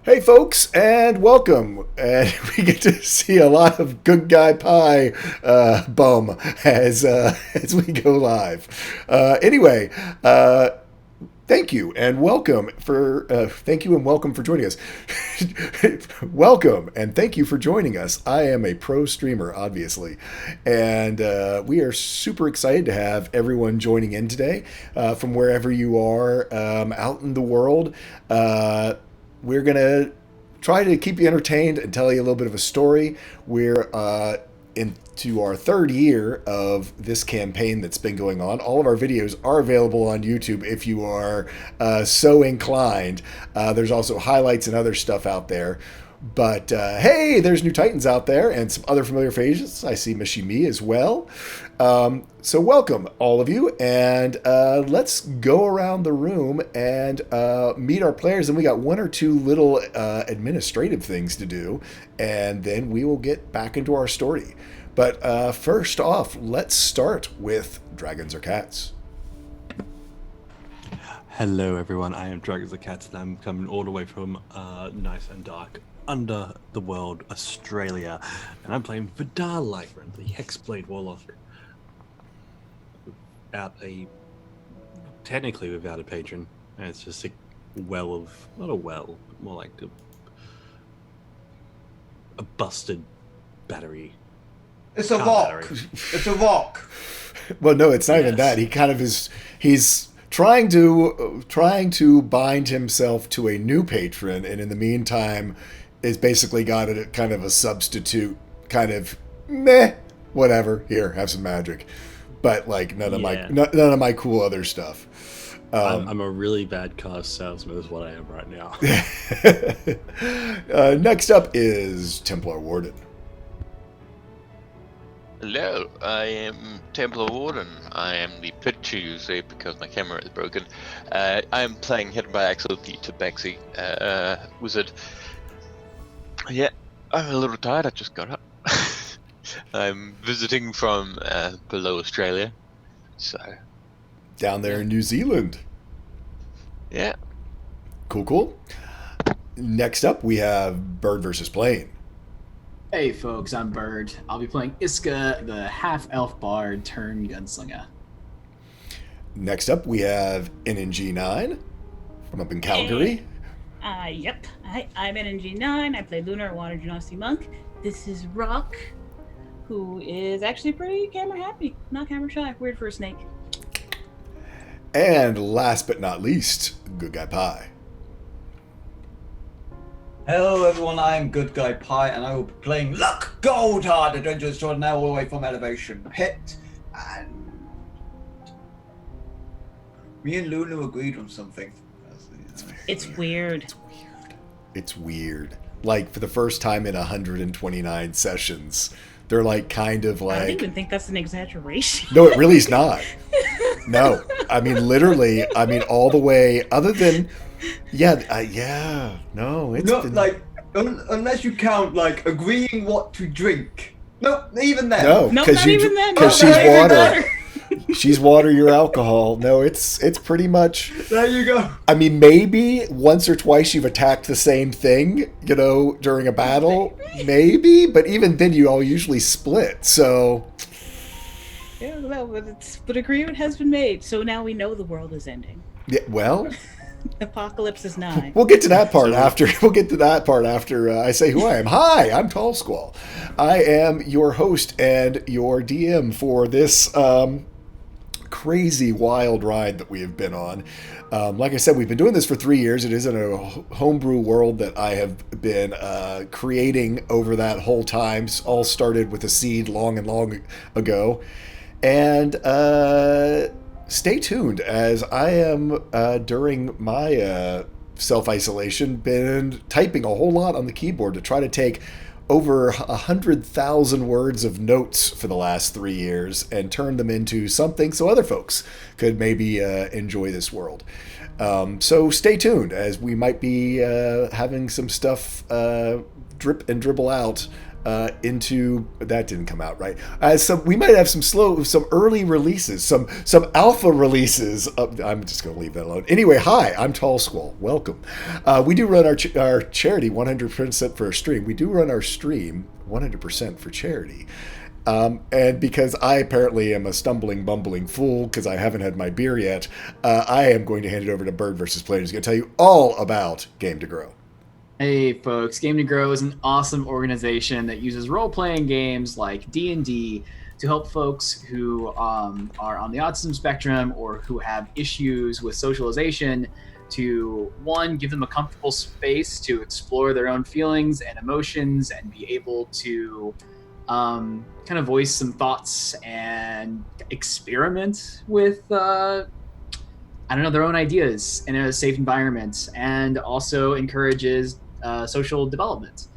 Hey, folks, and welcome. And we get to see a lot of Good Guy Pie bum as we go live. Anyway, thank you and welcome for joining us. Welcome and thank you for joining us. I am a pro streamer, obviously, and we are super excited to have everyone joining in today from wherever you are out in the world. We're going to try to keep you entertained and tell you a little bit of a story. We're into our third year of this campaign that's been going on. All of our videos are available on YouTube if you are so inclined. There's also highlights and other stuff out there. But hey, there's new Titans out there and some other familiar faces. I see Mishimi as well. So welcome, all of you, and let's go around the room and meet our players. And we got one or two little administrative things to do, and then we will get back into our story. But first off, let's start with Dragons or Cats. Hello everyone, I am Dragons or Cats and I'm coming all the way from nice and dark under the world, Australia, and I'm playing Vidar Lightburn, the Hexblade Warlock, technically without a patron, and it's just a well of, not a well, but more like a busted battery. It's a rock. It's a rock. Well, no, it's not even that. He kind of is. He's trying to bind himself to a new patron, and in the meantime, is basically got a kind of a substitute, kind of meh, whatever. Here, have some magic, but like none of my cool other stuff. I'm a really bad car salesman, is what I am right now. Next up is Templar Warden. Hello, I am Templar Warden. I am the picture user because my camera is broken. I am playing Hidden by Axel, the Tabaxi wizard. Yeah, I'm a little tired, I just got up. I'm visiting from below Australia, so... Down there in New Zealand. Yeah. Cool. Next up, we have Bird versus Plane. Hey folks, I'm Bird. I'll be playing Iska, the half-elf bard turned gunslinger. Next up, we have NNG9 from up in Calgary. Yep. I'm NNG9. I play Lunar, Water Genasi Monk. This is Rock, who is actually pretty camera happy, not camera shy. Weird for a snake. And last but not least, Good Guy Pie. Hello everyone, I am Good Guy Pie and I will be playing Luck Goldheart, Adventurous Sword, now all the way from Elevation Pit. And me and Luna agreed on something. It's weird. It's weird. Like, for the first time in 129 sessions, they're like kind of like... I don't even think that's an exaggeration. No, it really is not. No. I mean, literally, all the way, other than... No, it's not been... like, unless you count, like, agreeing what to drink. No, even then. No, because she's water. She's water, you're alcohol. No, it's pretty much... There you go. I mean, maybe once or twice you've attacked the same thing, during a battle. Maybe, but even then you all usually split, so... Yeah, well, but agreement has been made, so now we know the world is ending. Yeah, well... Apocalypse is nigh. We'll get to that part after. I say who I am. Hi, I'm Tall Squall. I am your host and your DM for this crazy wild ride that we have been on. Like I said, we've been doing this for 3 years. It is in a homebrew world that I have been creating over that whole time. It all started with a seed long ago. And stay tuned, as I am, during my self-isolation, been typing a whole lot on the keyboard to try to take over 100,000 words of notes for the last 3 years and turn them into something so other folks could maybe enjoy this world. So stay tuned, as we might be having some stuff drip and dribble out into that didn't come out right. We might have some early releases, some alpha releases. I'm just going to leave that alone. Anyway, hi, I'm Tall Squall. Welcome. We do run our charity 100% for a stream. We do run our stream 100% for charity. And because I apparently am a stumbling, bumbling fool because I haven't had my beer yet, I am going to hand it over to Bird vs. Player, who's going to tell you all about Game to Grow. Hey folks, Game to Grow is an awesome organization that uses role-playing games like D&D to help folks who are on the autism spectrum or who have issues with socialization to, one, give them a comfortable space to explore their own feelings and emotions and be able to kind of voice some thoughts and experiment with their own ideas in a safe environment, and also encourages social development.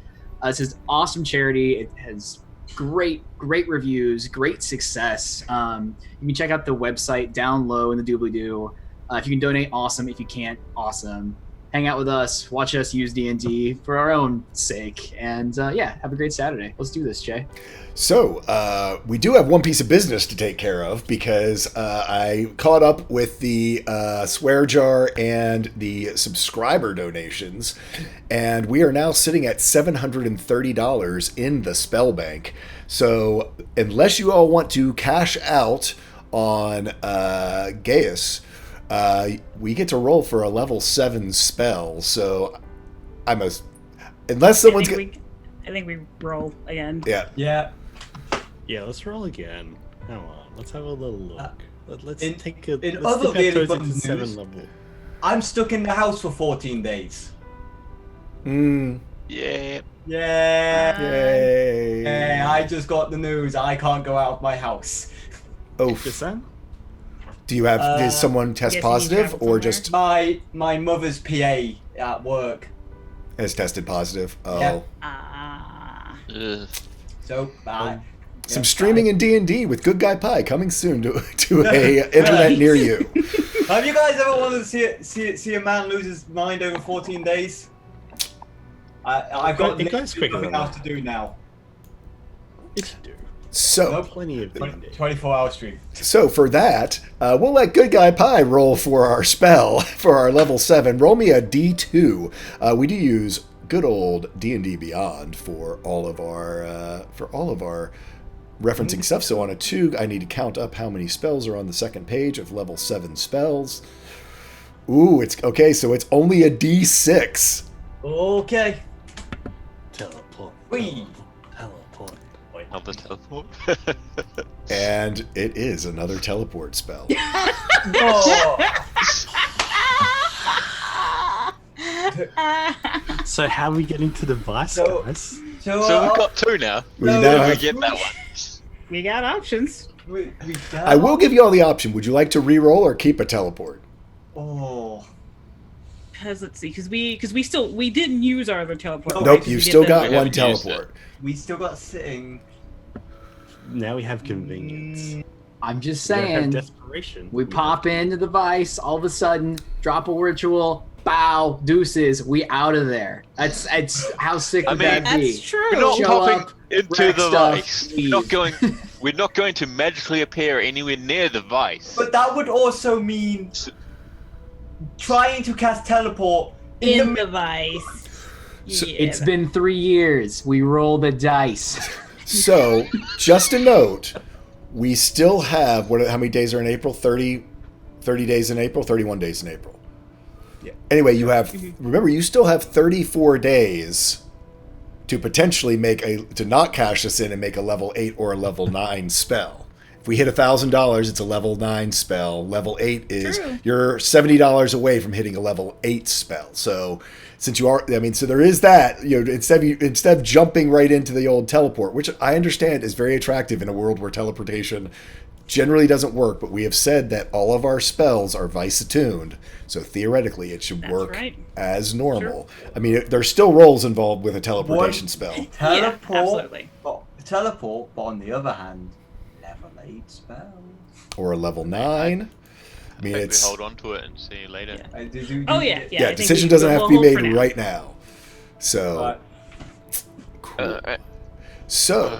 It's an awesome charity. It has great reviews, great success. You can check out the website down low in the doobly-doo. If you can donate, awesome. If you can't, awesome. Hang out with us, watch us use D&D for our own sake, and have a great Saturday. Let's do this, Jay. So, we do have one piece of business to take care of because I caught up with the swear jar and the subscriber donations, and we are now sitting at $730 in the spell bank. So, unless you all want to cash out on Gaius, we get to roll for a level 7 spell. So, unless someone's I think we roll again. Yeah. Yeah, let's roll again. Come on, let's have a little look. Let's take a in let's other dip our really toes fun into 7 news- level. I'm stuck in the house for 14 days. Mm, Yeah. Yeah. yay. Hey, I just got the news. I can't go out of my house. Oof. Is that? Do you have, did someone test Guessing you positive traveled or somewhere? just My mother's PA at work. has tested positive? Oh. Yeah. Ugh. So Some streaming in D&D with Good Guy Pie coming soon to a internet near you. Have you guys ever wanted to see a man lose his mind over 14 days? I've got It goes quicker nothing than else to do now. If you do. So, Nope. Plenty of D&D. 24-hour stream. so for that, we'll let Good Guy Pie roll for our spell for our level 7. Roll me a D2. We do use good old D&D Beyond for all of our referencing stuff. So on a 2, I need to count up how many spells are on the second page of level 7 spells. Ooh, it's okay. So it's only a D6. Okay. Teleport. Whee. Teleport. Another teleport. And it is another teleport spell. Oh. So how are we getting to the device, So- guys? So, So we've got 2 now. We No, now We have- get that one. We got options. we I will give you all the option. Would you like to re-roll or keep a teleport? Oh. Because let's see, because we didn't use our other teleport. No, right? Nope, 'Cause you've we did still the- got We one haven't used teleport. We still got sitting. Now we have convenience. I'm just We don't have saying, desperation. we pop into the device, all of a sudden, drop a ritual, bow, deuces, we out of there. That's how sick I would mean- that be? That's true. We're not Show popping up, into wreck the stuff, vice. leave. We're not going to magically appear anywhere near the vice. But that would also mean trying to cast teleport in in the the vice. So- Yeah, It's been 3 years. We roll the dice. So, just a note, we still have, how many days are in April? 30 days in April? 31 days in April. Yeah. Anyway, remember, you still have 34 days to potentially to not cash this in and make a level 8 or a level 9 spell. If we hit $1,000, it's a level 9 spell. Level 8 is, True. you're $70 away from hitting a level 8 spell. So, since you are, so there is that, instead of jumping right into the old teleport, which I understand is very attractive in a world where teleportation generally doesn't work, but we have said that all of our spells are vice attuned, so theoretically it should That's work right. as normal. I mean, there's still rolls involved with a teleportation One- spell. teleport. Yeah, absolutely. Teleport, but on the other hand, level 8 spell. Or a level 9. I mean, I think we it's hold on to it and see you later. Yeah. Oh yeah, yeah. I think decision we- doesn't we'll have to be hold for made now. right now. So, Right. cool. Alright. So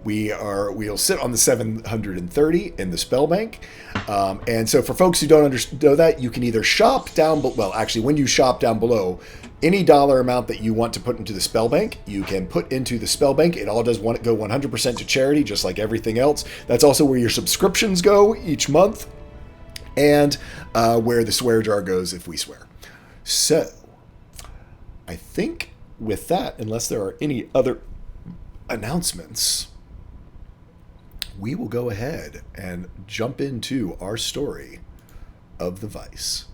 we'll sit on the 730 in the spell bank. And so for folks who don't know that, you can either shop down, well, actually, when you shop down below, any dollar amount that you want to put into the spell bank, you can put into the spell bank. It all does go 100% to charity, just like everything else. That's also where your subscriptions go each month, and where the swear jar goes if we swear. So I think with that, unless there are any other announcements, we will go ahead and jump into our story of the Vice.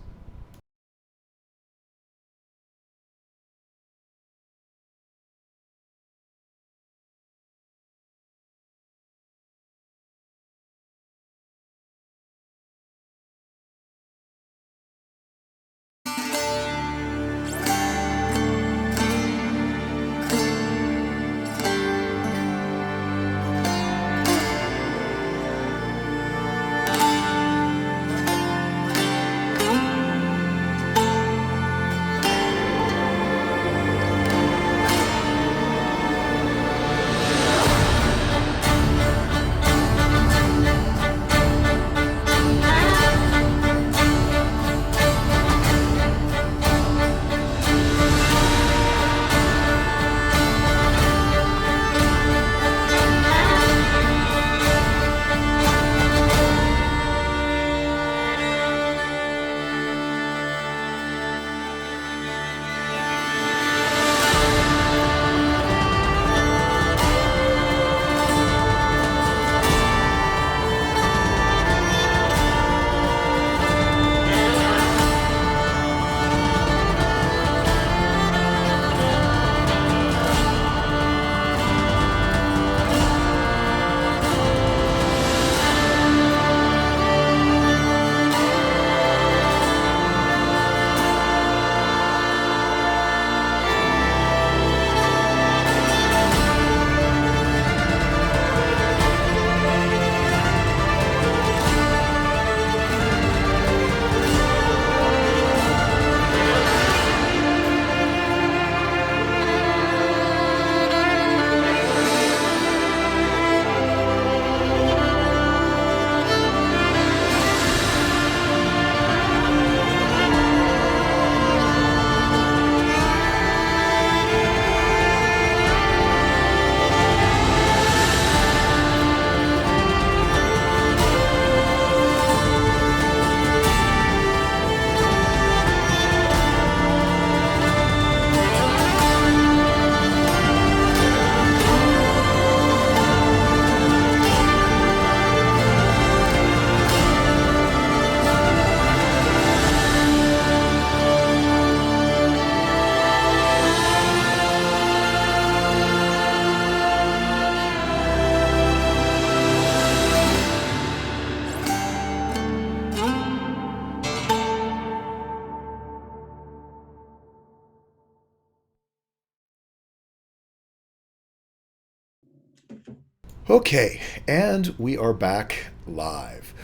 Okay, and we are back live.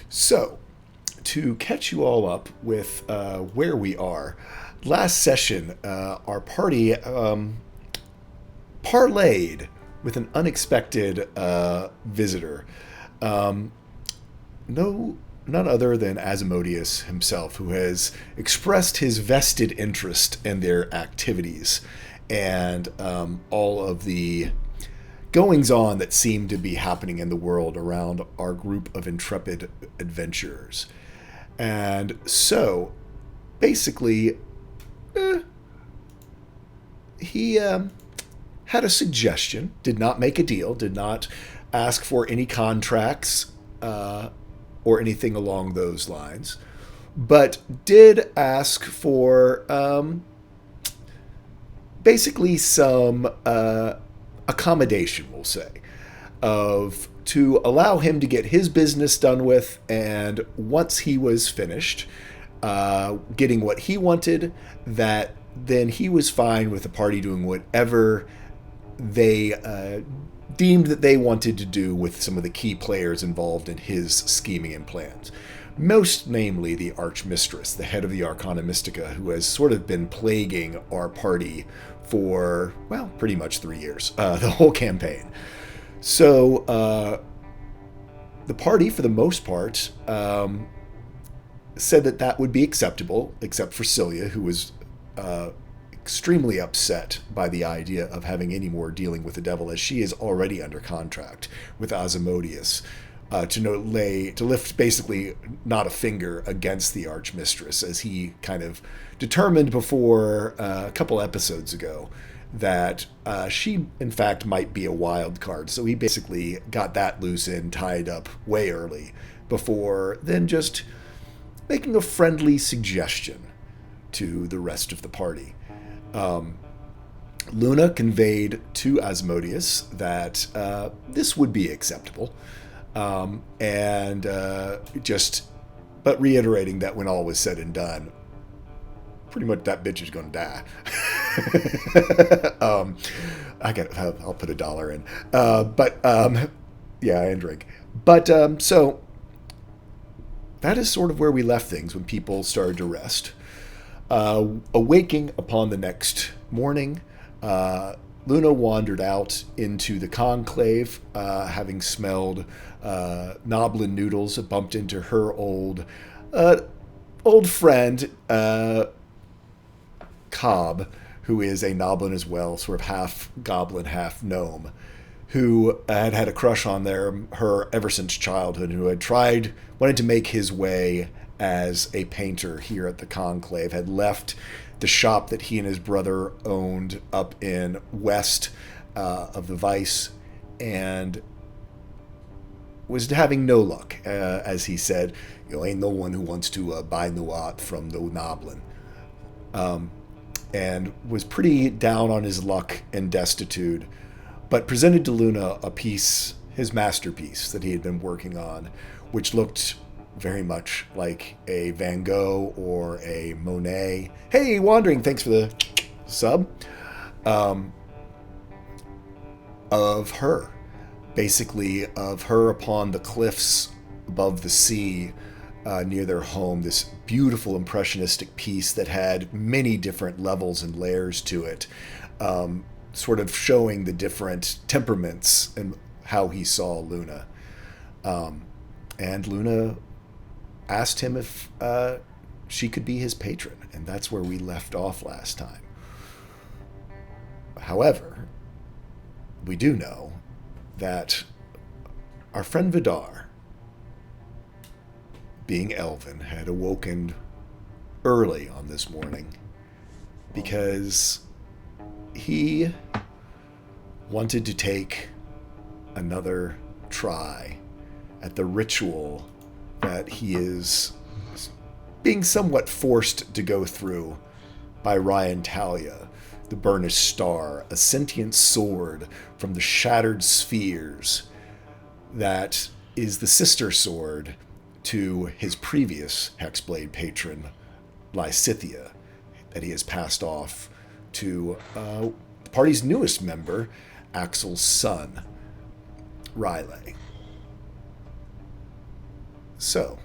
So, to catch you all up with where we are, last session, our party parlayed with an unexpected visitor. None other than Asmodeus himself, who has expressed his vested interest in their activities and all of the goings-on that seem to be happening in the world around our group of intrepid adventurers. And so, basically, he had a suggestion, did not make a deal, did not ask for any contracts or anything along those lines, but did ask for basically some accommodation, we'll say, to allow him to get his business done with, and once he was finished getting what he wanted, that then he was fine with the party doing whatever they deemed that they wanted to do with some of the key players involved in his scheming and plans. Most namely the Archmistress, the head of the Arcana Mystica, who has sort of been plaguing our party for, well, pretty much 3 years, the whole campaign. So the party, for the most part, said that that would be acceptable, except for Cilia, who was extremely upset by the idea of having any more dealing with the devil, as she is already under contract with Asmodeus to lift basically not a finger against the Archmistress, as he kind of determined before a couple episodes ago that she, in fact, might be a wild card. So he basically got that loose and tied up way early before then just making a friendly suggestion to the rest of the party. Luna conveyed to Asmodeus that this would be acceptable, but reiterating that when all was said and done, pretty much that bitch is going to die. I'll put $1 in, yeah, and drink. But so that is sort of where we left things when people started to rest. Awaking upon the next morning, Luna wandered out into the conclave, having smelled Noblin noodles, bumped into her old friend, Cobb, who is a Noblin as well, sort of half goblin, half gnome, who had had a crush on her ever since childhood, who had wanted to make his way as a painter here at the Conclave, had left the shop that he and his brother owned up in west of the Vice, and was having no luck, as he said, ain't no one who wants to buy no art from no Noblin. And was pretty down on his luck and destitute, but presented to Luna a piece, his masterpiece that he had been working on, which looked very much like a Van Gogh or a Monet. Hey, Wandering, thanks for the sub. Of her. Basically, of her upon the cliffs above the sea near their home. This beautiful impressionistic piece that had many different levels and layers to it, sort of showing the different temperaments and how he saw Luna. And Luna asked him if she could be his patron, and that's where we left off last time. However, we do know that our friend Vidar, being Elven, had awoken early on this morning because he wanted to take another try at the ritual that he is being somewhat forced to go through by Ryan Talia, the Burnished Star, a sentient sword from the Shattered Spheres that is the sister sword to his previous Hexblade patron, Lysithea, that he has passed off to the party's newest member, Axel's son, Riley. So,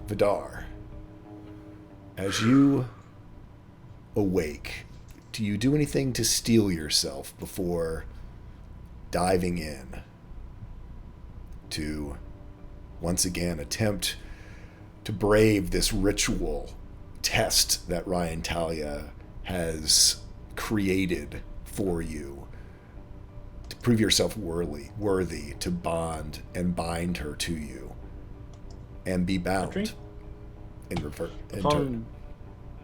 Vidar, as you awake, do you do anything to steel yourself before diving in to once again attempt to brave this ritual test that Ryan Talia has created for you, to prove yourself worthy to bond and bind her to you and be bound in return?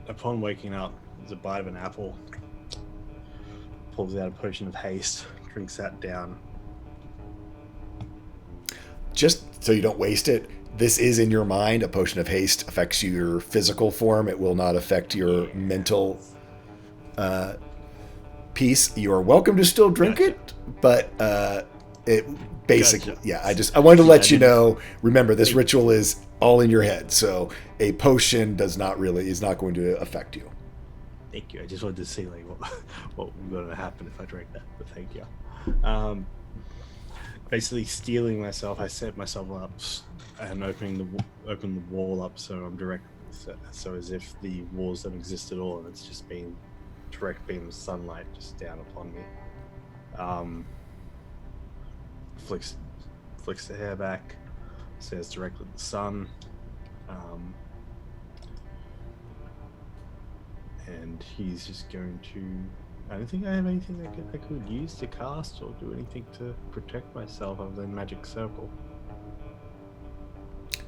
Upon waking up, there's a bite of an apple, pulls out a potion of haste, drinks that down. Just so you don't waste it, this is in your mind. A potion of haste affects your physical form. It will not affect your mental piece. You are welcome to still drink it, but it basically, I wanted to let you know, remember, this ritual is all in your head, so a potion is not going to affect you. Thank you. I just wanted to see what was going to happen if I drank that, but thank you. basically stealing myself. I set myself up and open the wall up so I'm direct, so as if the walls don't exist at all, and it's just been direct beam of sunlight just down upon me. Flicks the hair back, stares directly at the sun, and he's just going to. I don't think I have anything that I could use to cast or do anything to protect myself other than Magic Circle.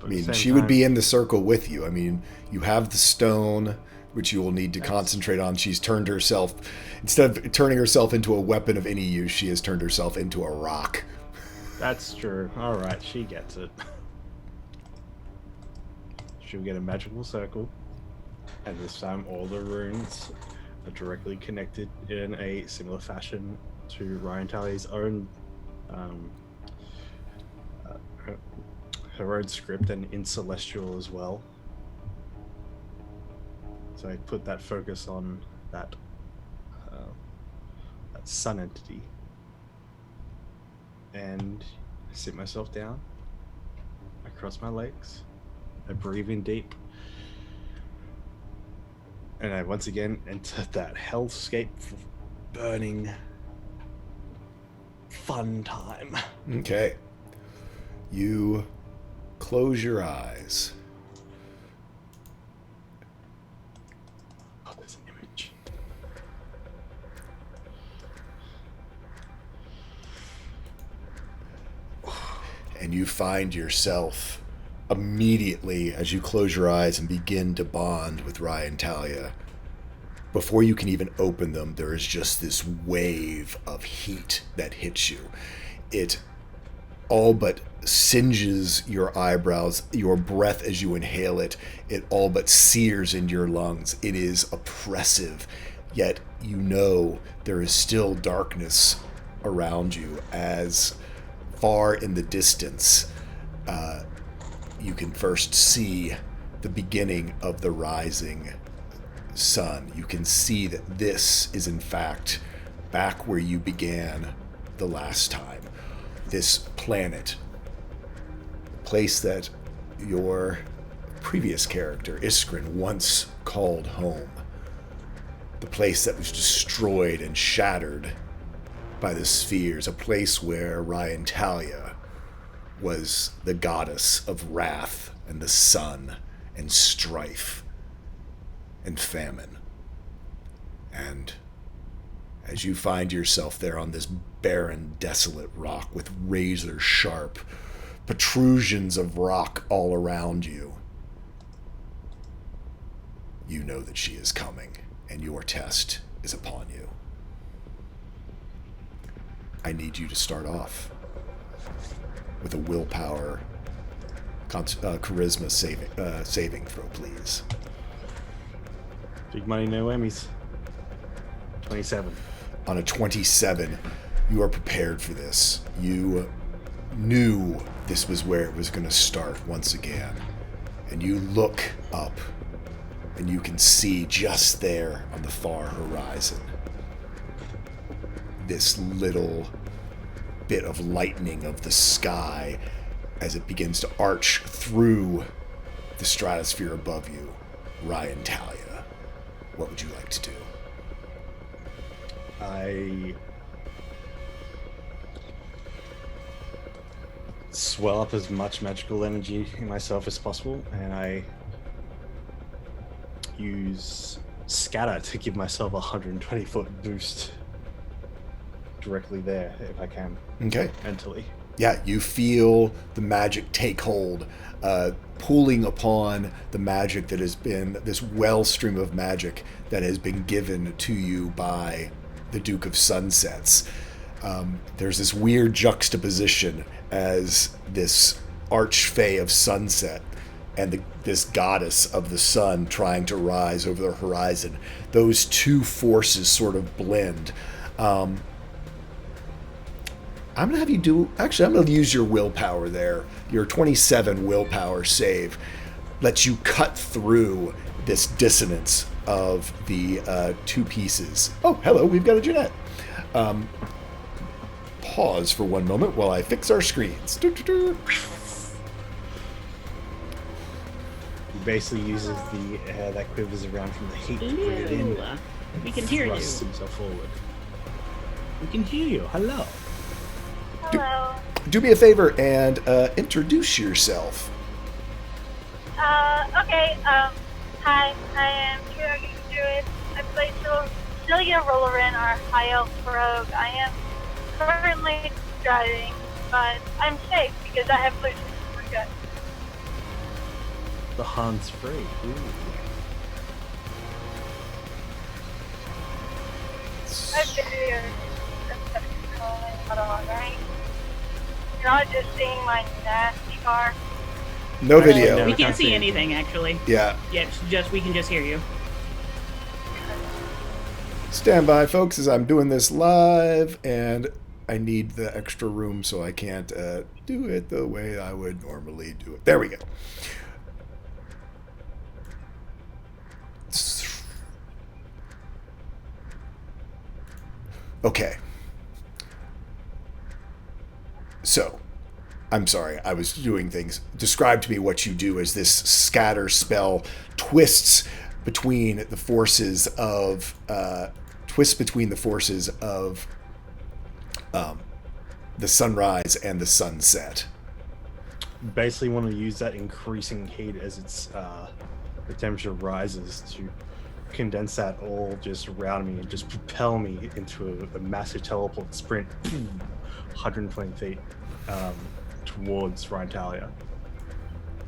I mean, she would be in the circle with you. I mean, you have the stone, which you will need to concentrate on. She's turned herself, instead of turning herself into a weapon of any use, she has turned herself into a rock. That's true. Alright, she gets it. She'll get a magical circle, and this time all the runes are directly connected in a similar fashion to Ryan Talley's own her own script, and in Celestial as well. So I put that focus on that sun entity, and I sit myself down, I cross my legs, I breathe in deep, and I once again enter that hellscape burning fun time. Okay. You close your eyes. Oh, there's an image. And you find yourself immediately, as you close your eyes and begin to bond with Ryan Talia, before you can even open them, there is just this wave of heat that hits you. It all but singes your eyebrows, your breath as you inhale it. It all but sears into your lungs. It is oppressive, yet you know there is still darkness around you, as far in the distance you can first see the beginning of the rising sun. You can see that this is in fact back where you began the last time. This planet, the place that your previous character, Iskrin, once called home. The place that was destroyed and shattered by the spheres. A place where Ryan Talia was the goddess of wrath and the sun and strife and famine. And as you find yourself there on this barren, desolate rock with razor-sharp protrusions of rock all around you, you know that she is coming, and your test is upon you. I need you to start off with a willpower charisma saving throw, please. Big money, no Emmys. 27. On a 27, you are prepared for this. You knew this was where it was going to start once again. And you look up, and you can see just there on the far horizon this little bit of lightning of the sky as it begins to arch through the stratosphere above you. Ryan Talia, what would you like to do? I swell up as much magical energy in myself as possible, and I use Scatter to give myself a 120-foot boost directly there, if I can. Okay. Mentally. Yeah, you feel the magic take hold, pulling upon the magic that has been, this wellstream of magic that has been given to you by the Duke of Sunsets. There's this weird juxtaposition as this archfey of sunset and this goddess of the sun trying to rise over the horizon. Those two forces sort of blend. I'm going to have you do... Actually, I'm going to use your willpower there. Your 27 willpower save lets you cut through this dissonance of the two pieces. Oh, hello, we've got a Jeanette. pause for one moment while I fix our screens. He basically uses the air that quivers around from the heat to bring it in. Ooh, we can hear you. Thrusts himself forward. We can hear you. Hello. Hello. Do me a favor and introduce yourself. Okay, hi, I am Kira Druid. I play Celia Rollerin, our High Elf Rogue. I am currently driving, but I'm safe because I have Bluetooth. We're good. The Han's free. Ooh. I've been here since right? You're not just seeing my nasty car. No video. no. We we can't can't see see. anything actually. Yeah. Yeah, it's just we can just hear you. Stand by, folks, as I'm doing this live, and I need the extra room so I can't do it the way I would normally do it. There we go. Okay. So, I'm sorry, I was doing things. Describe to me what you do as this scatter spell twists between the forces of the sunrise and the sunset. Basically want to use that increasing heat as the temperature rises to condense that all just around me and just propel me into a massive teleport sprint 120 feet towards Rhyntalia.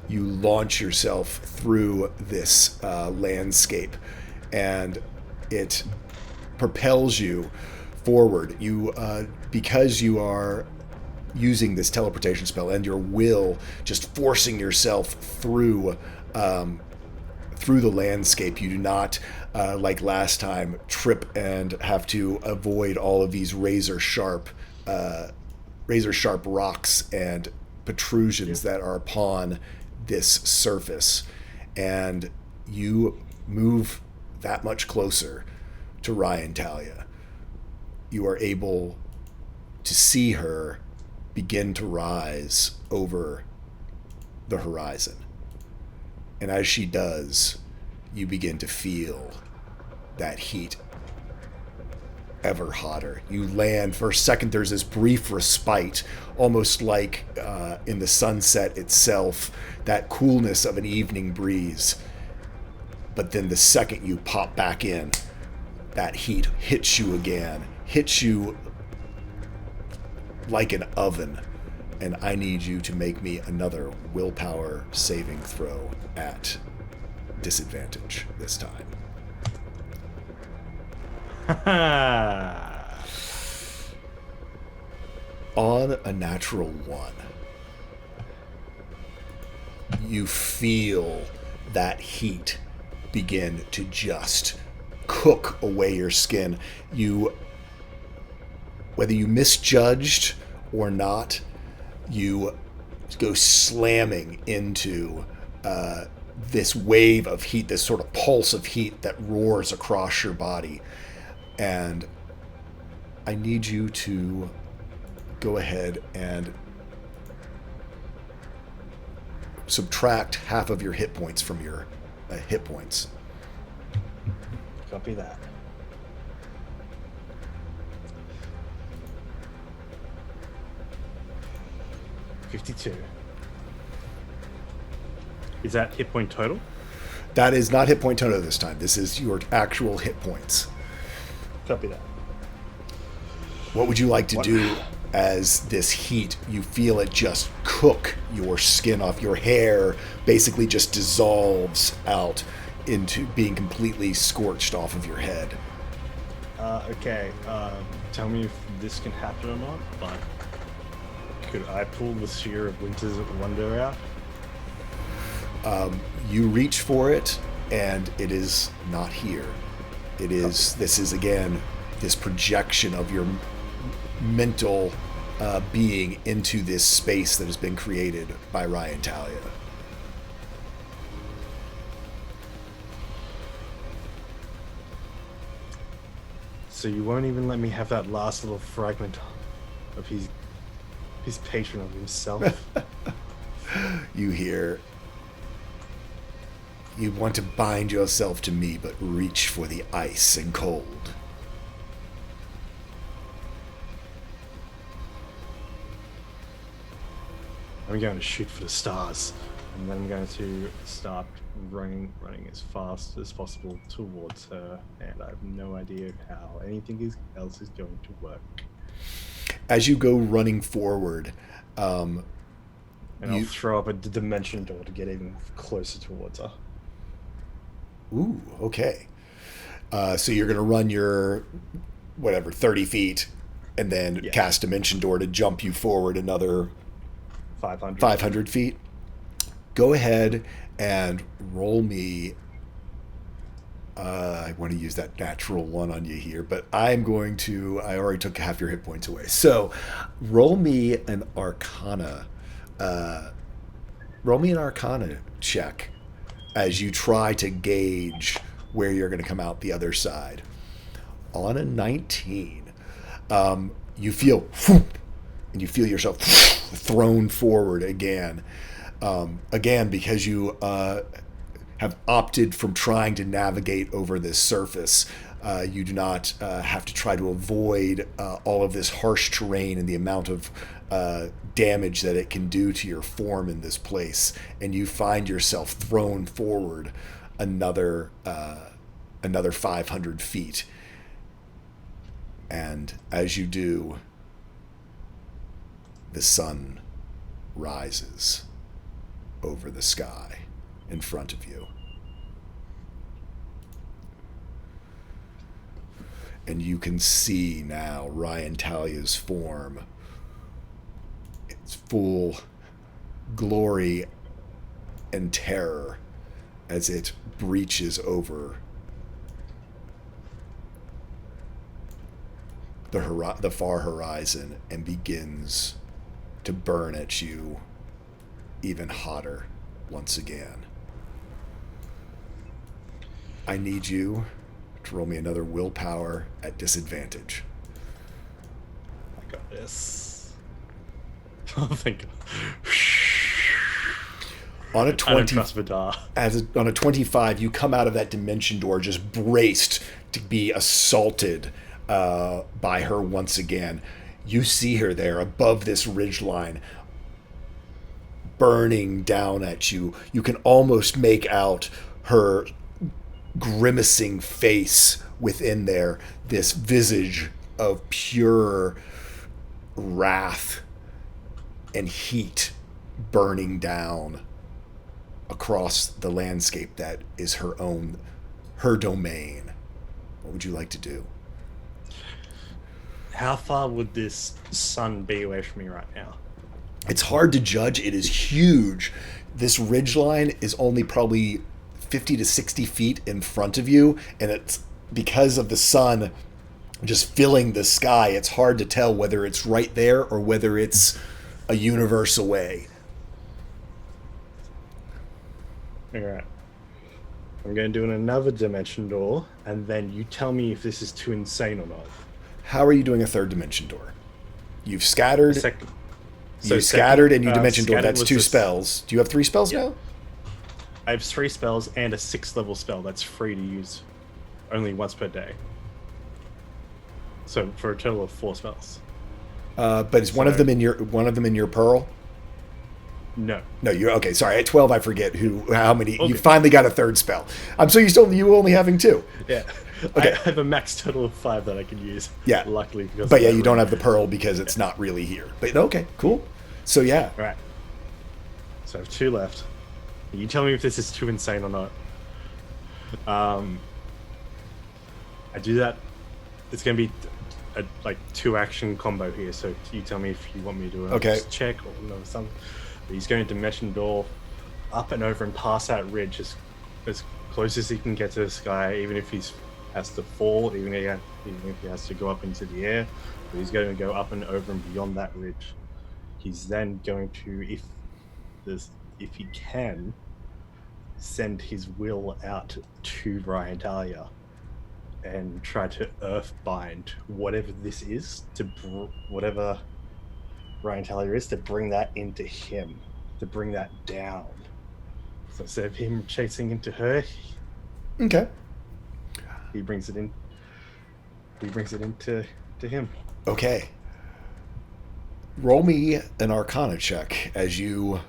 You launch yourself through this landscape, and it propels you forward. You, because you are using this teleportation spell and your will, just forcing yourself through the landscape. You do not, like last time, trip and have to avoid all of these razor sharp rocks and protrusions that are upon this surface, and you move that much closer to Rhyntalia. You are able to see her begin to rise over the horizon. And as she does, you begin to feel that heat ever hotter. You land. For a second, there's this brief respite, almost like in the sunset itself, that coolness of an evening breeze. But then the second you pop back in, that heat hits you again, hits you like an oven. And I need you to make me another willpower saving throw at disadvantage this time. On a natural 1, you feel that heat begin to just cook away your skin. Whether you misjudged or not, you go slamming into this wave of heat, this sort of pulse of heat that roars across your body. And I need you to go ahead and subtract half of your hit points from your hit points. Copy that. $52. Is that hit point total? That is not hit point total this time. This is your actual hit points. Copy that. What would you like to do as this heat, you feel it just cook your skin off? Your hair basically just dissolves out into being completely scorched off of your head. Okay. Tell me if this can happen or not, but could I pull the Sphere of Winter's Wonder out? You reach for it, and it is not here. It is. This is again this projection of your mental being into this space that has been created by Rhyntalia. So you won't even let me have that last little fragment of his patron of himself. You hear, "You want to bind yourself to me, but reach for the ice and cold." I'm going to shoot for the stars, and then I'm going to start running as fast as possible towards her, and I have no idea how anything else is going to work. As you go running forward, And I'll throw up a dimension door to get even closer towards her. Ooh, okay. So you're going to run your, 30 feet, and then Yeah. cast Dimension Door to jump you forward another 500 feet. Go ahead and roll me. I want to use that natural one on you here, but I'm going to. I already took half your hit points away. So roll me an Arcana. Roll me an Arcana check as you try to gauge where you're going to come out the other side. On a 19, you feel, whoop, and you feel yourself thrown forward again. Again, because you have opted from trying to navigate over this surface. You do not have to try to avoid all of this harsh terrain and the amount of damage that it can do to your form in this place. And you find yourself thrown forward another 500 feet. And as you do, the sun rises over the sky in front of you. And you can see now Ryan Talia's form, its full glory and terror as it breaches over the far horizon and begins to burn at you even hotter once again. I need you to roll me another willpower at disadvantage. I got this. Oh, thank God. On a I don't 20, trust Vidar. on a 25, you come out of that dimension door just braced to be assaulted by her once again. You see her there above this ridgeline, burning down at you. You can almost make out her grimacing face within there, this visage of pure wrath and heat burning down across the landscape that is her domain. What would you like to do? How far would this sun be away from me right now? It's hard to judge. It is huge. This ridgeline is only probably 50 to 60 feet in front of you, and it's because of the sun just filling the sky. It's hard to tell whether it's right there or whether it's a universe away. Alright. I'm going to do another dimension door, and then you tell me if this is too insane or not. How are you doing a third dimension door? You've scattered. Second. You scattered and you dimension door. scattered That's was 2 this- spells. Do you have 3 spells now? I have 3 spells and a 6th level spell that's free to use only once per day. So for a total of 4 spells. But is one of them in your pearl? No. No, you're okay. Sorry, at 12, I forget how many. Okay. You finally got a third spell. So you only having 2. Yeah. Okay. I have a max total of 5 that I can use. Yeah. Luckily, because. But of yeah, that you don't ring. have the pearl because it's not really here. But okay, cool. So yeah, Right. So I have 2 left. You tell me if this is too insane or not. I do that. It's gonna be a 2 action combo here. So you tell me if you want me to do a Okay. check or something. But he's going to dimension door up and over and past that ridge as close as he can get to the sky, even if he has to fall, even if he has to go up into the air. But he's going to go up and over and beyond that ridge. He's then going to, if he can, send his will out to Ryan Talia and try to earth bind whatever this is to whatever Ryan Talia is to bring that into him, to bring that down. So instead of him chasing into her, Okay. he brings it in. He brings it into him. Okay. Roll me an Arcana check as you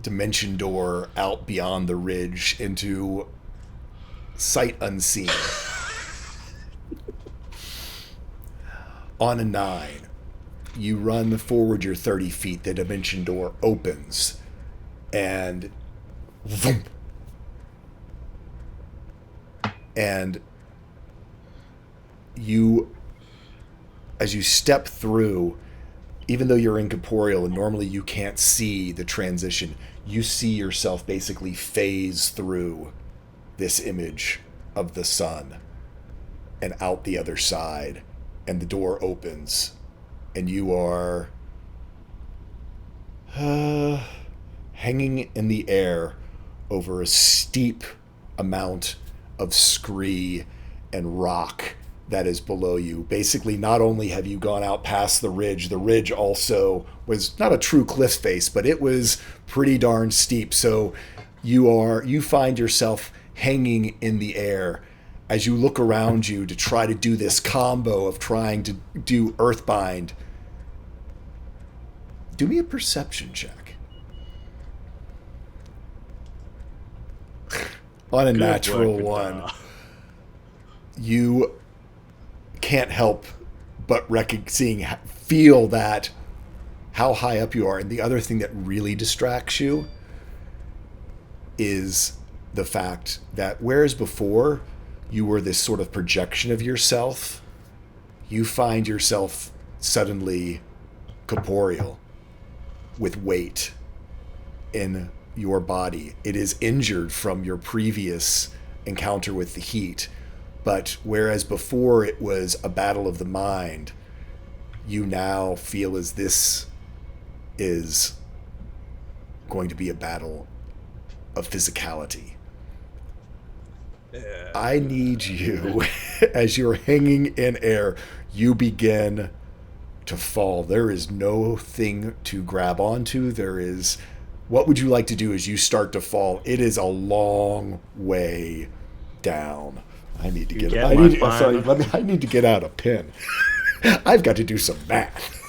dimension door out beyond the ridge into sight unseen. On a 9, you run forward your 30 feet, the dimension door opens, and vroom, and you, as you step through, even though you're incorporeal and normally you can't see the transition, you see yourself basically phase through this image of the sun and out the other side, and the door opens, and you are hanging in the air over a steep amount of scree and rock that is below you. Basically, not only have you gone out past the ridge also was not a true cliff face, but it was pretty darn steep. So you find yourself hanging in the air as you look around you to try to do this combo of trying to do Earthbind. Do me a perception check. On a Good natural work, one, Vidar. you can't help but feel that how high up you are. And the other thing that really distracts you is the fact that whereas before you were this sort of projection of yourself, you find yourself suddenly corporeal with weight in your body. It is injured from your previous encounter with the heat. But whereas before it was a battle of the mind, you now feel as this is going to be a battle of physicality. I need you, as you're hanging in air, you begin to fall. There is no thing to grab onto. What would you like to do as you start to fall? It is a long way down. I need to get get I my need, sorry, final- I need to get out a pen. I've got to do some math.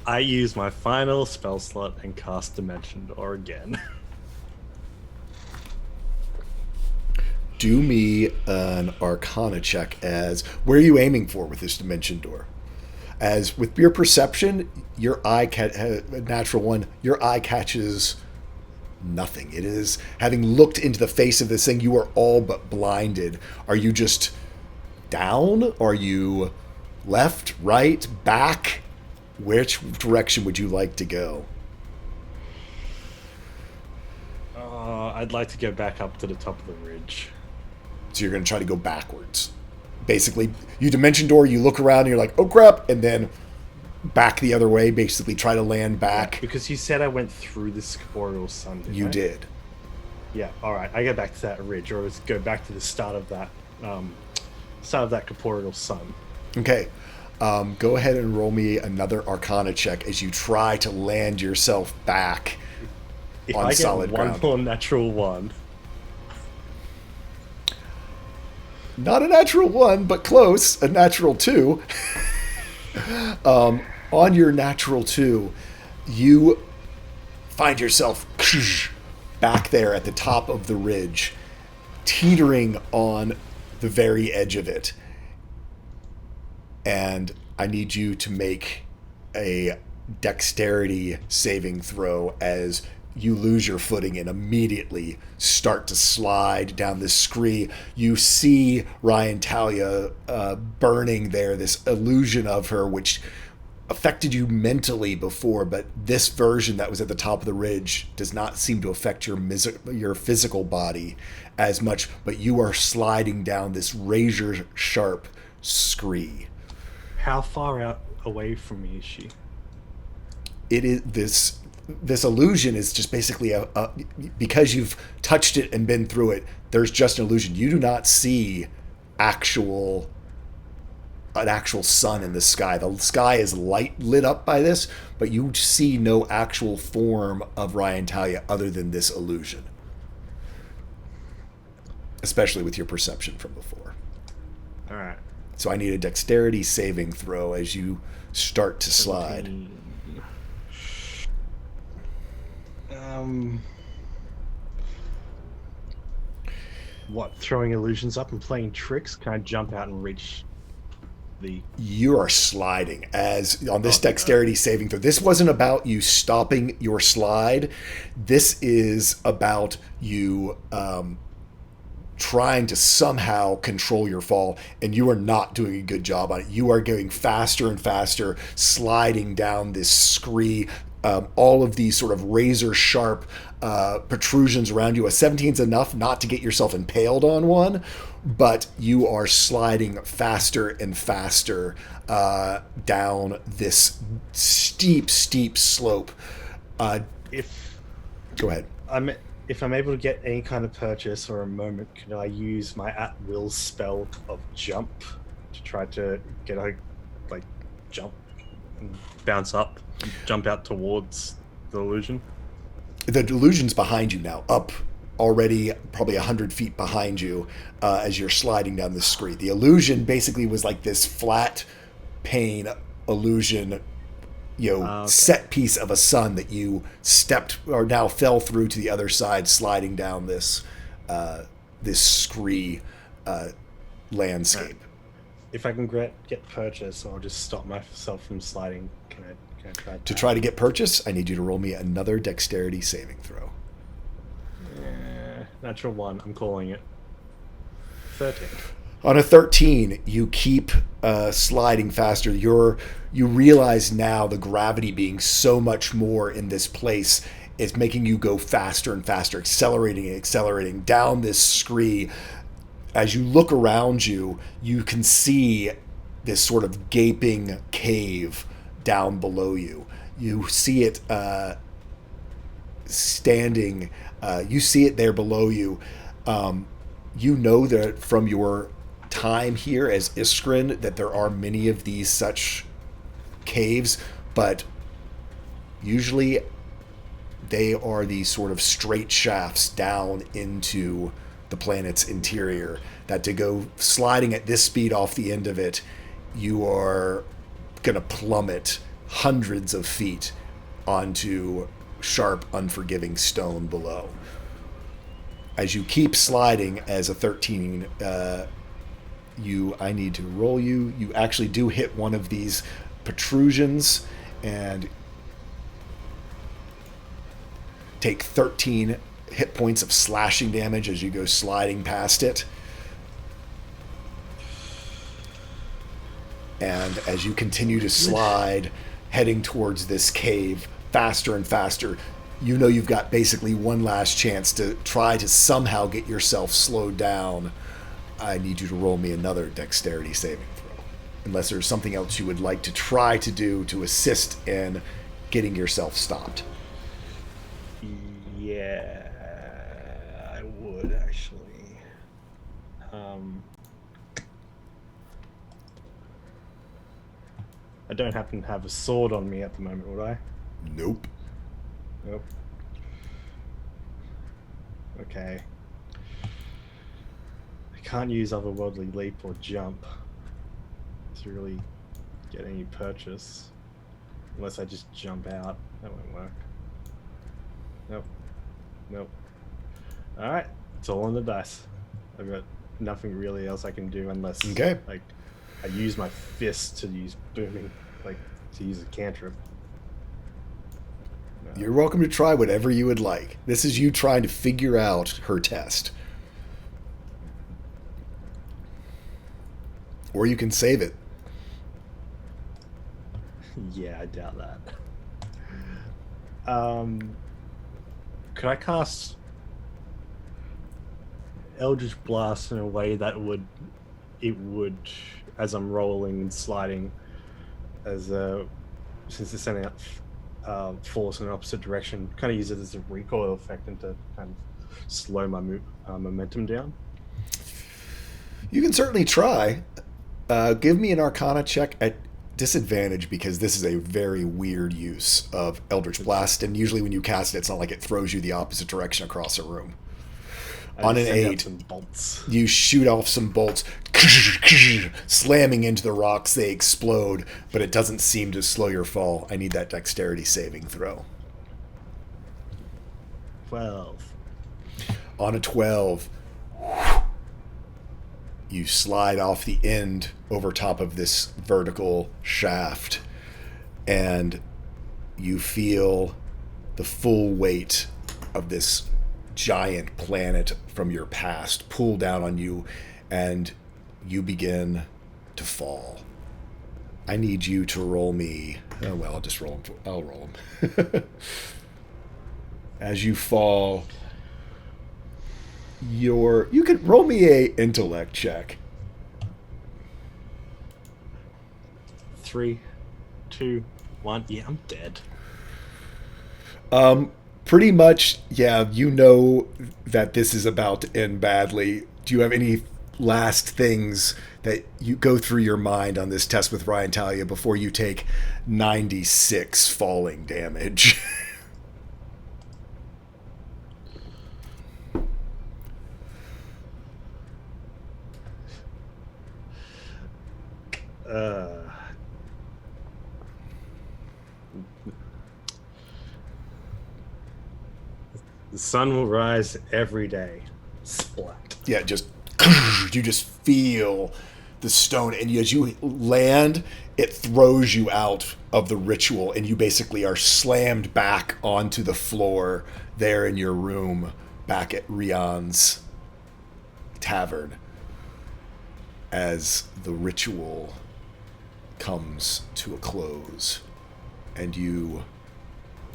I use my final spell slot and cast Dimension Door again. Do me an Arcana check as where are you aiming for with this dimension door? As with your perception, your eye natural one, your eye catches nothing. It is, having looked into the face of this thing, you are all but blinded. Are you just down? Are you left, right, back? Which direction would you like to go? I'd like to go back up to the top of the ridge. So you're going to try to go backwards. Basically, you dimension door, you look around and you're like, oh crap, and then back the other way, basically try to land back. Because you said I went through this corporeal sun, didn't You I? did. Yeah, alright. I go back to that ridge, or let's go back to the start of that corporeal sun. Okay. Go ahead and roll me another Arcana check as you try to land yourself back If on I get solid one ground. more natural one, Not a natural 1, but close. A natural 2. On your natural 2, you find yourself back there at the top of the ridge, teetering on the very edge of it. And I need you to make a dexterity saving throw as you lose your footing and immediately start to slide down this scree. You see Ryan Talia burning there, this illusion of her, which affected you mentally before, but this version that was at the top of the ridge does not seem to affect your physical body as much, but you are sliding down this razor-sharp scree. how far out away from me is she? It is this illusion is just basically because you've touched it and been through it, there's just an illusion. You do not see actual an actual sun in the sky. The sky is lit up by this, but you see no actual form of Ryan Talia other than this illusion. Especially with your perception from before. All right. So I need a dexterity saving throw as you start to slide. 17. What, throwing illusions up and playing tricks? Can I jump out and reach the... You are sliding as on this dexterity saving throw. This wasn't about you stopping your slide. This is about you trying to somehow control your fall, and you are not doing a good job on it. You are going faster and faster, sliding down this scree. All of these sort of razor sharp protrusions around you. A 17 is enough not to get yourself impaled on one, but you are sliding faster and faster down this steep slope. Go ahead. If I'm able to get any kind of purchase or a moment, can I use my at-will spell of jump to try to get a jump and bounce up, and jump out towards the illusion? The illusion's behind you now, up already probably 100 feet behind you as you're sliding down the street. The illusion basically was like this flat pane illusion, set piece of a sun that you stepped or now fell through to the other side, sliding down this scree landscape. Right. If I can get purchase, I'll just stop myself from sliding. Can I try to try to get purchase? I need you to roll me another dexterity saving throw. Natural 1. I'm calling it. 13. On a 13, you keep sliding faster. You realize now the gravity being so much more in this place is making you go faster and faster, accelerating down this scree. As you look around you, you can see this sort of gaping cave down below you. You see it standing. You see it there below you. You know that from your time here as Iskrin that there are many of these such caves, but usually they are these sort of straight shafts down into the planet's interior that to go sliding at this speed off the end of it, you are going to plummet hundreds of feet onto sharp, unforgiving stone below. As you keep sliding as a 13, I need to roll you. You actually do hit one of these protrusions and take 13 hit points of slashing damage as you go sliding past it. And as you continue to slide, heading towards this cave faster and faster, you know you've got basically one last chance to try to somehow get yourself slowed down. I need you to roll me another dexterity saving throw. Unless there's something else you would like to try to do to assist in getting yourself stopped. Yeah, I would actually. I don't happen to have a sword on me at the moment, would I? Nope. Nope. Okay. I can't use otherworldly leap or jump to really get any purchase. Unless I just jump out. That won't work. Nope. Nope. Alright. It's all on the dice. I've got nothing really else I can do unless I use my fist to use booming, to use a cantrip. No. You're welcome to try whatever you would like. This is you trying to figure out her test. Or you can save it. Yeah, I doubt that. Could I cast Eldritch Blast in a way that would, as I'm rolling and sliding, since it's sending out force in an opposite direction, kind of use it as a recoil effect and to kind of slow my momentum down? You can certainly try. Give me an Arcana check at disadvantage because this is a very weird use of Eldritch Blast, and usually when you cast it, it's not like it throws you the opposite direction across a room. On an 8, bolts. you shoot off some bolts, slamming into the rocks. They explode, but it doesn't seem to slow your fall. I need that dexterity saving throw. 12. On a 12, you slide off the end over top of this vertical shaft, and you feel the full weight of this giant planet from your past pull down on you, and you begin to fall. I need you to roll me. Oh, well, I'll just roll him. I'll roll him. As you fall, you can roll me a intellect check. 3, 2, 1. Yeah, I'm dead. Pretty much, yeah, you know that this is about to end badly. Do you have any last things that you go through your mind on this test with Ryan Talia before you take 96 falling damage? The sun will rise every day. Splat. Yeah, you just feel the stone, and as you land, it throws you out of the ritual, and you basically are slammed back onto the floor there in your room back at Rion's tavern as the ritual comes to a close, and you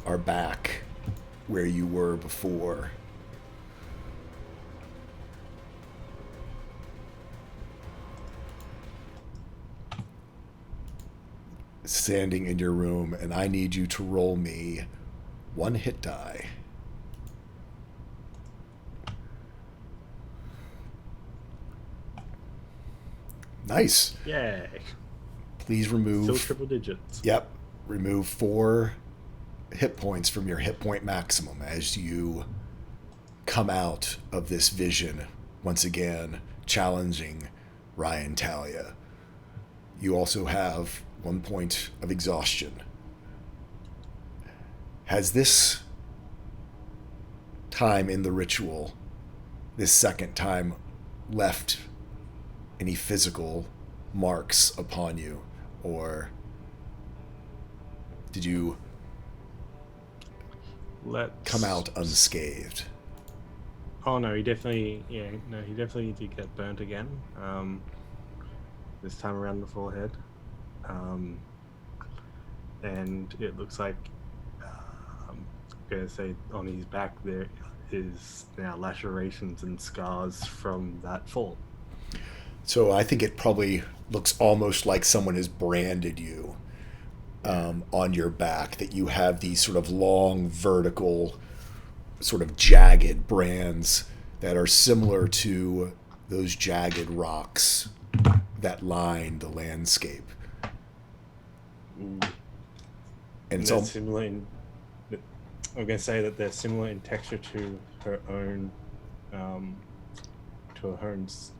are back where you were before. Standing in your room, and I need you to roll me 1 hit die. Nice. Yay. Please remove. Still triple digits. Yep. Remove 4 hit points from your hit point maximum as you come out of this vision once again, challenging Ryan Talia. You also have 1 point of exhaustion. Has this time in the ritual, this second time, left any physical marks upon you, or did you come out unscathed? Oh no, he definitely did get burnt again. This time around the forehead. And it looks like I'm gonna say on his back there is now lacerations and scars from that fall. So I think it probably looks almost like someone has branded you on your back, that you have these sort of long, vertical, sort of jagged brands that are similar to those jagged rocks that line the landscape. And it's they're similar in, I'm going to say that they're similar in texture to her own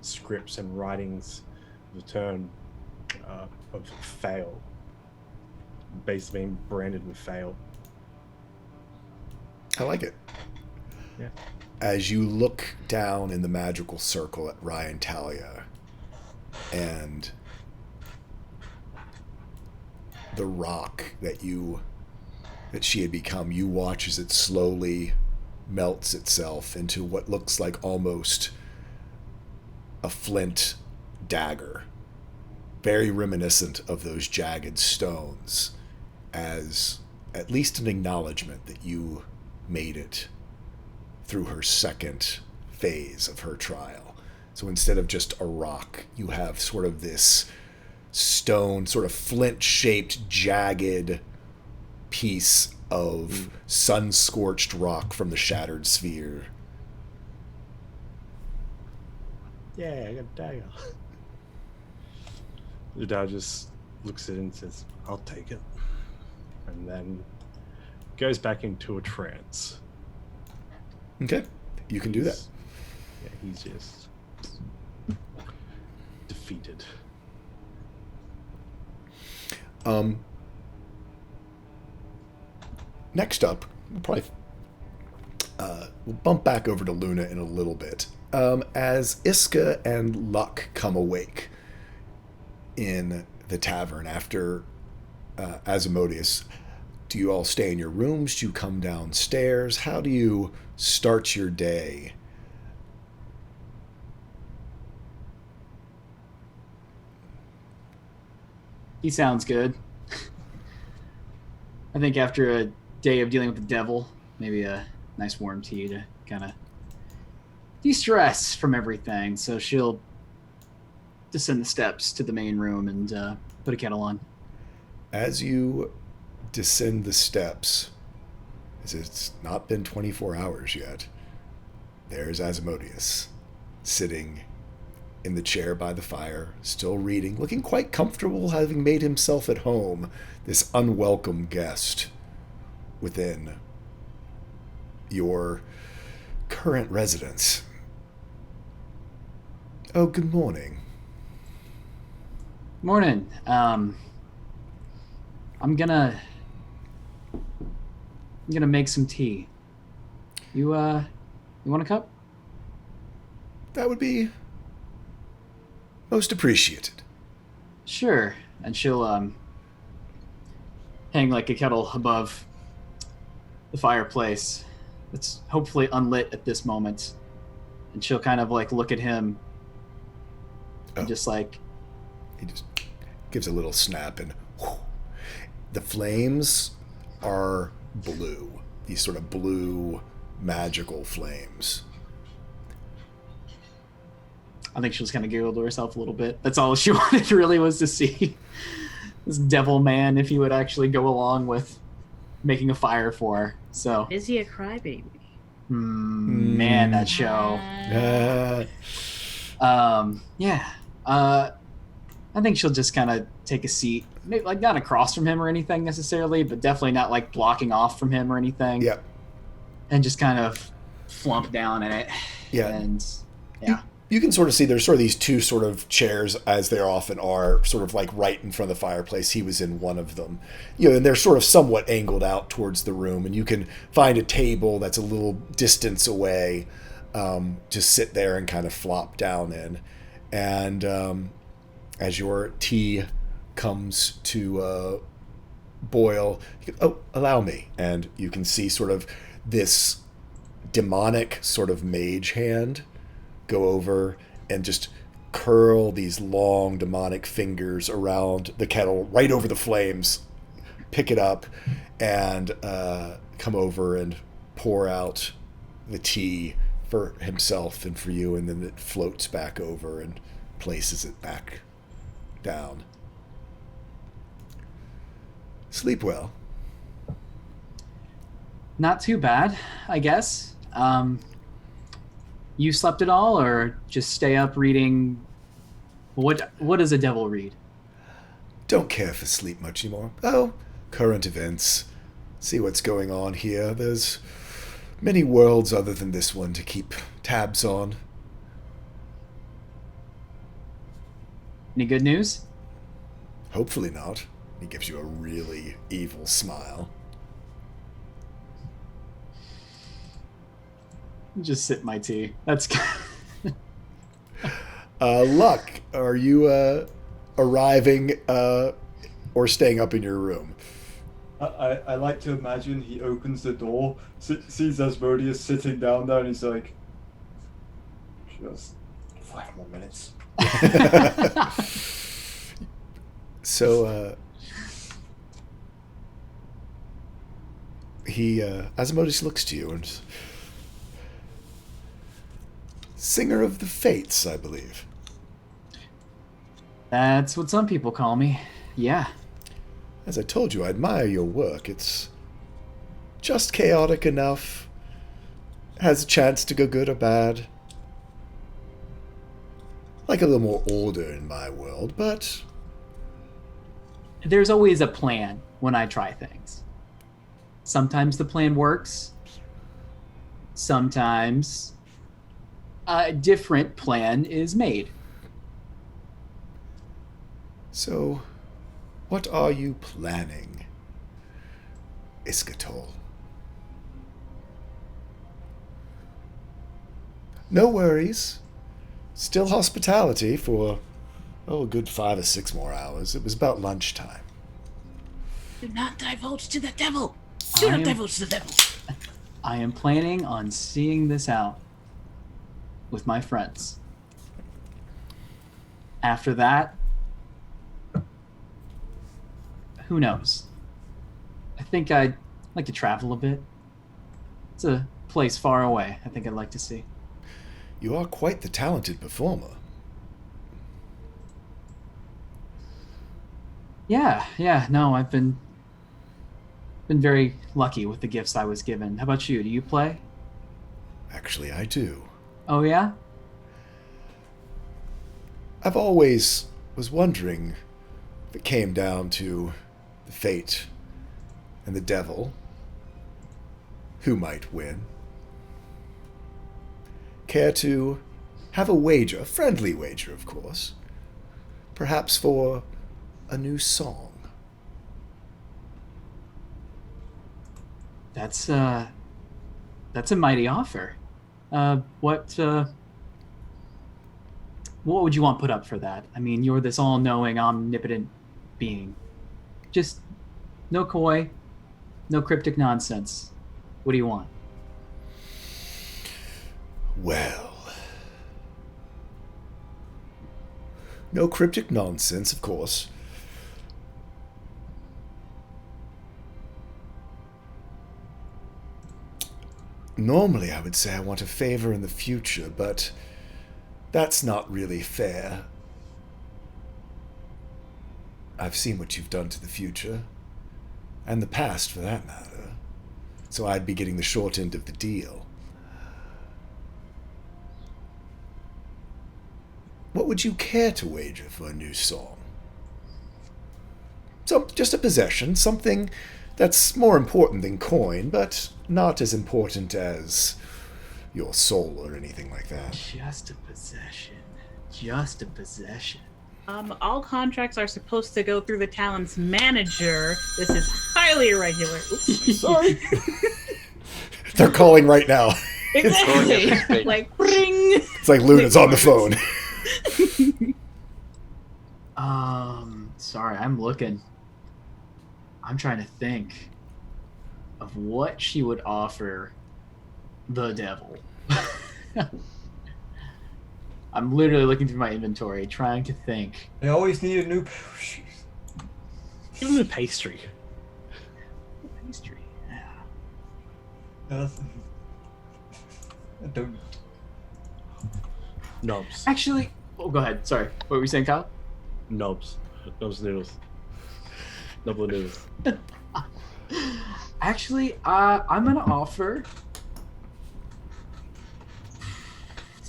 scripts and writings of the term of fail, basically being branded with fail. I like it. Yeah. As you look down in the magical circle at Ryan Talia and the rock that she had become, you watch as it slowly melts itself into what looks like almost a flint dagger, very reminiscent of those jagged stones, as at least an acknowledgement that you made it through her second phase of her trial. So instead of just a rock, you have sort of this stone, sort of flint-shaped, jagged piece of sun-scorched rock from the shattered sphere. Yeah, I got a dagger. Udal just looks at it and says, "I'll take it," and then goes back into a trance. Okay, you can do that. Yeah, he's just defeated. Next up, we'll bump back over to Luna in a little bit. As Iska and Luck come awake in the tavern after Asmodeus, do you all stay in your rooms? Do you come downstairs? How do you start your day? He sounds good. I think after a day of dealing with the devil, maybe a nice warm tea to kind of de-stress from everything. So she'll descend the steps to the main room and put a kettle on. As you descend the steps, as it's not been 24 hours yet, there's Asmodeus sitting in the chair by the fire, still reading, looking quite comfortable, having made himself at home, this unwelcome guest within your current residence. Oh, good morning. Morning. I'm gonna make some tea. You want a cup? That would be most appreciated. Sure. And she'll hang like a kettle above the fireplace that's hopefully unlit at this moment. And she'll kind of like look at him and just like, he just gives a little snap and whoosh. The flames are blue. These sort of blue magical flames. I think she'll just kind of giggle to herself a little bit. That's all she wanted really, was to see this devil man, if he would actually go along with making a fire for her. So Is he a crybaby? man, that show. Yeah. I think she'll just kind of take a seat, maybe like not across from him or anything necessarily, but definitely not like blocking off from him or anything. Yep. And just kind of flump down in it. Yeah. And yeah. You can sort of see there's sort of these two sort of chairs, as there often are, sort of like right in front of the fireplace. He was in one of them. You know, and they're sort of somewhat angled out towards the room, and you can find a table that's a little distance away to sit there and kind of flop down in. And as your tea comes to boil, you can, allow me. And you can see sort of this demonic sort of mage hand go over and just curl these long demonic fingers around the kettle, right over the flames, pick it up, and come over and pour out the tea for himself and for you, and then it floats back over and places it back down. Sleep well. Not too bad, I guess. You slept at all, or just stay up reading? What does a devil read? Don't care for sleep much anymore. Oh, current events. See what's going on here. There's many worlds other than this one to keep tabs on. Any good news? Hopefully not. He gives you a really evil smile. Just sip my tea. That's Luck, are you arriving or staying up in your room? I like to imagine he opens the door, sees Asmodeus sitting down there, and he's like, just 5 more minutes. So, Asmodeus looks to you and... Singer of the Fates, I believe. That's what some people call me. Yeah. As I told you, I admire your work. It's just chaotic enough. Has a chance to go good or bad. Like a little more order in my world, but there's always a plan when I try things. Sometimes the plan works. Sometimes a different plan is made. So, what are you planning, Iskatol? No worries. Still hospitality for, a good 5 or 6 more hours. It was about lunchtime. Do not divulge to the devil. Do not divulge to the devil. I am planning on seeing this out with my friends. After that, who knows? I think I'd like to travel a bit. It's a place far away I think I'd like to see. You are quite the talented performer. Yeah, no, I've been very lucky with the gifts I was given. How about you? Do you play? Actually, I do. Oh, yeah? I've always was wondering if it came down to the fate and the devil, who might win. Care to have a wager, a friendly wager, of course, perhaps for a new song? That's a mighty offer. What would you want put up for that? I mean, you're this all-knowing, omnipotent being. Just no coy, no cryptic nonsense. What do you want? Well, no cryptic nonsense, of course. Normally, I would say I want a favor in the future, but that's not really fair. I've seen what you've done to the future, and the past for that matter, so I'd be getting the short end of the deal. What would you care to wager for a new song? Just a possession, something that's more important than coin, but not as important as your soul or anything like that. Just a possession. Just a possession. All contracts are supposed to go through the Talon's manager. This is highly irregular. Oops. Sorry. They're calling right now. Exactly. Like, ring. It's like Luna's on the phone. Sorry, I'm looking. I'm trying to think of what she would offer the devil. I'm literally looking through my inventory, trying to think. I always need a new pair of shoes. Give him a pastry. Pastry. Yeah. Yes. I don't. Knobs. Actually, oh, go ahead. Sorry. What were you saying, Kyle? Knobs. Knobs noodles. Double noodles. Actually, I'm gonna offer.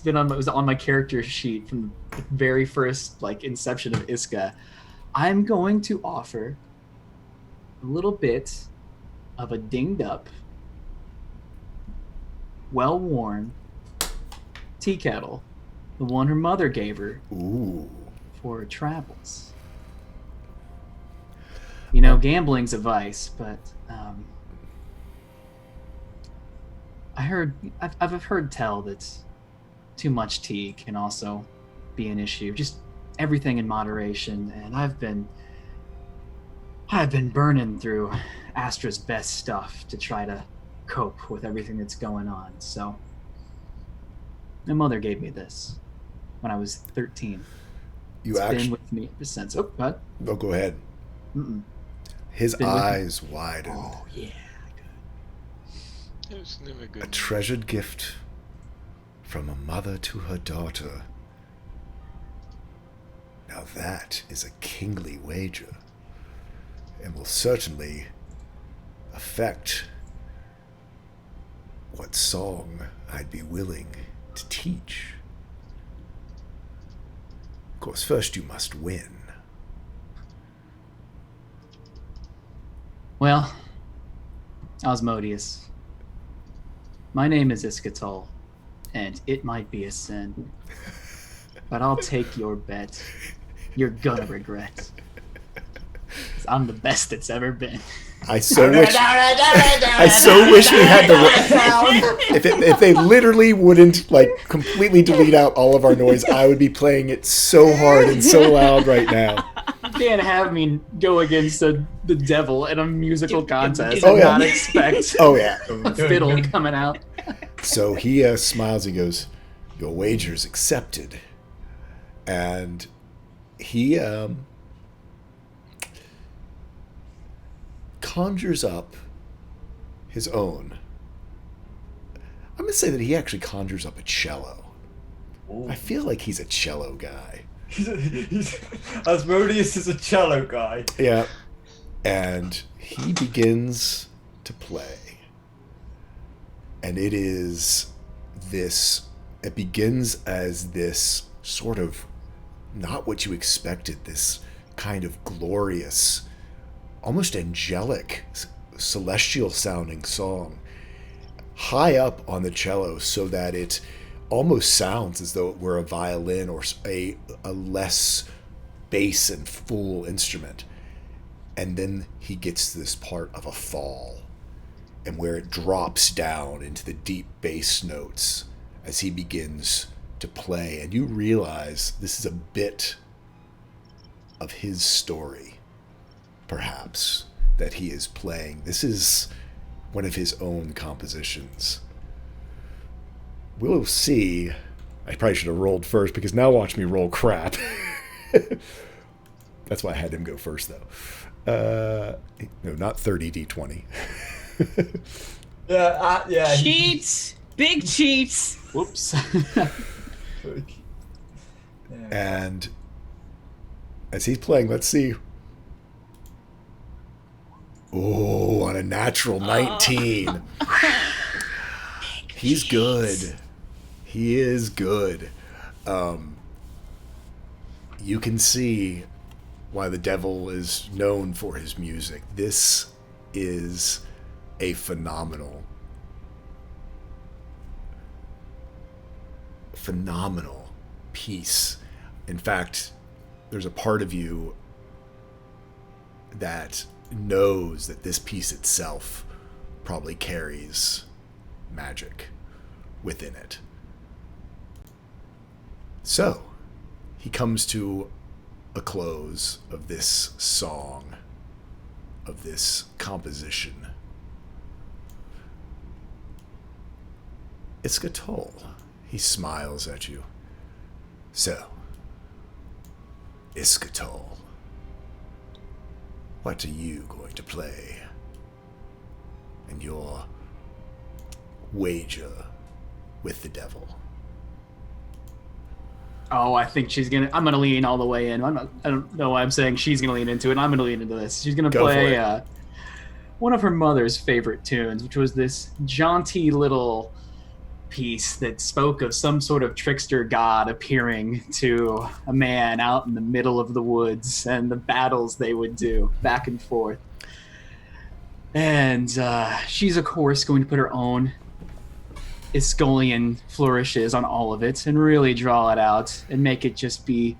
It was on my character sheet from the very first inception of Iska. I'm going to offer a little bit of a dinged up, well worn tea kettle, the one her mother gave her Ooh. for her travels. You know, gambling's a vice, but I've heard tell that too much tea can also be an issue. Just everything in moderation, and I've been burning through Astra's best stuff to try to cope with everything that's going on. So my mother gave me this when I was 13. You It's been with me ever since. Oh, what? No, go ahead. Mm-mm. His Been with me. eyes widened. Oh yeah. It was never A good. treasured gift from a mother to her daughter. Now that is a kingly wager, and will certainly affect what song I'd be willing to teach. Of course, first you must win. Well, Osmodius, my name is Iskatol, and it might be a sin, but I'll take your bet. You're gonna regret. 'Cause I'm the best it's ever been. I so wish we had the if they literally wouldn't like completely delete out all of our noise, I would be playing it so hard and so loud right now. You can't have me go against the devil in a musical contest Oh, and yeah. not expect Oh yeah. a fiddle coming out. So he smiles and goes, "Your wager's accepted," and he conjures up his own. I'm gonna say that he actually conjures up a cello. I feel like he's a cello guy. Asmodeus is a cello guy. Yeah. And he begins to play. And it begins as this sort of not what you expected, this kind of glorious, almost angelic, celestial sounding song, high up on the cello so that it almost sounds as though it were a violin or a less bass and full instrument. And then he gets this part of a fall, and where it drops down into the deep bass notes as he begins to play. And you realize this is a bit of his story, perhaps, that he is playing. This is one of his own compositions. We'll see. I probably should have rolled first, because now watch me roll crap. That's why I had him go first, though. No, not 30d20. Yeah. Cheats! Big cheats! Whoops. And as he's playing, let's see. Oh, on a natural 19. He's good. He is good. You can see why the devil is known for his music. This is a phenomenal piece. In fact, there's a part of you that knows that this piece itself probably carries magic within it. So, he comes to a close of this song, of this composition. Iskatol, he smiles at you. So, Iskatol, what are you going to play? And your wager with the devil? Oh, I think I'm gonna lean all the way in. I don't know why I'm saying she's gonna lean into it. I'm gonna lean into this. She's gonna Go play one of her mother's favorite tunes, which was this jaunty little piece that spoke of some sort of trickster god appearing to a man out in the middle of the woods and the battles they would do back and forth. And she's, of course, going to put her own Iskolian flourishes on all of it and really draw it out and make it just be,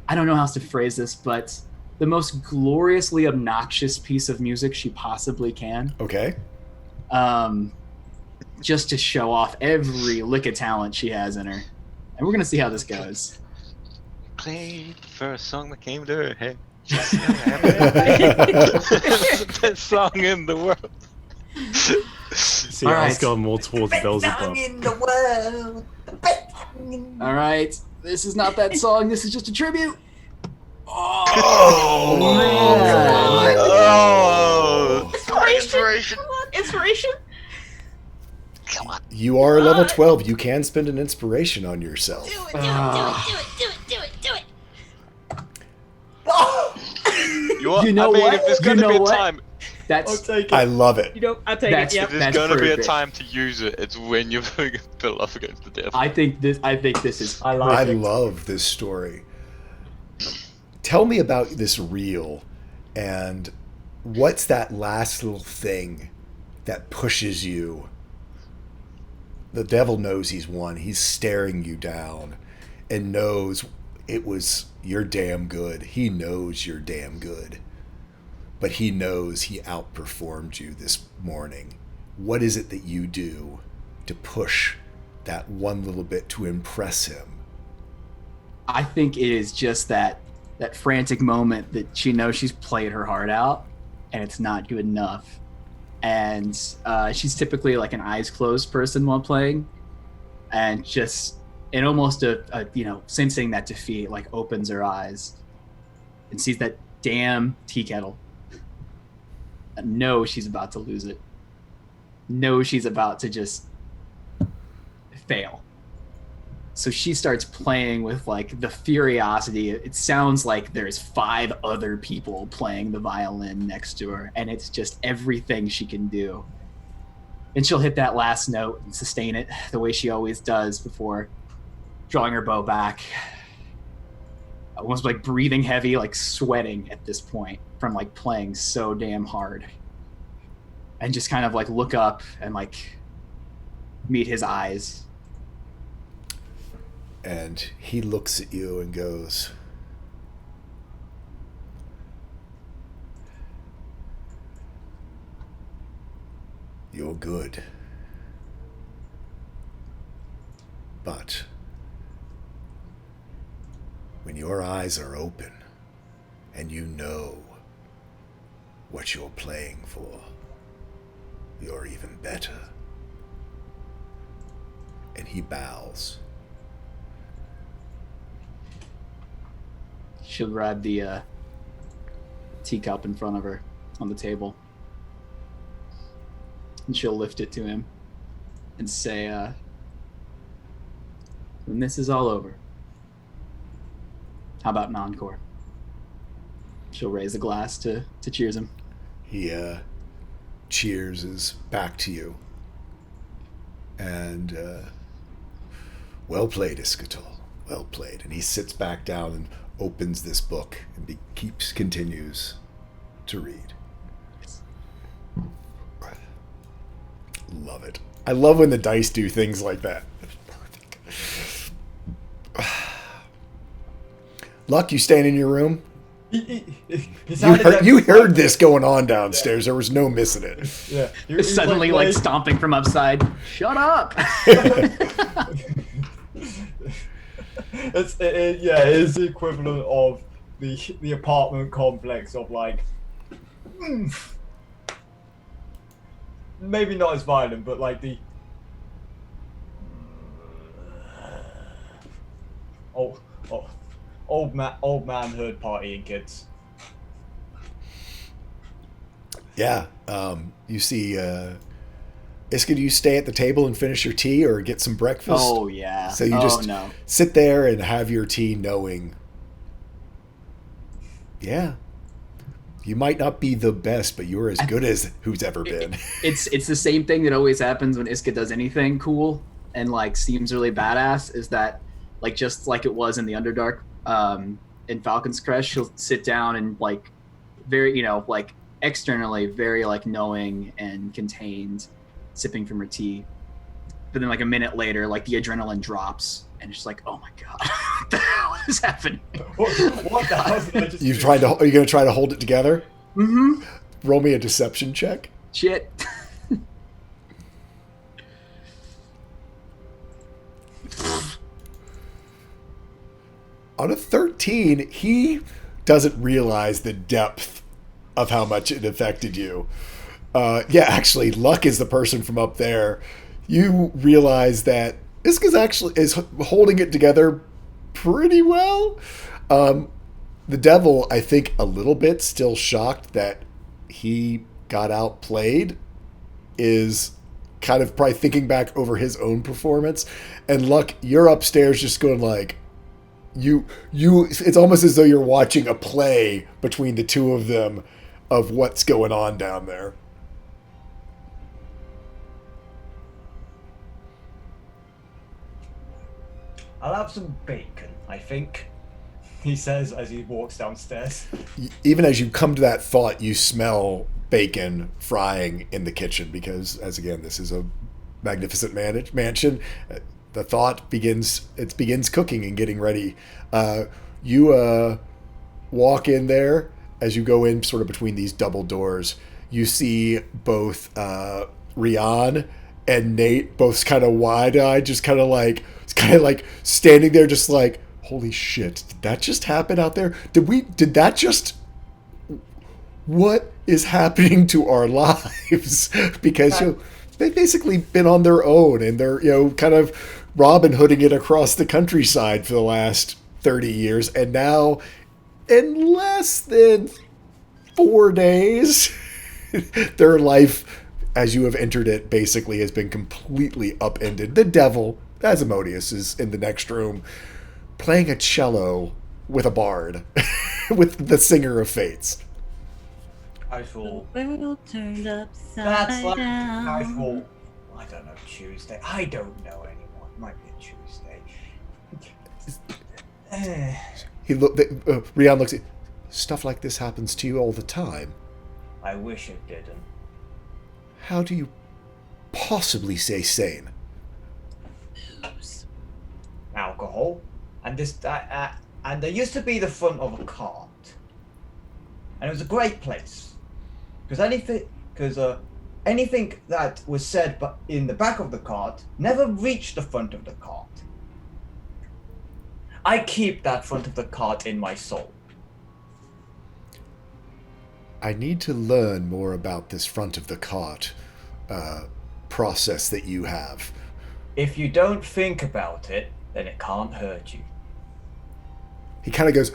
I don't know how else to phrase this, but the most gloriously obnoxious piece of music she possibly can. Okay. Just to show off every lick of talent she has in her. And we're going to see how this goes. Played the first song that came to her head. It's the best song in the world. See, All I was right. going more towards Beelzebub. All right. This is not that song. This is just a tribute. Oh, man. Oh, Inspiration! Inspiration? Come on. You are level 12. You can spend an inspiration on yourself. Do it, do it. You know I mean, what? if there's You going to know be a what? time, I'll That's take it. I love it. You know, I'll take That's- it. Yep. if there's That's going to be a perfect. time to use it, it's when you're putting a fiddle up against the devil. I think this is I like I it. love this story. Tell me about this reel and what's that last little thing that pushes you? The devil knows he's won. He's staring you down and knows you're damn good. He knows you're damn good. But he knows he outperformed you this morning. What is it that you do to push that one little bit to impress him? I think it is just that frantic moment that she knows she's played her heart out and it's not good enough. And she's typically like an eyes closed person while playing, and just in almost a sensing that defeat, like opens her eyes and sees that damn tea kettle. Knows she's about to lose it. Knows she's about to just fail. So she starts playing with like the furiosity. It sounds like there's 5 other people playing the violin next to her, and it's just everything she can do. And she'll hit that last note and sustain it the way she always does before drawing her bow back. Almost like breathing heavy, like sweating at this point from like playing so damn hard. And just kind of like look up and like meet his eyes. And he looks at you and goes, "You're good. But when your eyes are open and you know what you're playing for, you're even better." And he bows. She'll grab the teacup in front of her on the table. And she'll lift it to him and say, "When this is all over, how about an encore?" She'll raise a glass to cheers him. He cheers back to you. And well played, Iskatal. Well played. And he sits back down and opens this book and continues to read. Love it. I love when the dice do things like that. Perfect. Luck, you staying in your room? You heard this going on downstairs. There was no missing it. Yeah. Suddenly like stomping from upside. Shut up! It is the equivalent of the apartment complex of like, maybe not as violent, but like the old manhood partying kids. Yeah. You see, Iska, do you stay at the table and finish your tea or get some breakfast? Oh, yeah. So you just sit there and have your tea knowing, yeah, you might not be the best, but you're as good as who's ever been. It's the same thing that always happens when Iska does anything cool and like seems really badass, is that like just like it was in the Underdark in Falcon's Crest, she'll sit down and like very, like externally very like knowing and contained, sipping from her tea. But then like a minute later, like the adrenaline drops and it's like, oh my god, what the hell is happening? What the hell did I just do? Are you gonna try to hold it together? Mm-hmm. Roll me a deception check. Shit. On a 13, he doesn't realize the depth of how much it affected you. Actually, Luck is the person from up there. You realize that Iska's actually is holding it together pretty well. The devil, I think, a little bit still shocked that he got outplayed, is kind of probably thinking back over his own performance. And Luck, you're upstairs just going like, it's almost as though you're watching a play between the two of them of what's going on down there. I'll have some bacon, I think. he says as he walks downstairs. Even as you come to that thought, you smell bacon frying in the kitchen because, as again, this is a magnificent mansion. The thought begins cooking and getting ready. You walk in there. As you go in sort of between these double doors, you see both Rian and Nate both kind of wide-eyed, just kind of like standing there just like, holy shit, did that just happen out there? What is happening to our lives? Because they've basically been on their own and they're, kind of Robin Hooding it across the countryside for the last 30 years. And now, in less than 4 days, their life, as you have entered it, basically has been completely upended. The devil, Asmodeus, is in the next room playing a cello with a bard, with the Singer of Fates. Casual. World turned upside That's like down. casual. I don't know, Tuesday. I don't know anymore. It might be a Tuesday. Rian looks at stuff like this happens to you all the time. I wish it didn't. How do you possibly stay sane? Alcohol, and and there used to be the front of a cart, and it was a great place because anything that was said but in the back of the cart never reached the front of the cart. I keep that front of the cart in my soul. I need to learn more about this front of the cart process that you have. If you don't think about it, then it can't hurt you. He kind of goes,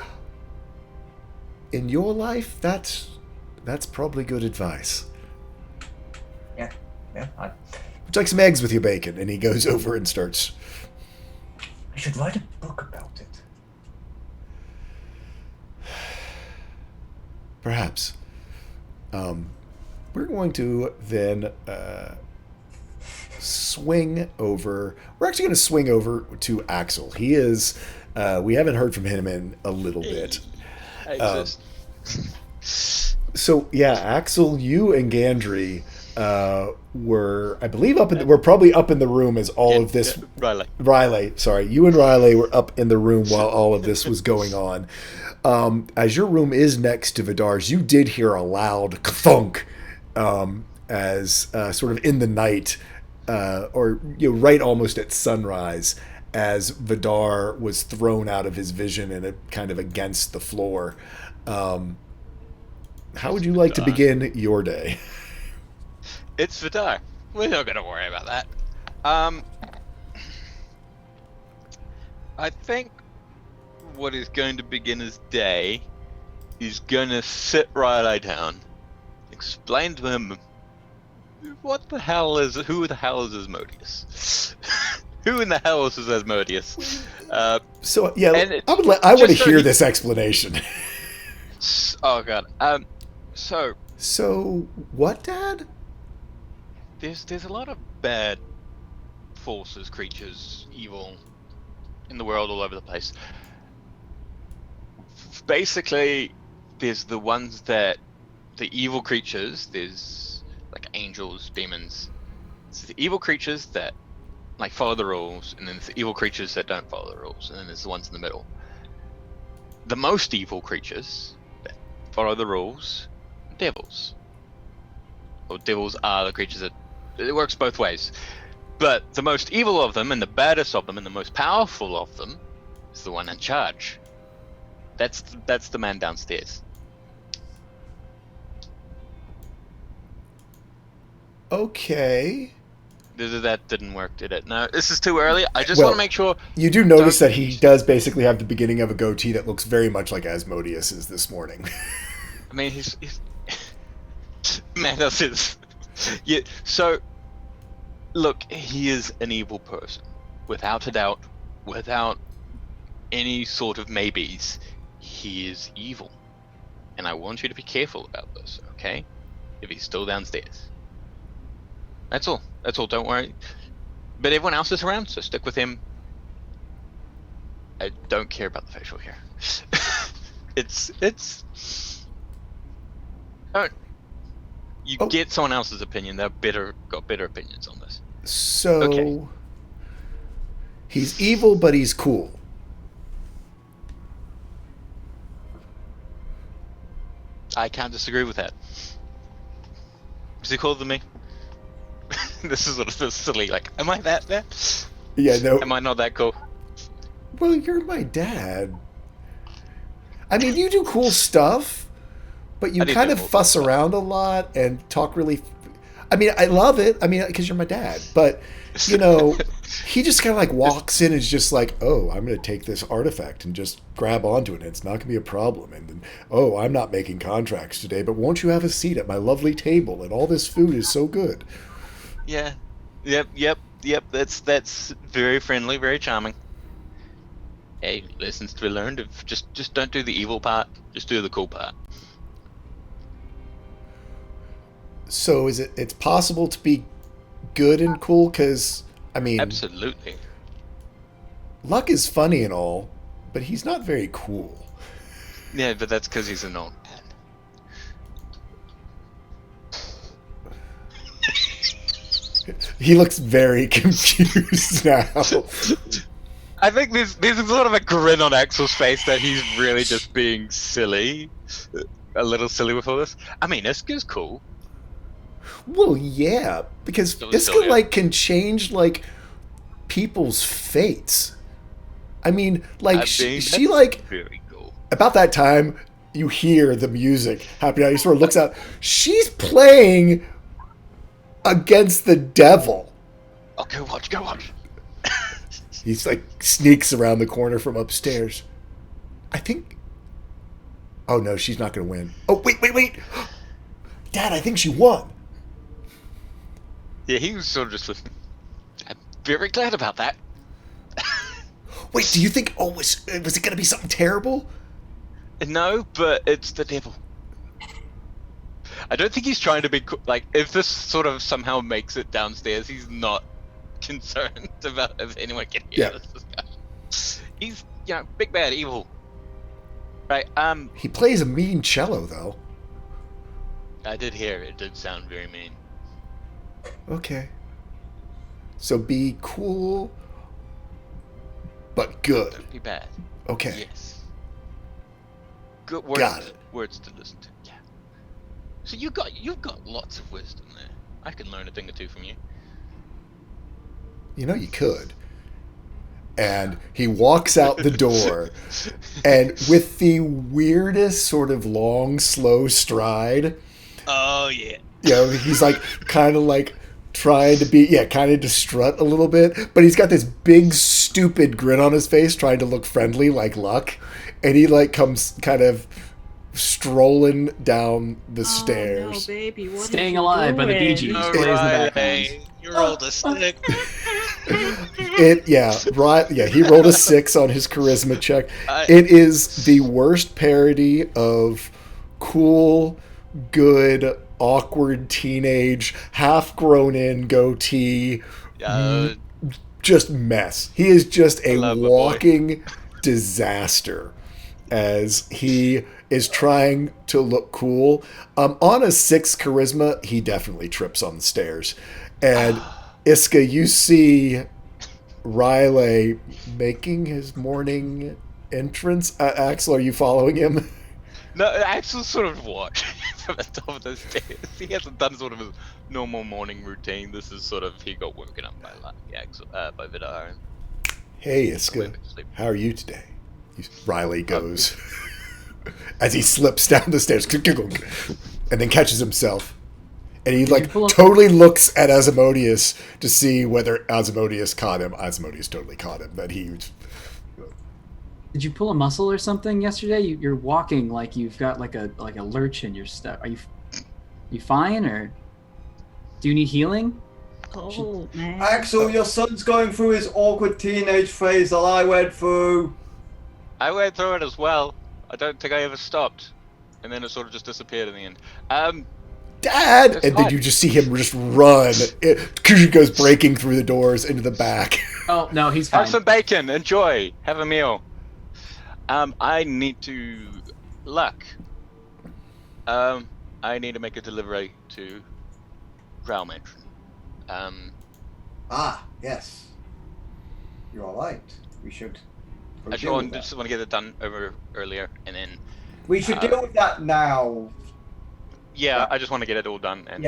in your life, that's probably good advice. Yeah. Would you like some eggs with your bacon? And he goes over and starts. I should write a book about it. Perhaps. We're going to then swing over. We're actually going to swing over to Axel. He is. We haven't heard from him in a little bit. I exist. So yeah, Axel, you and Gandry were, I believe, we're probably up in the room as all of this. Riley, sorry, you and Riley were up in the room while all of this was going on. As your room is next to Vidar's, you did hear a loud thunk as sort of in the night, or right almost at sunrise, as Vidar was thrown out of his vision and kind of against the floor. How would you like to begin your day? It's Vidar. We're not going to worry about that. I think what is going to begin his day is going to sit Riley down, explain to him who the hell is Asmodeus? Who in the hell is Asmodeus? So yeah, I want to hear this explanation. Oh god. So what, Dad? There's a lot of bad forces, creatures, evil in the world all over the place. Basically, there's the ones that the evil creatures. There's like angels, demons. So the evil creatures that like follow the rules, and then there's the evil creatures that don't follow the rules, and then there's the ones in the middle. The most evil creatures that follow the rules, devils. Or devils are the creatures that it works both ways. But the most evil of them, and the baddest of them, and the most powerful of them is the one in charge. That's the man downstairs. Okay. That didn't work, did it? No, this is too early. I just want to make sure. You do notice that he does basically have the beginning of a goatee that looks very much like Asmodeus's this morning. I mean, he's man, that's his. Yeah. So, look, he is an evil person, without a doubt, without any sort of maybes. He is evil, and I want you to be careful about this, okay? If he's still downstairs. That's all. That's all. Don't worry. But everyone else is around, so stick with him. I don't care about the facial hair. it's. Don't. You Oh. get someone else's opinion. Got better opinions on this. So Okay. he's evil, but he's cool. I can't disagree with that. Is he cooler than me? This is sort of silly. Like, am I that bad? Yeah, no. Am I not that cool? Well, you're my dad. I mean, you do cool stuff, but you I do kind do of cool fuss stuff. around a lot and talk really. I mean, I love it. I mean, because you're my dad. But, you know, he just kind of like walks in and is just like, oh, I'm going to take this artifact and just grab onto it. And it's not going to be a problem. And then, oh, I'm not making contracts today, but won't you have a seat at my lovely table? And all this food is so good. Yeah. Yep. That's very friendly, very charming. Hey, lessons to be learned. Of just don't do the evil part. Just do the cool part. So it's possible to be good and cool? Because, I mean, Absolutely. Luck is funny and all, but he's not very cool. Yeah, but that's because he's an old man. He looks very confused now. I think there's sort of a grin on Axel's face that he's really just being silly, a little silly with all this. I mean, Iska's cool. Well, yeah, because So Iska yeah. like can change like people's fates. I mean, like I she mean, that's like very cool. about that time you hear the music happening. He sort of looks out. She's playing against the devil. Oh, go watch. He's like sneaks around the corner from upstairs. I think. Oh no, she's not going to win. Oh wait, Dad, I think she won. Yeah, he was sort of just listening. I'm very glad about that. Wait, do you think? Oh, was it going to be something terrible? No, but it's the devil. I don't think he's trying to be like. If this sort of somehow makes it downstairs, he's not concerned about if anyone can hear Yeah. this discussion. He's big bad evil. Right. He plays a mean cello though. I did hear it. Did sound very mean. Okay. So be cool, but good. Don't be bad. Okay. Yes. Good words. Got it. Words to listen to. Yeah. So you've got lots of wisdom there. I can learn a thing or two from you. You know you could. And he walks out the door, and with the weirdest sort of long, slow stride, Oh yeah. he's like kind of like trying to be, kind of to strut a little bit, but he's got this big, stupid grin on his face, trying to look friendly like Luck, and he like comes kind of strolling down the stairs. Oh, no, baby, what Staying are you Alive by the Bee doing? Gees. All plays in the right, background. you rolled a stick. He rolled a 6 on his charisma check. I- It is the worst parody of cool, good, awkward teenage, half grown in goatee, just mess. He is just a love the boy. walking disaster as he is trying to look cool. On a 6 charisma, he definitely trips on the stairs. And Iska, you see Riley making his morning entrance. Axel, are you following him? No, Axel's sort of watching from the top of the stairs. He hasn't done sort of his normal morning routine. This is sort of he got woken up by Axel, by Vidar. And Hey, went Iska, back to sleep. how are you today? Riley goes as he slips down the stairs and then catches himself. And he like pull up- totally looks at Asmodeus to see whether Asmodeus caught him. Asmodeus totally caught him. That he Did you pull a muscle or something yesterday? You're walking like you've got like a lurch in your step. Are you fine, or do you need healing? Oh, man. Axel, your son's going through his awkward teenage phase that I went through. I went through it as well. I don't think I ever stopped, and then it sort of just disappeared in the end. Dad, That's and then fine. you just see him just run. He goes breaking through the doors into the back. Oh no, he's fine. Have some bacon. Enjoy. Have a meal. I need to Luck. I need to make a delivery to Drow Mansion. Yes. You are right. We should. I just want to get it done over earlier, and then. We should deal with that now. Yeah, I just want to get it all done. And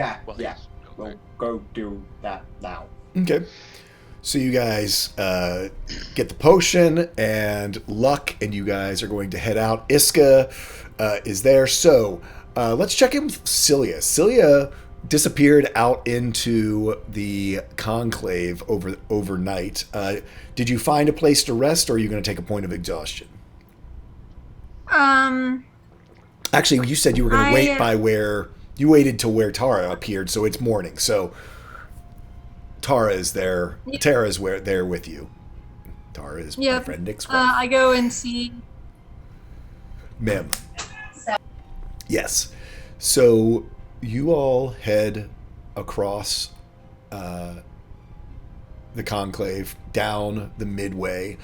We'll go do that now. Okay. So you guys get the potion and Luck, and you guys are going to head out. Iska is there. So let's check in with Cilia. Cilia disappeared out into the conclave overnight. Did you find a place to rest, or are you going to take a point of exhaustion? Actually, you said you were going to wait by where you waited till where Tara appeared, so it's morning. So Tara is there. Tara is there with you. Tara is my friend Nick's wife. I go and see Mim. Yes. So you all head across the conclave down the midway.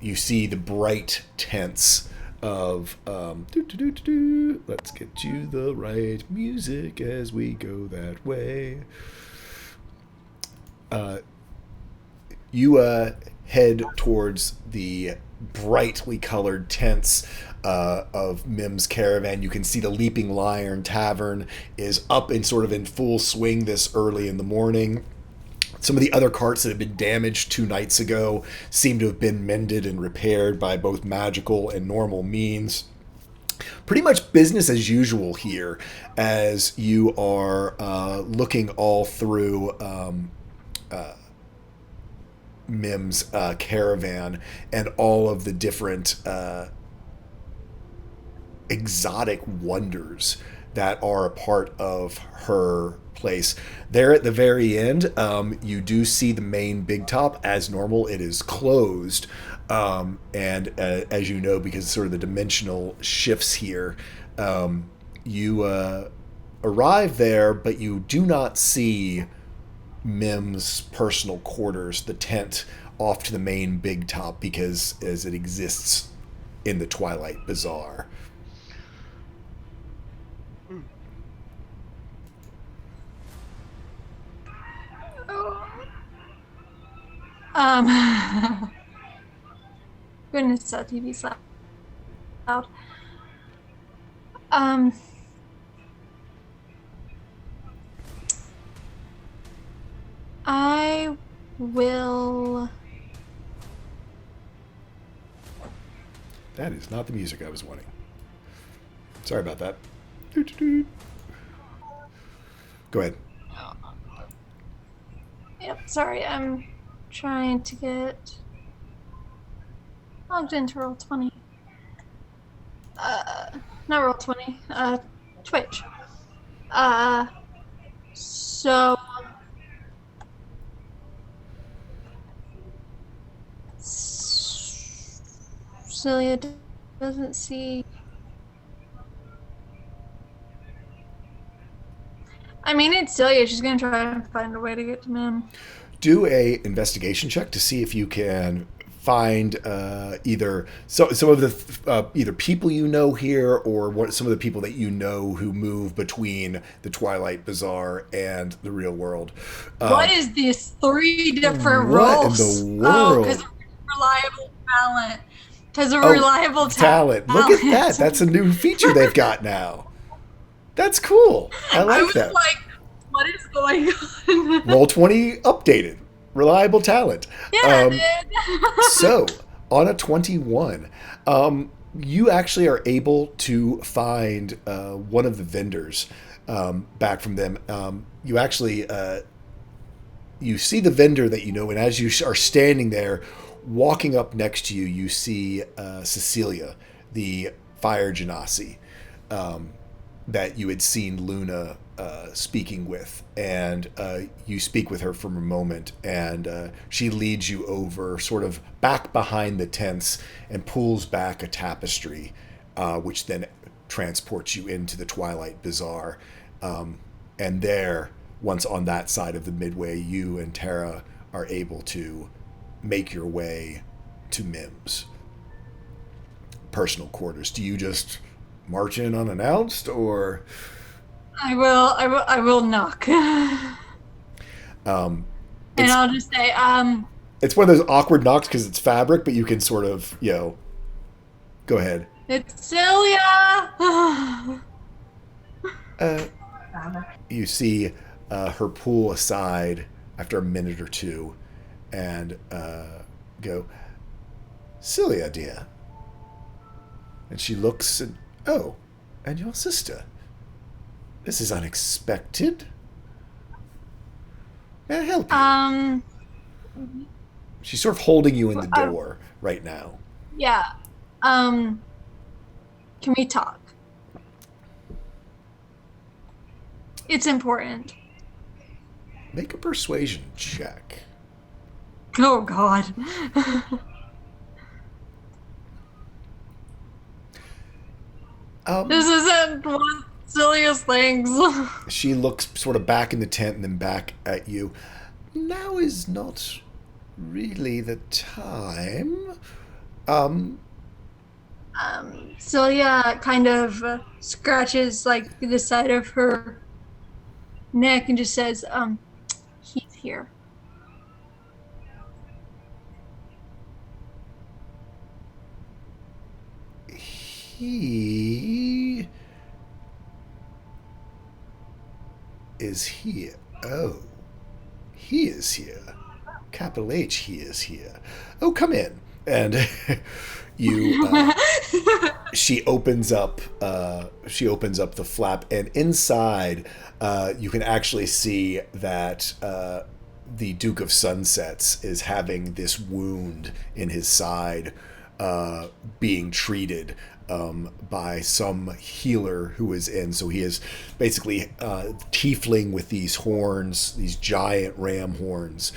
You see the bright tents of let's get you the right music as we go that way. You head towards the brightly colored tents of Mim's caravan. You can see the Leaping Lion Tavern is up and sort of in full swing this early in the morning. Some of the other carts that had been damaged 2 nights ago seem to have been mended and repaired by both magical and normal means. Pretty much business as usual here as you are looking all through Mim's caravan and all of the different exotic wonders that are a part of her place. There at the very end, you do see the main big top. As normal, it is closed. And as you know, because sort of the dimensional shifts here, you arrive there, but you do not see Mim's personal quarters, the tent off to the main big top, because as it exists in the Twilight Bazaar. Goodness, that TV's loud. I will. That is not the music I was wanting. Sorry about that. Go ahead. Yep, sorry, I'm trying to get logged into Roll20. Not Roll20, Twitch. So Cilia doesn't see. I mean, it's Cilia. She's gonna try and find a way to get to Mim. Do a investigation check to see if you can find either some of the either people you know here or some of the people that you know who move between the Twilight Bazaar and the real world. What is these 3 different what roles? in the world? Because reliable talent. Because of reliable talent. Look at that. That's a new feature they've got now. That's cool. I like that. Like, what is going on? Roll20 updated. Reliable talent. Yeah, dude. So, on a 21, you actually are able to find one of the vendors back from them. You actually you see the vendor that you know, and as you are standing there, walking up next to you, you see Cecilia, the fire genasi that you had seen Luna speaking with, and you speak with her for a moment, and she leads you over sort of back behind the tents and pulls back a tapestry, which then transports you into the Twilight Bazaar. And there, once on that side of the midway, you and Tara are able to make your way to Mim's. personal quarters. Do you just march in unannounced, or I will knock. And It's- I'll just say, it's one of those awkward knocks because it's fabric, but you can sort of, go ahead. it's Celia. You see her pull aside after a minute or two and go, Celia, dear. And she looks and, oh, and your sister. This is unexpected. May I help you? She's sort of holding you in the door right now. Yeah. Can we talk? It's important. Make a persuasion check. Oh God. This isn't one of silliest things. She looks sort of back in the tent and then back at you. Now is not really the time. Celia kind of scratches like the side of her neck and just says, he's here. He is here. Oh, he is here. Capital H, he is here. Oh, come in. And you, she opens up the flap, and inside, you can actually see that the Duke of Sunsets is having this wound in his side, being treated by some healer who is in. So he is basically tiefling with these horns, these giant ram horns,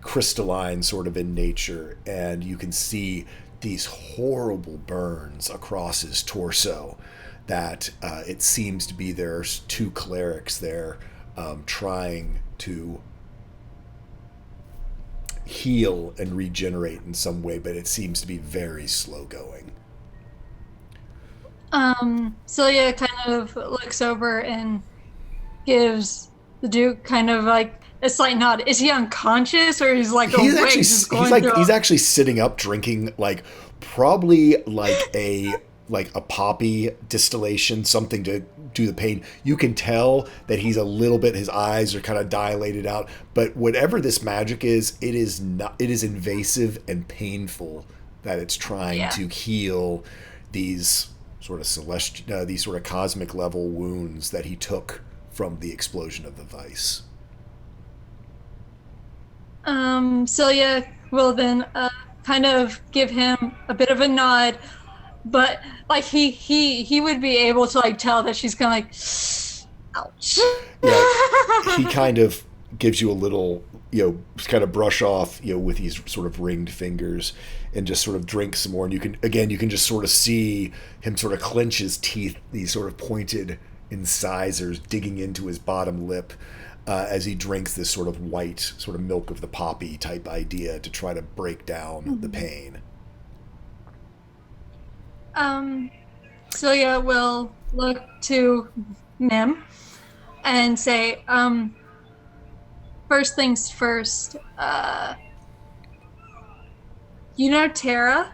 crystalline sort of in nature, and you can see these horrible burns across his torso that it seems to be there's two clerics there trying to heal and regenerate in some way, but it seems to be very slow going. Celia kind of looks over and gives the Duke kind of like a slight nod. Is he unconscious, or he's like awake? He's actually sitting up, drinking probably a poppy distillation, something to do the pain. You can tell that he's a little bit. His eyes are kind of dilated out, but whatever this magic is, it is not. It is invasive and painful. That it's trying to heal these sort of these sort of cosmic level wounds that he took from the explosion of the vice. Celia will then kind of give him a bit of a nod, but like he would be able to like tell that she's kind of like, ouch. Yeah, he kind of gives you a little, kind of brush off, with these sort of ringed fingers, and just sort of drink some more. And you can just sort of see him sort of clench his teeth, these sort of pointed incisors digging into his bottom lip, as he drinks this sort of white, sort of milk of the poppy type idea to try to break down the pain. Celia will look to Mim and say, first things first, Tara?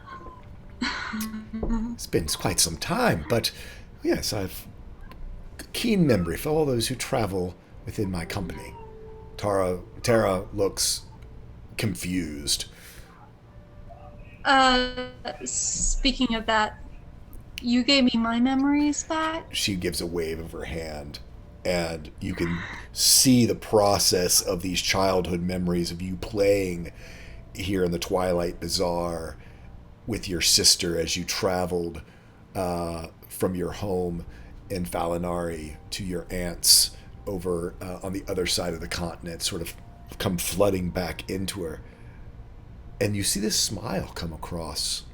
It's been quite some time, but yes, I've keen memory for all those who travel within my company. Tara looks confused. Speaking of that, you gave me my memories back? She gives a wave of her hand, and you can see the process of these childhood memories of you playing here in the Twilight Bazaar with your sister as you traveled from your home in Falinari to your aunt's over on the other side of the continent, sort of come flooding back into her. And you see this smile come across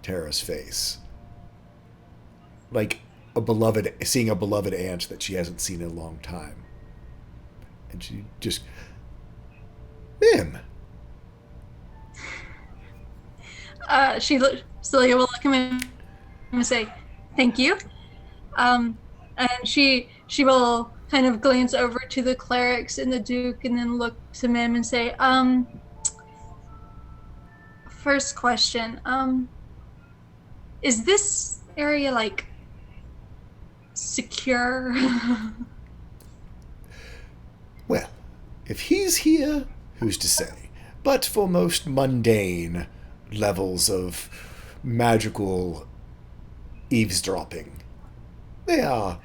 Tara's face. Like seeing a beloved aunt that she hasn't seen in a long time. And she just, Mim. Celia will look him and say, "Thank you." And she will kind of glance over to the clerics and the Duke, and then look to Mim and say, "First question, is this area like secure?" Well, if he's here, who's to say? But for most mundane levels of magical eavesdropping, they are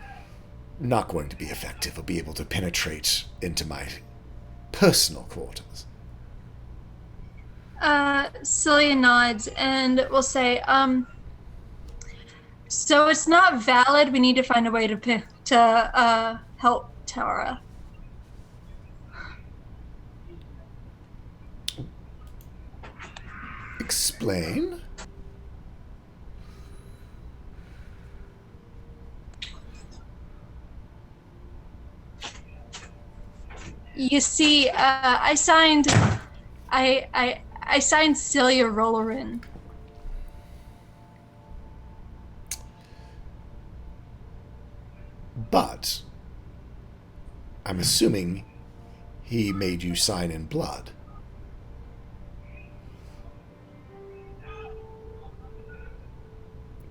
not going to be effective or be able to penetrate into my personal quarters. Celia nods and will say, "So it's not valid. We need to find a way to help Tara." Explain? You see, I signed Celia Rollerin. But I'm assuming he made you sign in blood.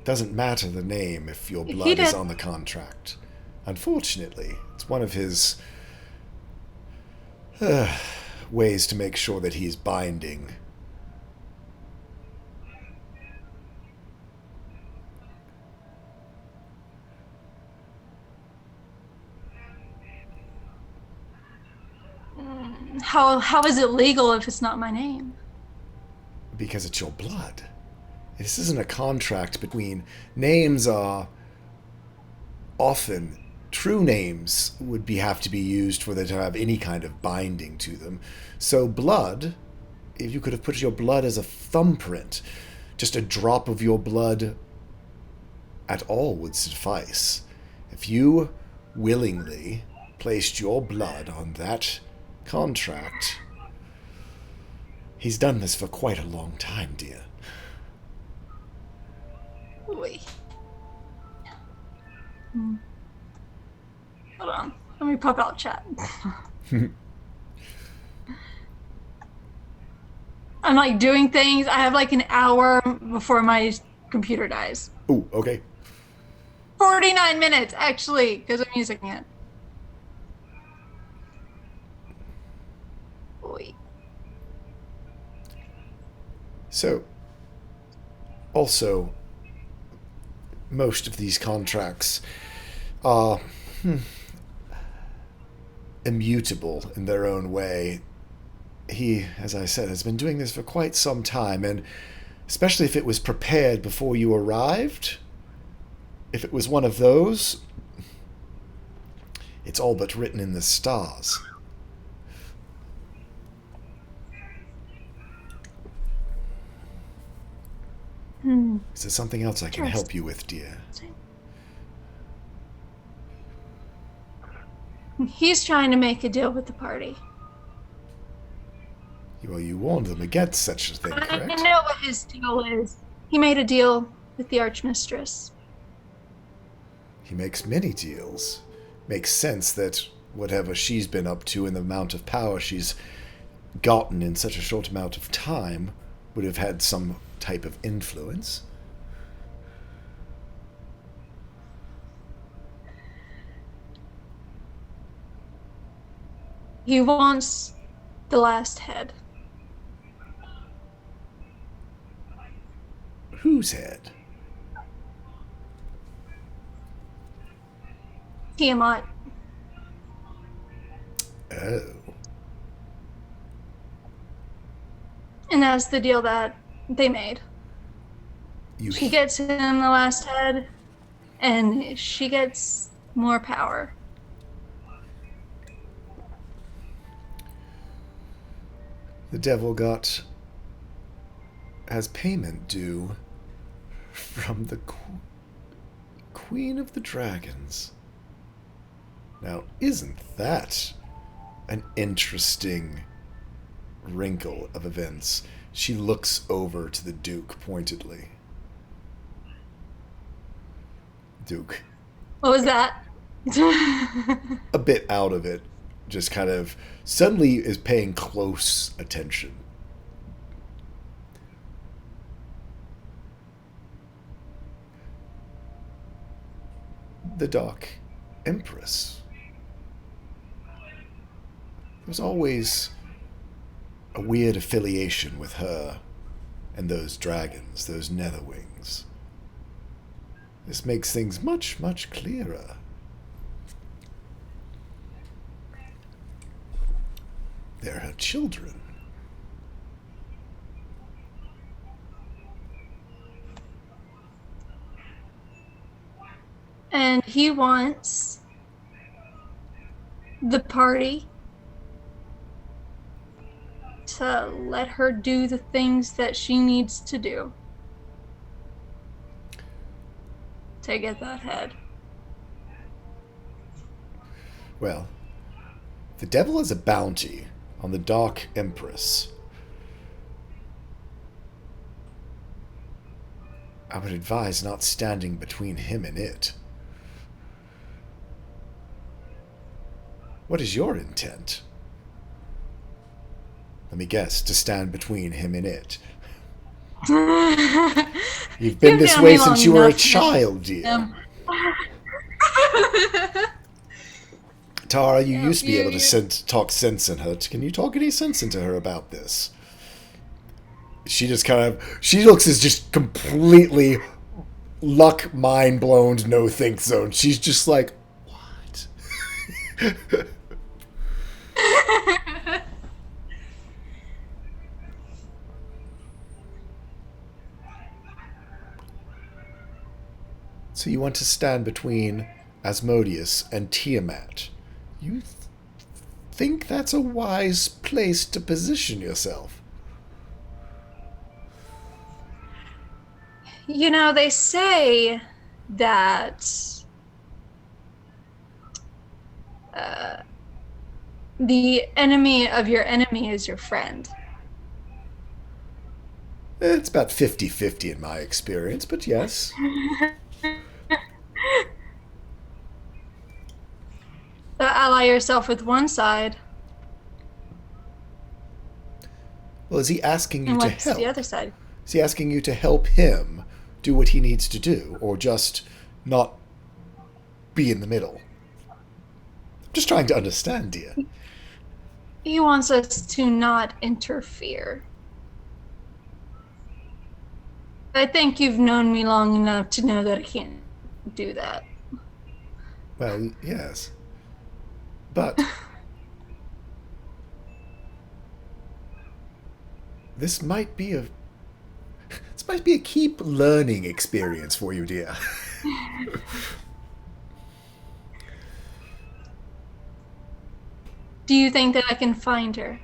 Doesn't matter the name if your blood is on the contract. Unfortunately, it's one of his ways to make sure that he's binding. How is it legal if it's not my name? Because it's your blood. This isn't a contract between... Names are often... True names would have to be used for there to have any kind of binding to them. So blood, if you could have put your blood as a thumbprint, just a drop of your blood at all would suffice. If you willingly placed your blood on that contract, he's done this for quite a long time, dear. Wait. Hold on. Let me pop out chat. I'm like doing things. I have like an hour before my computer dies. Ooh, okay. 49 minutes, actually, because I'm using it. Wait. So, also, most of these contracts are immutable in their own way. He, as I said, has been doing this for quite some time, and especially if it was prepared before you arrived, if it was one of those, it's all but written in the stars. Is there something else I can help you with, dear? He's trying to make a deal with the party. Well, you warned them against such a thing, correct? I know what his deal is. He made a deal with the Archmistress. He makes many deals. Makes sense that whatever she's been up to and the amount of power she's gotten in such a short amount of time would have had some type of influence. He wants the last head. Whose head? Tiamat. Oh. And that's the deal that they made. She gets him the last head, and she gets more power. The devil has payment due from the Queen of the Dragons. Now, isn't that an interesting wrinkle of events? She looks over to the Duke pointedly. Duke, What was that? a bit out of it, just kind of suddenly is paying close attention. The Dark Empress. There's always a weird affiliation with her and those dragons, those Netherwings. This makes things much, much clearer. They're her children. And he wants the party to let her do the things that she needs to do to get that head. Well, the devil has a bounty on the Dark Empress. I would advise not standing between him and it. What is your intent? Let me guess, to stand between him and it. You've been this way since you were a child, dear. Tara, you used to be able to talk sense in her. Can you talk any sense into her about this? She just kind of... She looks as just completely luck, mind blown, no think zone. She's just like, what? So you want to stand between Asmodeus and Tiamat. You think that's a wise place to position yourself? You know, they say that the enemy of your enemy is your friend. It's about 50-50 in my experience, but yes. So ally yourself with one side. Well, is he asking you And to what's help? the other side? Is he asking you to help him do what he needs to do, or just not be in the middle? I'm just trying to understand, dear. He wants us to not interfere. I think you've known me long enough to know that I can't do that. Well, yes. But this might be a keep learning experience for you, dear. Do you think that I can find her?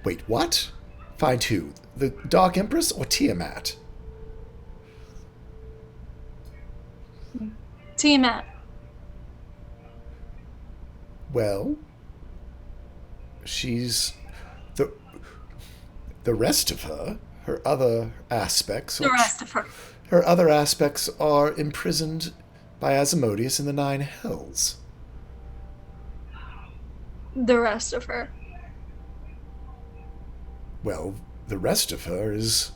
Wait, what? Find who? The Dark Empress or Tiamat? Tiamat. Well, she's the rest of her other aspects. The rest of her. Her other aspects are imprisoned by Asmodeus in the Nine Hells. The rest of her. Well, the rest of her is...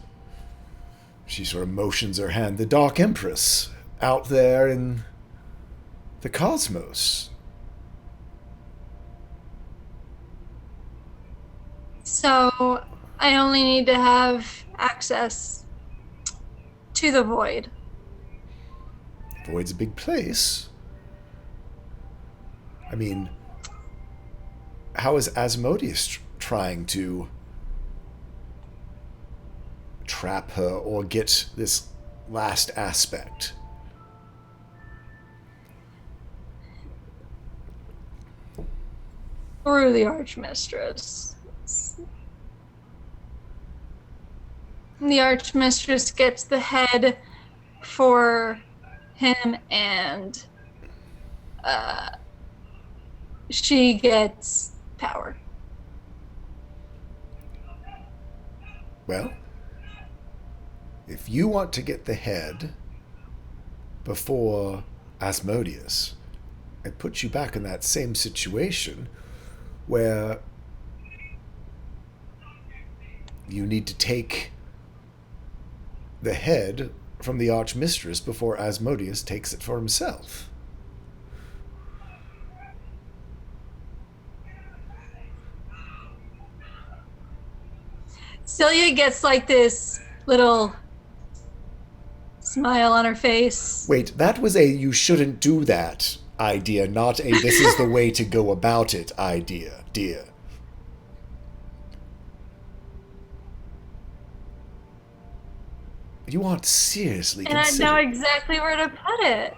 She sort of motions her hand. The Dark Empress, out there in the cosmos. So I only need to have access to the void. Void's a big place. I mean, how is Asmodeus trying to trap her or get this last aspect? Through the Archmistress. The Archmistress gets the head for him, and she gets power. Well, if you want to get the head before Asmodeus, it puts you back in that same situation where you need to take the head from the Archmistress before Asmodeus takes it for himself. Celia gets like this little smile on her face. Wait, that was a you shouldn't do that idea, not a this is the way to go about it idea, dear. You aren't seriously And I know considering. exactly where to put it.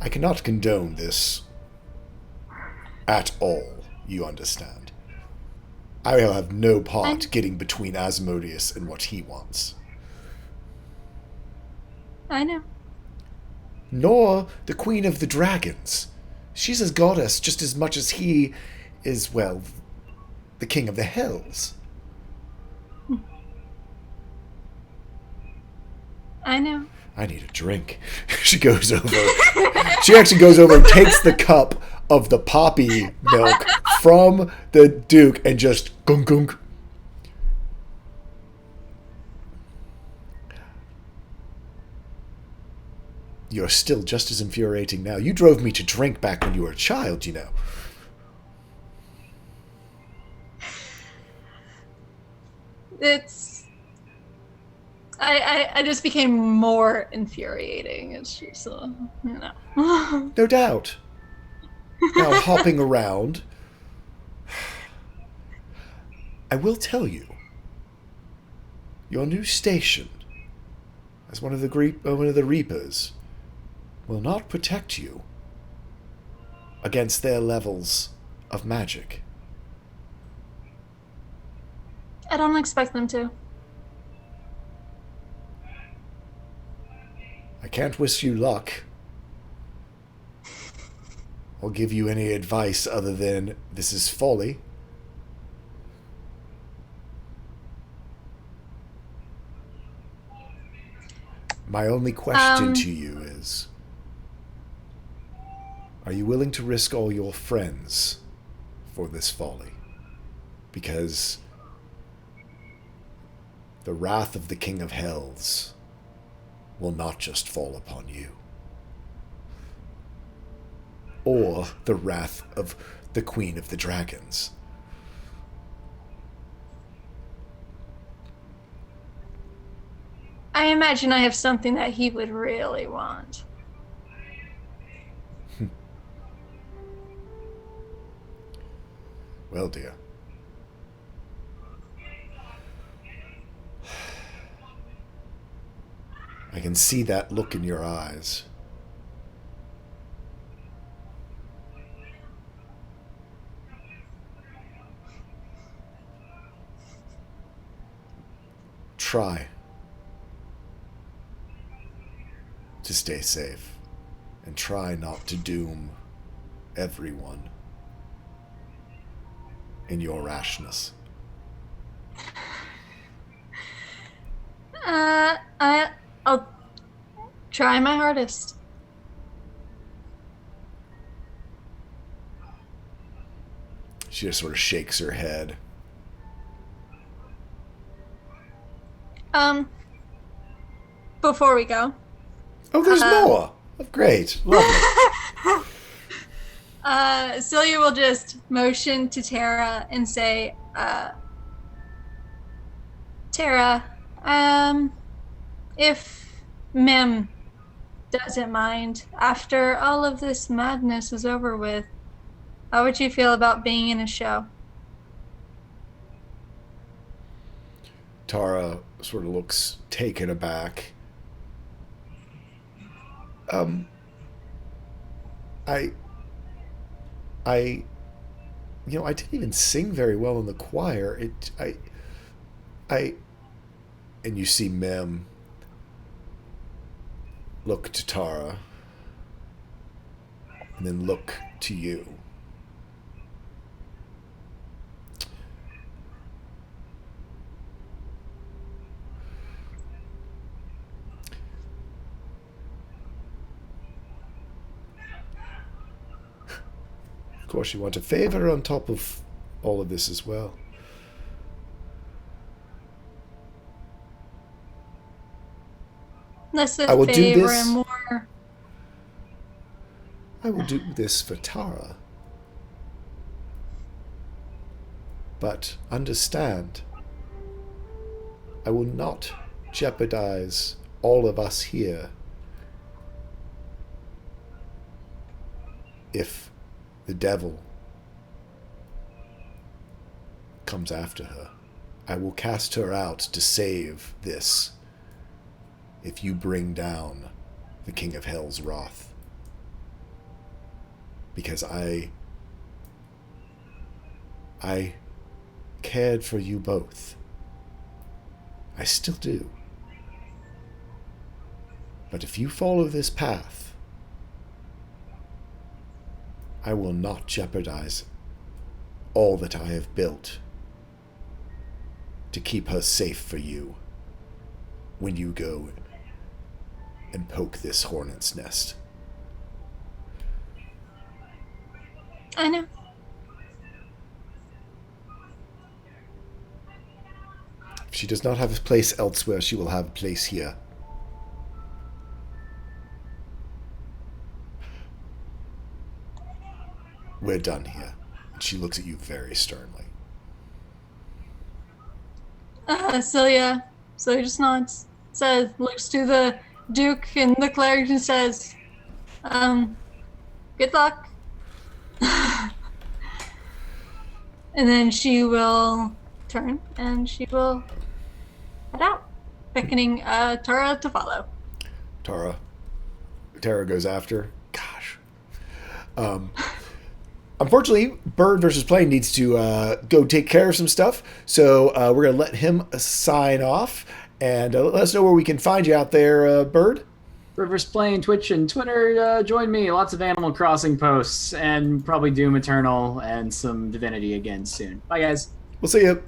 I cannot condone this at all, you understand. I will have no part getting between Asmodeus and what he wants. I know. Nor the Queen of the Dragons. She's a goddess just as much as he is, well, the King of the Hells. I know. I need a drink. She goes over. She actually goes over and takes the cup of the poppy milk from the Duke and just gunk gunk. You're still just as infuriating now. You drove me to drink back when you were a child, you know. It's... I just became more infuriating. It's just, no. No doubt. Now, hopping around, I will tell you, your new station as one of the Reapers will not protect you against their levels of magic. I don't expect them to. I can't wish you luck or give you any advice other than this is folly. My only question to you is, are you willing to risk all your friends for this folly? Because the wrath of the King of Hells will not just fall upon you, or the wrath of the Queen of the Dragons. I imagine I have something that he would really want. Well, dear. I can see that look in your eyes. Try to stay safe and try not to doom everyone in your rashness. I'll try my hardest. She just sort of shakes her head. Before we go. Oh, there's more. Oh, great. Lovely. Celia will just motion to Tara and say, Tara, if Mim doesn't mind, after all of this madness is over with, how would you feel about being in a show? Tara sort of looks taken aback. I didn't even sing very well in the choir. And you see Mem look to Tara and then look to you. course, you want a favor on top of all of this as well. Less a I will do favor this. and more. I will do this for Tara. But understand, I will not jeopardize all of us here if the devil comes after her. I will cast her out to save this if you bring down the King of Hell's wrath. Because I cared for you both. I still do. But if you follow this path, I will not jeopardize all that I have built to keep her safe for you when you go and poke this hornet's nest. I know. If she does not have a place elsewhere, she will have a place here. We're done here. And she looks at you very sternly. Celia just nods, says, looks to the Duke and the cleric and says, good luck. And then she will turn and she will head out, beckoning Tara to follow. Tara goes after. Gosh. Unfortunately, Bird versus Plane needs to go take care of some stuff, so we're going to let him sign off, and let us know where we can find you out there, Bird. Rivers Plane, Twitch, and Twitter. Join me. Lots of Animal Crossing posts, and probably Doom Eternal and some Divinity again soon. Bye, guys. We'll see you.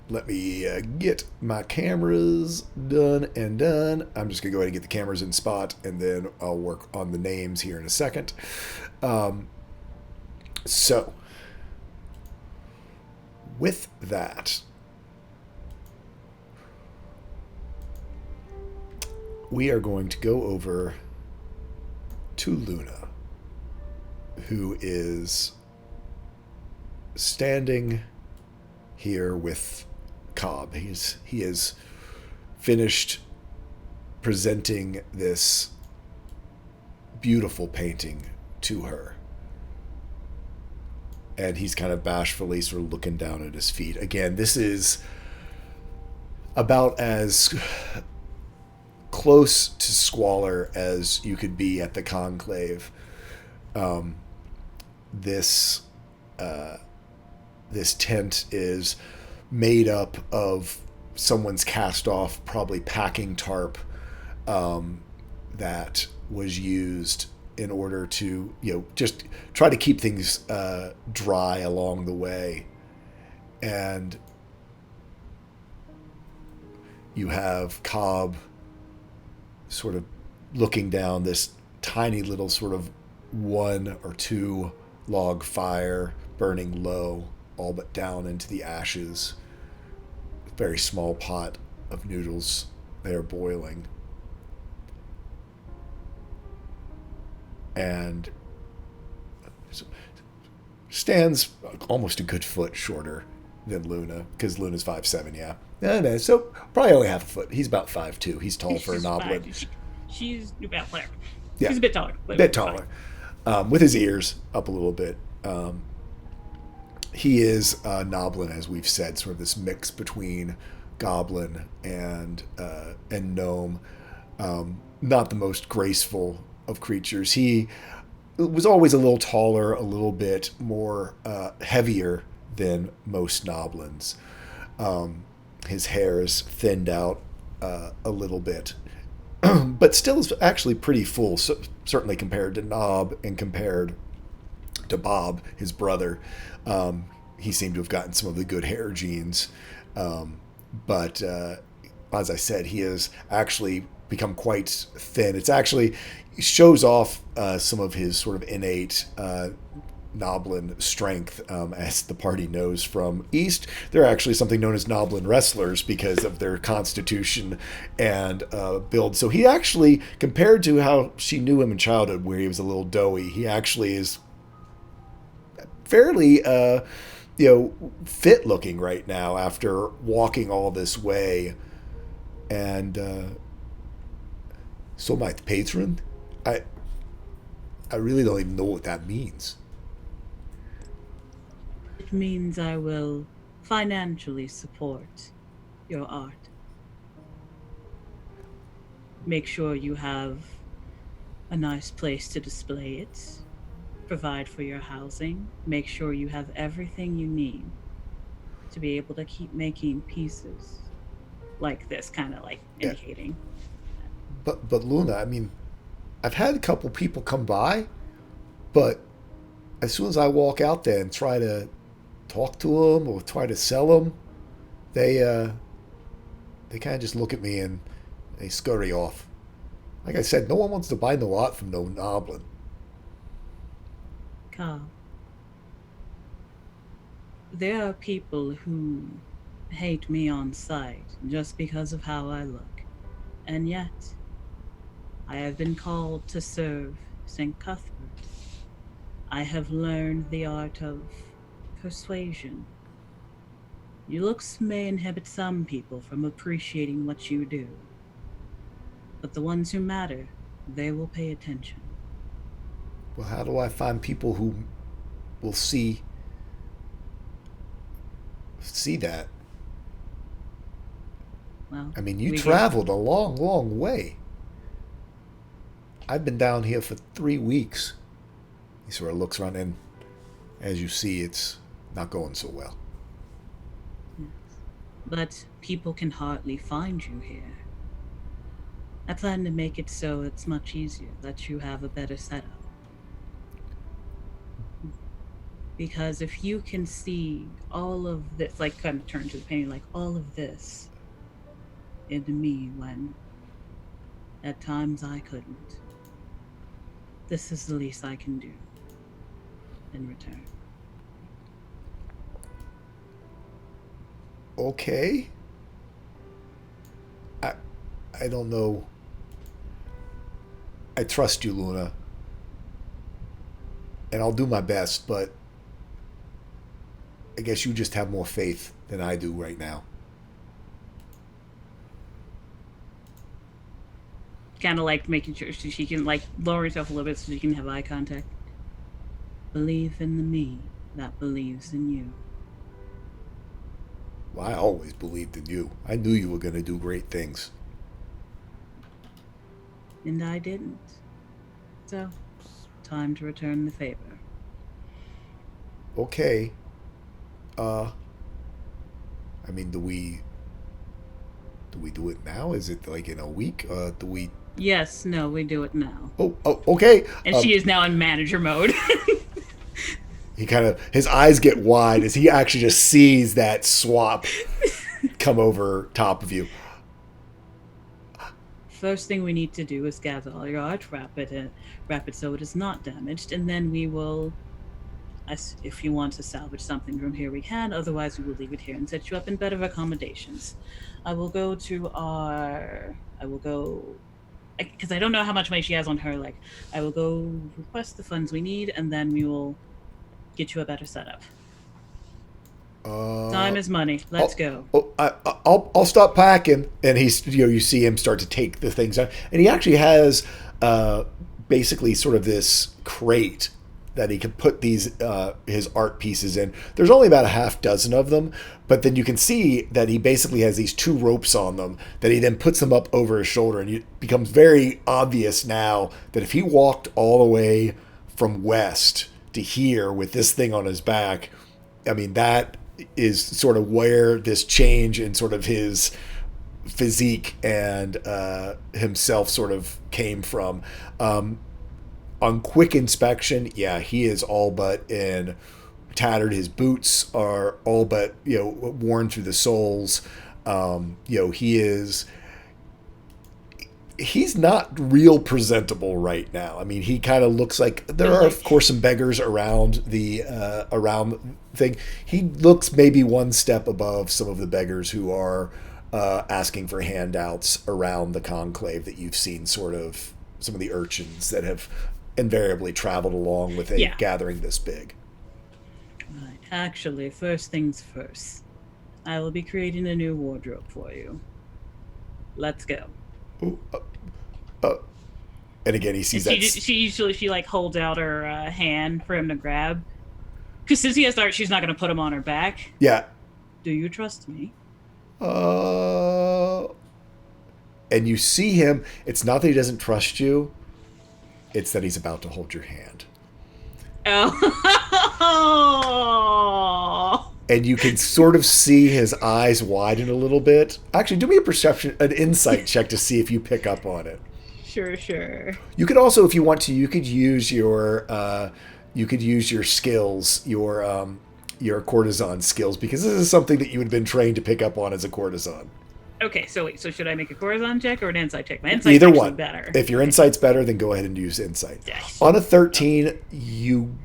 Let me get my cameras done and done. I'm just going to go ahead and get the cameras in spot, and then I'll work on the names here in a second. So, with that, we are going to go over to Luna, who is standing here with Cobb. He has finished presenting this beautiful painting to her. And he's kind of bashfully sort of looking down at his feet. Again, this is about as close to squalor as you could be at the Conclave. This tent is made up of someone's cast off, probably packing tarp that was used in order to, just try to keep things dry along the way. And you have Cobb sort of looking down this tiny little sort of 1 or 2 log fire burning low, all but down into the ashes. A very small pot of noodles there boiling. And stands almost a good foot shorter than Luna, because Luna's 5'7", yeah. No, so probably only half a foot. He's about 5'2". He's tall for a Noblin. She's about there. Yeah. She's a bit taller. Bit taller. With his ears up a little bit. He is Noblin, as we've said, sort of this mix between goblin and gnome. Not the most graceful of creatures. He was always a little taller, a little bit more heavier than most Noblins. His hair is thinned out a little bit, but still is actually pretty full, so, certainly compared to Nob and compared to Bob, his brother. He seemed to have gotten some of the good hair genes. But as I said, he is actually become quite thin. It's actually shows off some of his sort of innate Noblin strength. As the party knows from East, they're actually something known as Noblin wrestlers because of their constitution and build. So he actually, compared to how she knew him in childhood, where he was a little doughy, he actually is fairly fit looking right now after walking all this way. And so my patron, I really don't even know what that means. It means I will financially support your art. Make sure you have a nice place to display it, provide for your housing, make sure you have everything you need to be able to keep making pieces like this, kind of like indicating. But Luna, I mean, I've had a couple people come by, but as soon as I walk out there and try to talk to them or try to sell them, they kind of just look at me and they scurry off. Like I said, no one wants to buy no art from no Noblin. Carl, there are people who hate me on sight just because of how I look, and yet I have been called to serve St. Cuthbert. I have learned the art of persuasion. Your looks may inhibit some people from appreciating what you do, but the ones who matter, they will pay attention. Well, how do I find people who will see that? Well, I mean, you we traveled a long, long way. I've been down here for 3 weeks. He sort of looks around, and as you see, it's not going so well. But people can hardly find you here. I plan to make it so it's much easier, that you have a better setup. Because if you can see all of this, like kind of turn to the painting, like all of this into me when at times I couldn't, this is the least I can do in return. Okay. I don't know. I trust you, Luna. And I'll do my best, but I guess you just have more faith than I do right now. Kind of like making sure she can like lower herself a little bit so she can have eye contact. Believe in the me that believes in you. Well, I always believed in you. I knew you were going to do great things. And I didn't. So, time to return the favor. Okay. I mean, do we do it now? Is it like in a week? Do we? Yes, no, we do it now. Oh, okay. And she is now in manager mode. He kind of, his eyes get wide as he actually just sees that swap come over top of you. First thing we need to do is gather all your art, wrap it so it is not damaged, and then we will, if you want to salvage something from here, we can. Otherwise, we will leave it here and set you up in better accommodations. I will go, because I don't know how much money she has on her, like, I will go request the funds we need, and then we will get you a better setup. Time is money. Let's go. I'll stop packing, and he's, you see him start to take the things out, and he actually has basically sort of this crate that he can put these his art pieces in. There's only about a half dozen of them, but then you can see that he basically has these 2 ropes on them that he then puts them up over his shoulder, and it becomes very obvious now that if he walked all the way from west to here with this thing on his back, I mean, that is sort of where this change in sort of his physique and himself sort of came from. On quick inspection, yeah, he is all but in tattered. His boots are all but, worn through the soles. He is, he's not real presentable right now. I mean, he kind of looks like there are, of course, some beggars around the thing. He looks maybe one step above some of the beggars who are asking for handouts around the conclave that you've seen. Sort of some of the urchins that have invariably traveled along with a gathering this big. Right. Actually, first things first. I will be creating a new wardrobe for you. Let's go. Ooh, and again, he sees and that. She usually like holds out her hand for him to grab. Because since he has dart, she's not going to put him on her back. Yeah. Do you trust me? And you see him. It's not that he doesn't trust you. It's that he's about to hold your hand. Oh. And you can sort of see his eyes widen a little bit. Actually, do me an insight check to see if you pick up on it. Sure. You could also, if you want to, you could use your skills, your courtesan skills, because this is something that you would have been trained to pick up on as a courtesan. Okay, so wait, so should I make a courtesan check or an insight check? My insight's Either actually one. better. If your insight's better, then go ahead and use insight. Yes. On a 13, you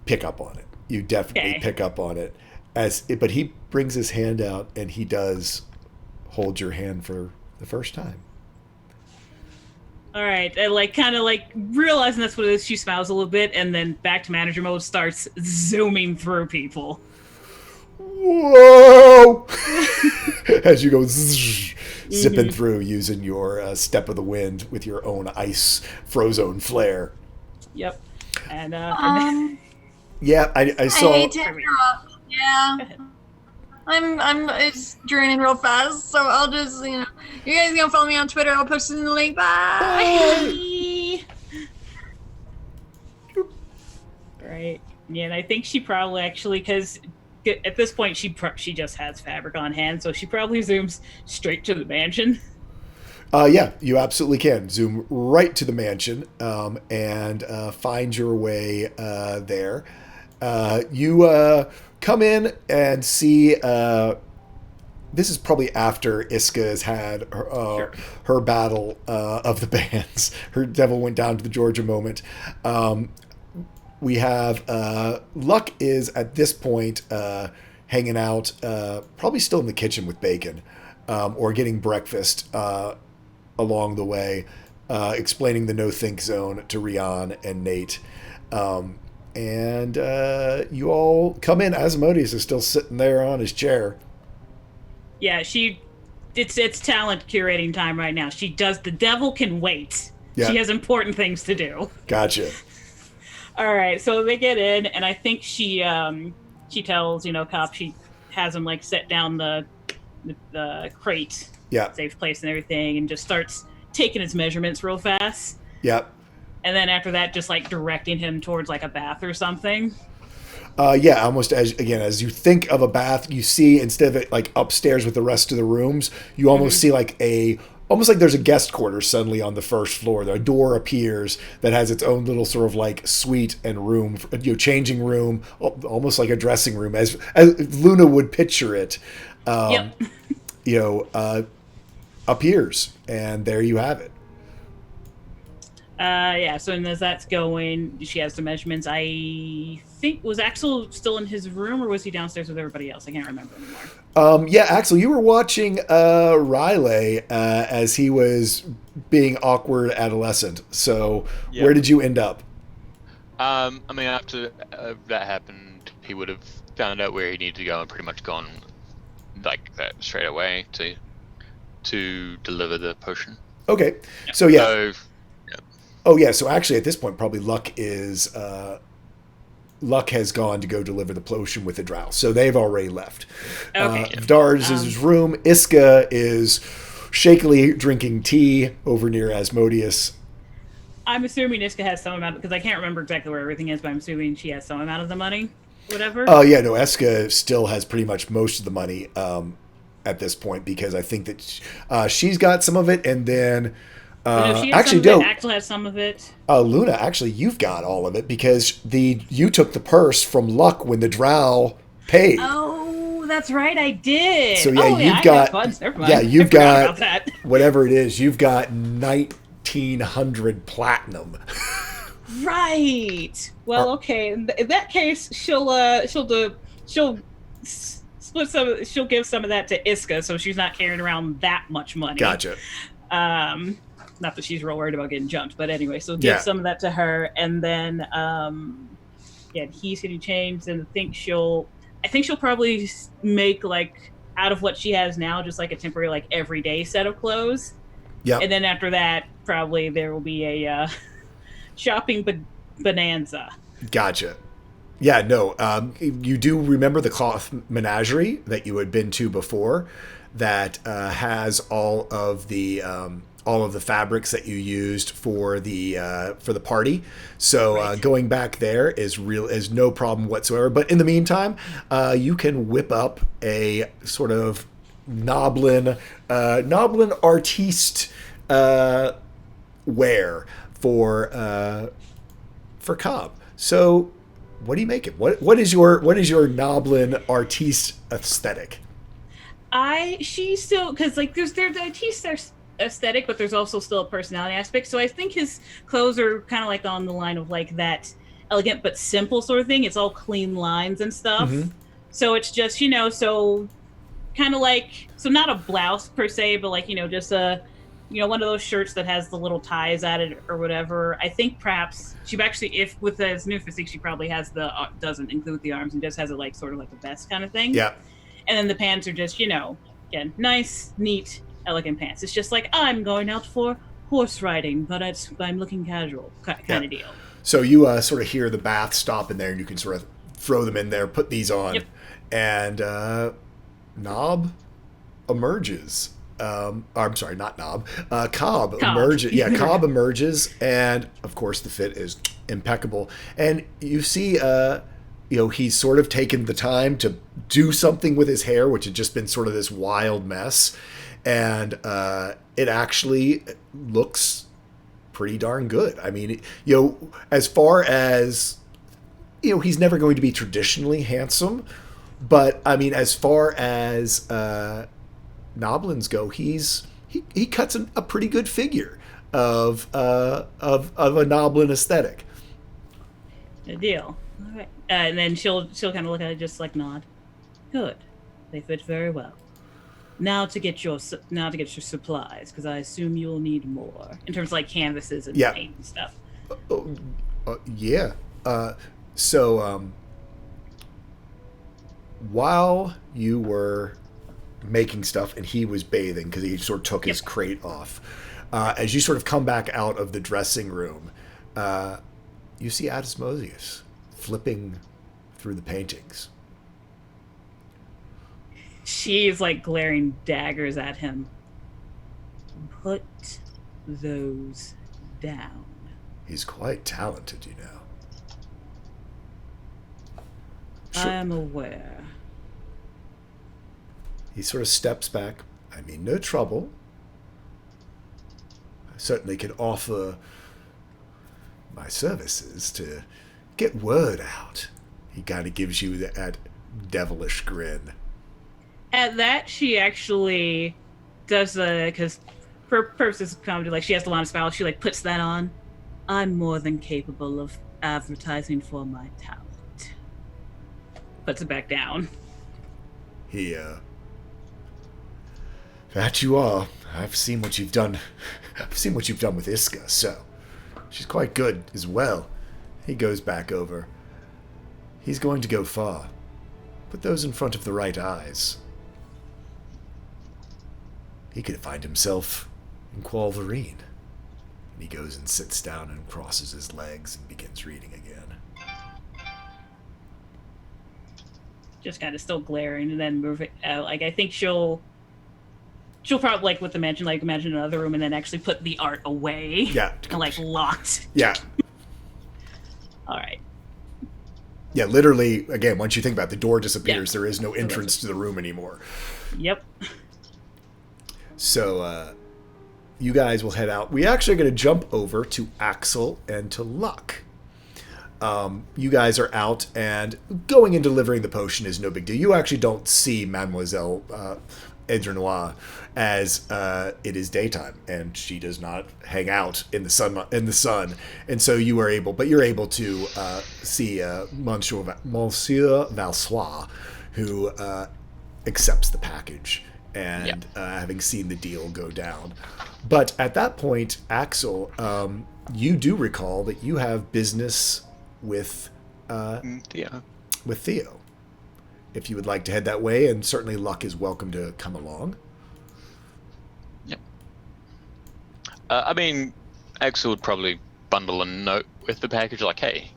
pick up on it. You definitely pick up on it. But he brings his hand out and he does hold your hand for the first time. All right, and kind of realizing that's what it is, she smiles a little bit, and then back to manager mode, starts zooming through people. Whoa! As you go zipping through using your step of the wind with your own ice frozone flare. Yep. And yeah, I saw. I hate to interrupt. Yeah. It's draining real fast, so I'll just, you guys gonna follow me on Twitter. I'll post it in the link. Bye. Right. Yeah, and I think she probably actually, because at this point she just has fabric on hand, so she probably zooms straight to the mansion. Yeah, you absolutely can zoom right to the mansion and find your way there. You come in and see. This is probably after Iska has had her battle of the bands. Her devil went down to the Georgia moment. We have Luck is at this point hanging out, probably still in the kitchen with Bacon, or getting breakfast along the way, explaining the no think zone to Rian and Nate. And you all come in. Asmodeus is still sitting there on his chair. Yeah, it's talent curating time right now. She does. The devil can wait. Yeah. She has important things to do. Gotcha. All right, so they get in, and I think she tells Cop, she has him set down the crate, safe place and everything, and just starts taking his measurements real fast. Yep. And then after that, just directing him towards a bath or something. Yeah, almost as you think of a bath, you see, instead of it upstairs with the rest of the rooms, you almost see almost like there's a guest quarters suddenly on the first floor. A door appears that has its own little sort of suite and room, changing room, almost like a dressing room, as Luna would picture it. Appears, and there you have it. So as that's going, she has the measurements. I think, was Axel still in his room, or was he downstairs with everybody else? I can't remember anymore. Axel, you were watching Riley as he was being awkward adolescent. So where did you end up? After that happened, he would have found out where he needed to go and pretty much gone that straight away to deliver the potion. Okay. So so actually at this point probably Luck has gone to go deliver the potion with the drow. So they've already left. Okay. Vdars is in his room. Iska is shakily drinking tea over near Asmodeus. I'm assuming Iska has some amount, because I can't remember exactly where everything is, but I'm assuming she has some amount of the money. Whatever. Iska still has pretty much most of the money at this point, because I think that she's got some of it, and then Axel has some of it. Luna, actually, you've got all of it, because you took the purse from Luck when the drow paid. Oh, that's right, I did. So, yeah, oh, you've I got- funds. Never mind. yeah, you've I forgot got- about that. Whatever it is, you've got 1,900 platinum. Right. Well, okay. In that case, she'll split some. She'll give some of that to Iska, so she's not carrying around that much money. Gotcha. Not that she's real worried about getting jumped, but anyway, so give Yeah. some of that to her, and then he's gonna change, and I think she'll probably make like out of what she has now, just like a temporary like everyday set of clothes. Yep. And then after that, probably there will be a shopping bonanza. Gotcha. Yeah, no. You do remember the cloth menagerie that you had been to before, that has all of the fabrics that you used for the party. So Right. going back there is no problem whatsoever. But in the meantime, you can whip up a sort of Noblin artiste wear for Cobb. So, what do you make it? What is your Noblin artiste aesthetic? She's still, because like there's the artiste aesthetic, but there's also still a personality aspect. So I think his clothes are kind of like on the line of like that elegant but simple sort of thing. It's all clean lines and stuff. Mhm. So it's just so kind of like, so not a blouse per se, but like just a one of those shirts that has the little ties at it or whatever. I think perhaps she actually, if with his new physique, she probably has doesn't include the arms and just has it like sort of like a vest kind of thing. Yeah. And then the pants are just, again, nice, neat, elegant pants. It's just like, I'm going out for horse riding, but I'm looking casual kind of deal. So you sort of hear the bath stop in there, and you can sort of throw them in there, put these on, Yep. and Knob emerges. I'm sorry, not Knob. Cobb emerges. Yeah, Cobb emerges, and of course the fit is impeccable. And you see, he's sort of taken the time to do something with his hair, which had just been sort of this wild mess, and it actually looks pretty darn good. I mean, as far as he's never going to be traditionally handsome, but I mean, as far as Noblins go, he cuts a pretty good figure of a Noblin aesthetic. Good deal. All right. And then she'll kind of look at it, just like nod. Good. They fit very well. Now to get your supplies, because I assume you'll need more in terms of like canvases and Yeah. paint and stuff. Yeah. So while you were making stuff and he was bathing, because he sort of took his crate off, as you sort of come back out of the dressing room, you see Adismosius flipping through the paintings. She's like glaring daggers at him. Put those down. He's quite talented, you know. I am aware. He sort of steps back. I mean, no trouble. I certainly could offer my services to get word out. He kind of gives you that devilish grin. At that, she actually does because for purposes of comedy, like she has the line of spell, she like puts that on. I'm more than capable of advertising for my talent. Puts it back down. He, that you are. I've seen what you've done. I've seen what you've done with Iska, so she's quite good as well. He goes back over. He's going to go far. Put those in front of the right eyes. He could find himself in Qualverine. And he goes and sits down and crosses his legs and begins reading again. Just kind of still glaring, and then move it. Like I think she'll probably like with the mansion, like imagine another room, and then actually put the art away. Yeah. And like locked. Yeah. All right. Yeah, literally, again, once you think about it, the door disappears. Yeah. There is no entrance to the room anymore. Yep. So, you guys will head out. We actually are going to jump over to Axel and to Luck. you guys are out, and going and delivering the potion is no big deal. You actually don't see Mademoiselle Edrenois as it is daytime, and she does not hang out in the sun. And so you're able to see Monsieur Valsois, who accepts the package, and having seen the deal go down. But at that point, Axel, you do recall that you have business with Theo. If you would like to head that way, and certainly Luck is welcome to come along. Yep. I mean, Axel would probably bundle a note with the package, like, hey,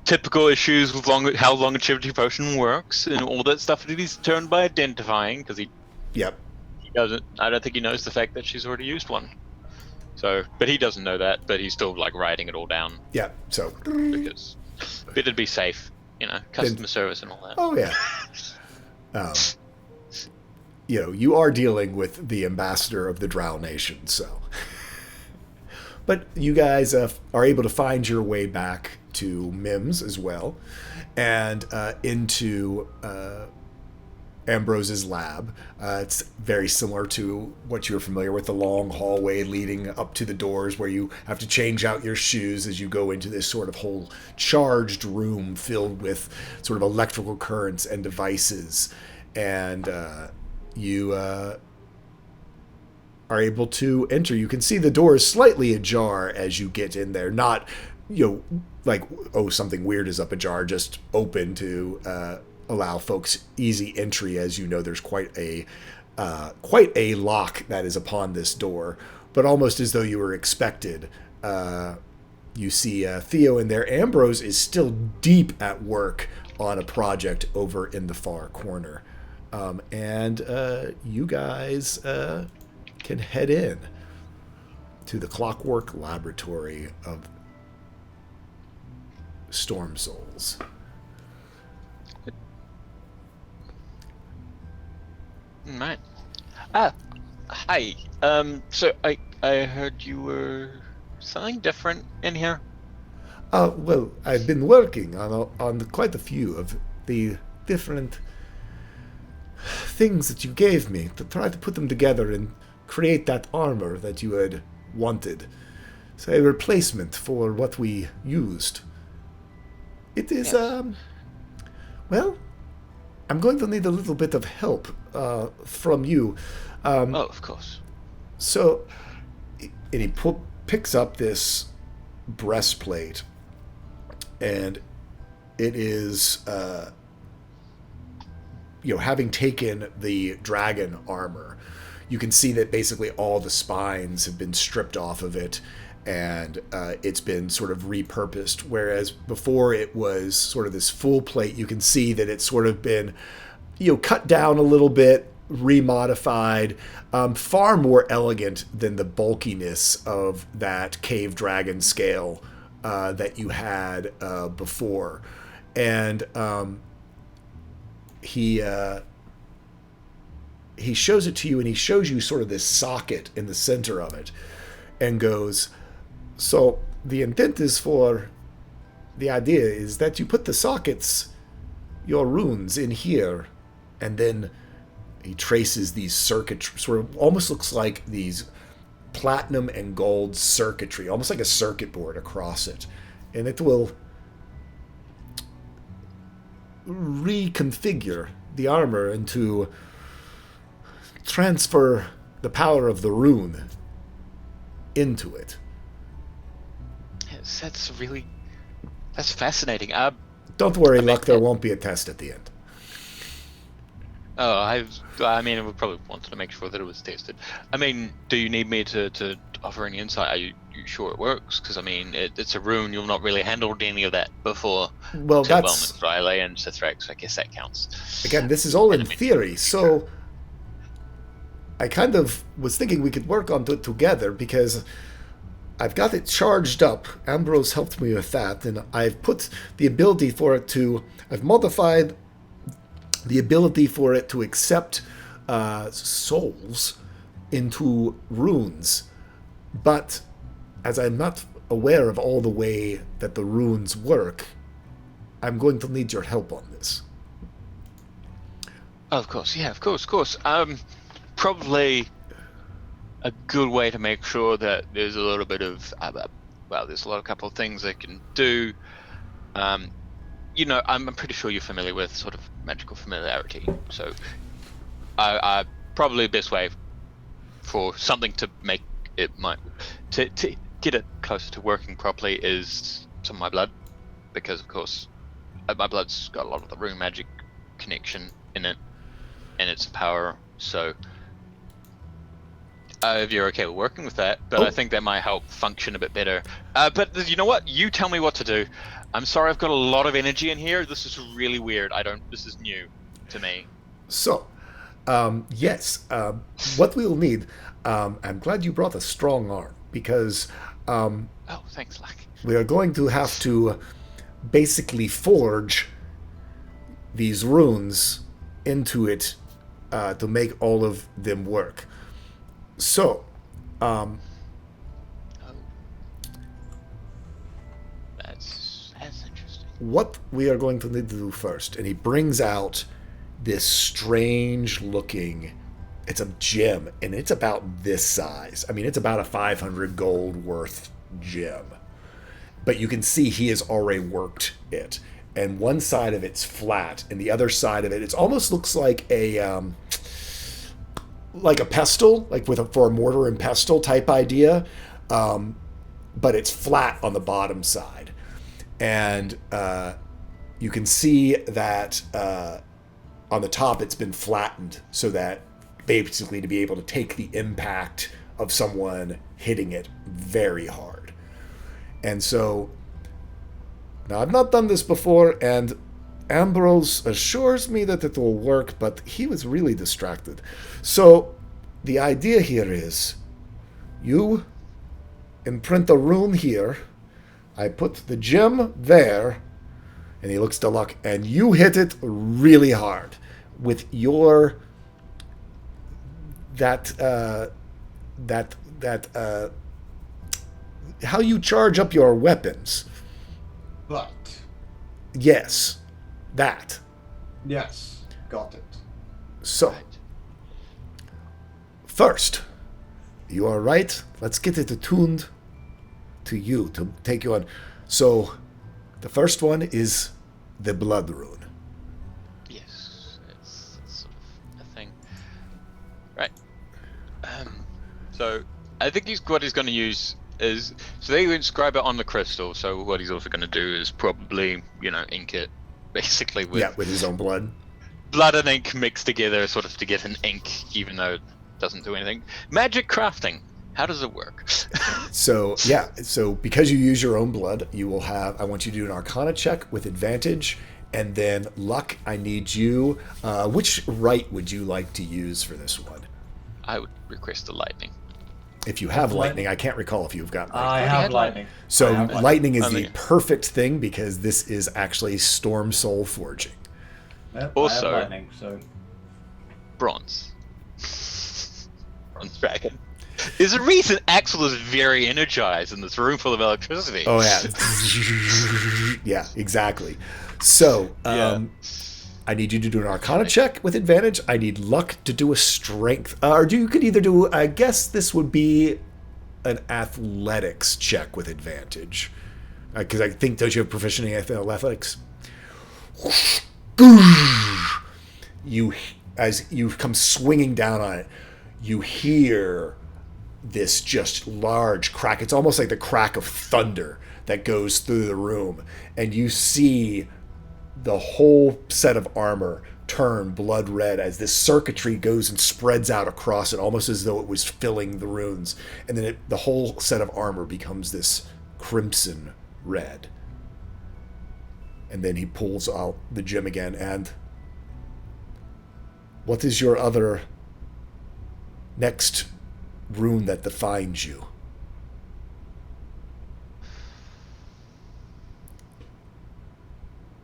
typical issues with how longevity potion works and all that stuff that he's determined by identifying, because he doesn't. I don't think he knows the fact that she's already used one. So, but he doesn't know that. But he's still like writing it all down. Yeah. So because it'd be safe, customer service and all that. Oh yeah. You are dealing with the ambassador of the Drow Nation, so. But you guys are able to find your way back to Mims as well, and into Ambrose's lab. It's very similar to what you're familiar with, the long hallway leading up to the doors where you have to change out your shoes as you go into this sort of whole charged room filled with sort of electrical currents and devices. And you are able to enter. You can see the door is slightly ajar as you get in there. Not, like, something weird is up ajar, just open to allow folks easy entry. As there's quite a lock that is upon this door, but almost as though you were expected. You see Theo in there. Ambrose is still deep at work on a project over in the far corner. And you guys can head in to the Clockwork Laboratory of Storm Souls. Right. Hi. So I heard you were something different in here. Well, I've been working on quite a few of the different things that you gave me to try to put them together and create that armor that you had wanted. So a replacement for what we used. It is, well, I'm going to need a little bit of help from you. Of course. So, and he picks up this breastplate, and it is, having taken the dragon armor, you can see that basically all the spines have been stripped off of it, and it's been sort of repurposed. Whereas before it was sort of this full plate, you can see that it's sort of been, cut down a little bit, remodified, far more elegant than the bulkiness of that cave dragon scale that you had before. And he shows it to you, and he shows you sort of this socket in the center of it, and goes, so the intent is the idea is that you put the sockets, your runes, in here, and then he traces these sort of almost looks like these platinum and gold circuitry, almost like a circuit board across it, and it will reconfigure the armor and to transfer the power of the rune into it. Yes, that's fascinating. Don't worry, Luck, there won't be a test at the end. Oh, I would probably want to make sure that it was tested. I mean, do you need me to offer any insight? Are you sure it works? Because, it's a rune. You've not really handled any of that before. Well, that's... Riley and Sithrax, I guess that counts. Again, this is all in theory, so... I kind of was thinking we could work on it together, because I've got it charged up. Ambrose helped me with that, and I've put the ability for it to... I've modified the ability for it to accept souls into runes. But as I'm not aware of all the way that the runes work, I'm going to need your help on this. Of course, yeah, of course. Probably a good way to make sure that there's a little bit of, there's a couple of things I can do. I'm pretty sure you're familiar with sort of magical familiarity, so probably the best way for something to make it to get it closer to working properly is some of my blood, because of course my blood's got a lot of the rune magic connection in it and its power, so if you're okay with working with that, but I think that might help function a bit better. But you know what? You tell me what to do. I'm sorry, I've got a lot of energy in here. This is really weird. This is new to me. So, yes, what we'll need, I'm glad you brought a strong arm, because oh, thanks, Luck. we are going to have to basically forge these runes into it to make all of them work. So, That's interesting. what we are going to need to do first, and he brings out this strange looking, it's a gem, and it's about this size. I mean, it's about a 500 gold worth gem. But you can see he has already worked it. And one side of it's flat, and the other side of it, it almost looks like a pestle, like for a mortar and pestle type idea, but it's flat on the bottom side. And you can see that on the top it's been flattened so that basically to be able to take the impact of someone hitting it very hard. And so, now I've not done this before, and Ambrose assures me that it will work, but he was really distracted. So, the idea here is, you imprint a rune here, I put the gem there, and he looks to Luck, and you hit it really hard with your how you charge up your weapons. But Yes, that. yes, got it. So, first, you are right. Let's get it attuned to you, to take you on. So, the first one is the blood rune. Yes, it's sort of a thing. Right. So I think what he's going to use is, so they inscribe it on the crystal. So what he's also going to do is probably, ink it, basically with With his own blood. blood and ink mixed together, sort of to get an ink, even though it doesn't do anything. Magic crafting. How does it work? So because you use your own blood, you will have, I want you to do an Arcana check with advantage, and then Luck, I need you, which right would you like to use for this one? I would request the lightning. If you have lightning, I can't recall if you've got lightning. I have lightning. So I have lightning is lightning. the perfect thing because this is actually Storm Soul Forging. Yep, Also- I have lightning, so Bronze. Bronze dragon. There's a reason Axel is very energized in this room full of electricity. Oh yeah, yeah, exactly. So I need you to do an Arcana check with advantage. I need Luck to do a Strength, or you could either do. I guess this would be an Athletics check with advantage, because I think, don't you have proficiency in athletics? As you come swinging down on it, you hear this just large crack. It's almost like the crack of thunder that goes through the room, and you see the whole set of armor turn blood red as this circuitry goes and spreads out across it, almost as though it was filling the runes, and then the whole set of armor becomes this crimson red. And then he pulls out the gem again. And what is your other next rune that defines you?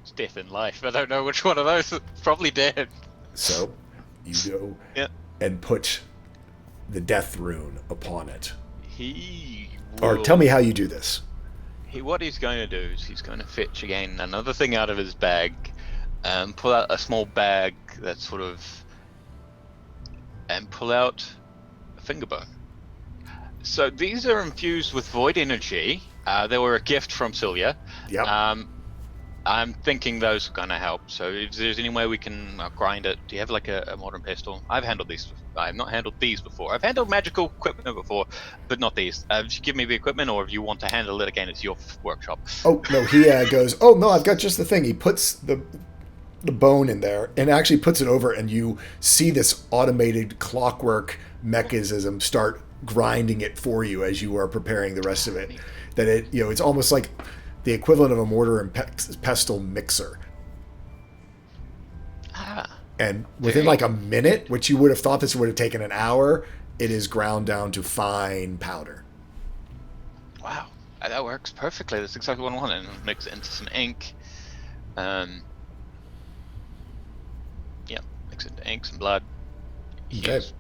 It's death in life. I don't know which one of those. It's probably dead. So you go Yeah. and put the death rune upon it. He Or will- tell me how you do this. what he's going to do is he's going to fetch again another thing out of his bag, pull out a small bag that's sort of, and pull out a finger bone. So these are infused with void energy. They were a gift from Celia. Yep. I'm thinking those are going to help. So if there's any way we can grind it, do you have like a modern pestle? I've handled these. I've not handled these before. I've handled magical equipment before, but not these. If you give me the equipment, or if you want to handle it again, it's your workshop. Oh no, he goes, oh no, I've got just the thing. He puts the bone in there and actually puts it over, and you see this automated clockwork mechanism start grinding it for you as you are preparing the rest of it. That it, it's almost like the equivalent of a mortar and pestle mixer. And within like a minute, which you would have thought this would have taken an hour, it is ground down to fine powder. Wow, that works perfectly. That's exactly what I want. And mix it into some ink. Yeah, mix it into ink, some blood. Okay. Yes.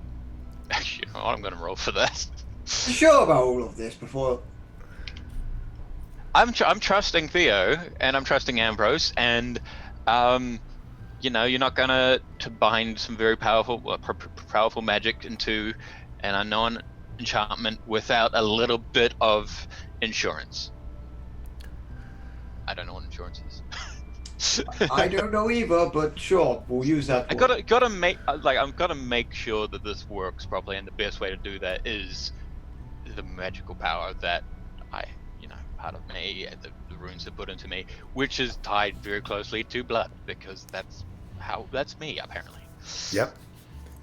Actually, you know what? I'm going to roll for that. You sure about all of this before? I'm trusting Theo, and I'm trusting Ambrose, and you're not gonna to bind some very powerful powerful magic into an unknown enchantment without a little bit of insurance. I don't know what insurance is. I don't know either, but sure, we'll use that. I gotta make I've gotta make sure that this works properly, and the best way to do that is the magical power that part of me, the runes have put into me, which is tied very closely to blood, because that's me apparently. Yep.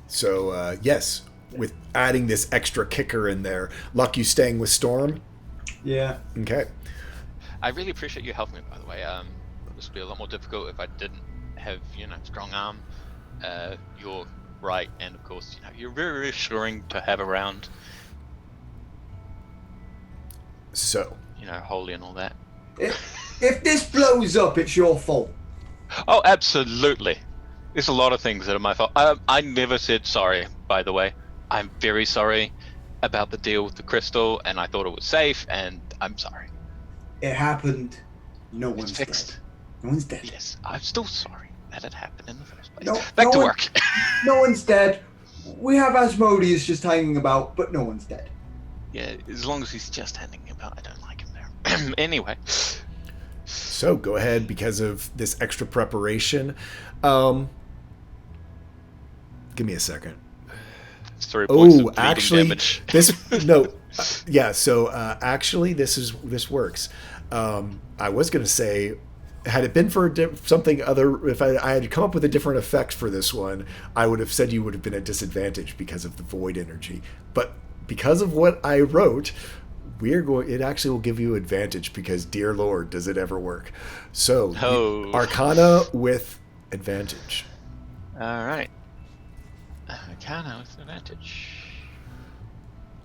So yes, with adding this extra kicker in there, Luck, you staying with Storm? Yeah. Okay. I really appreciate you helping me, by the way. This would be a lot more difficult if I didn't have strong arm. You're right, and of course you're very reassuring to have around. So holy and all that. If this blows up, it's your fault. Oh, absolutely. There's a lot of things that are my fault. I never said sorry, by the way. I'm very sorry about the deal with the crystal, and I thought it was safe, and I'm sorry. It happened. No It's one's fixed. dead. No one's dead. Yes, I'm still sorry that it happened in the first place. No, Back no to one- work. No one's dead. We have Asmodeus just hanging about, but no one's dead. Yeah, as long as he's just hanging about, I don't like him there. Anyway. So go ahead, because of this extra preparation. Give me a second. It's 3 points of bleeding actually, damage. So actually, this works. I was going to say, had it been for something other, if I had come up with a different effect for this one, I would have said you would have been at disadvantage because of the void energy. But because of what I wrote, it actually will give you advantage, because dear Lord, does it ever work. So Arcana with advantage. All right. Arcana with advantage.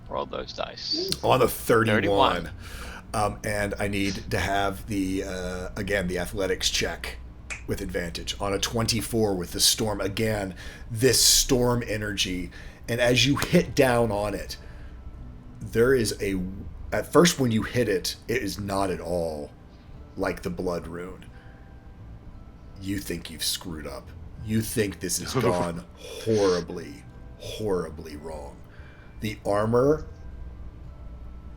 Roll those dice. On a 31. 31. And I need to have the athletics check with advantage. On a 24 with the storm. Again, this storm energy. And as you hit down on it, there is at first when you hit it, it is not at all like the blood rune. You think you've screwed up. You think this has gone horribly, horribly wrong. The armor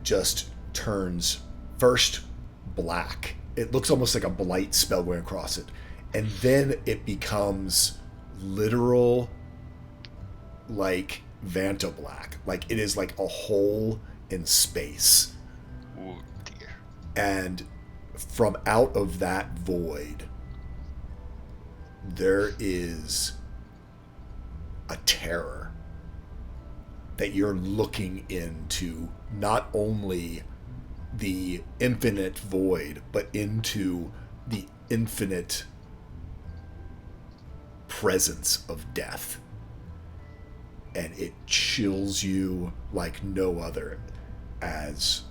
just turns first black. It looks almost like a blight spell going across it. And then it becomes literal, like Vanta black. Like it is like a hole in space. Oh dear. And from out of that void, there is a terror that you're looking into, not only the infinite void, but into the infinite presence of death. And it chills you like no other, as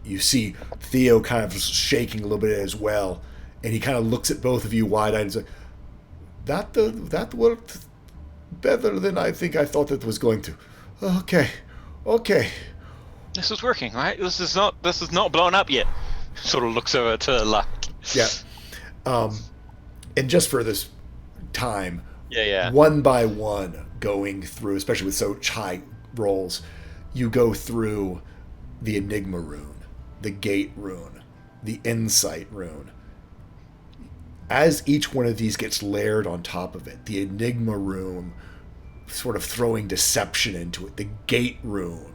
you see Theo kind of shaking a little bit as well, and he kind of looks at both of you wide-eyed and says, that worked better than I think I thought it was going to. Okay. This is working, right? This is not blown up yet. Sort of looks over to Luck. Yeah. And just for this time, Yeah. one by one, going through, especially with such high rolls, you go through the Enigma rune, the Gate rune, the Insight rune. As each one of these gets layered on top of it, the Enigma rune sort of throwing deception into it, the Gate rune,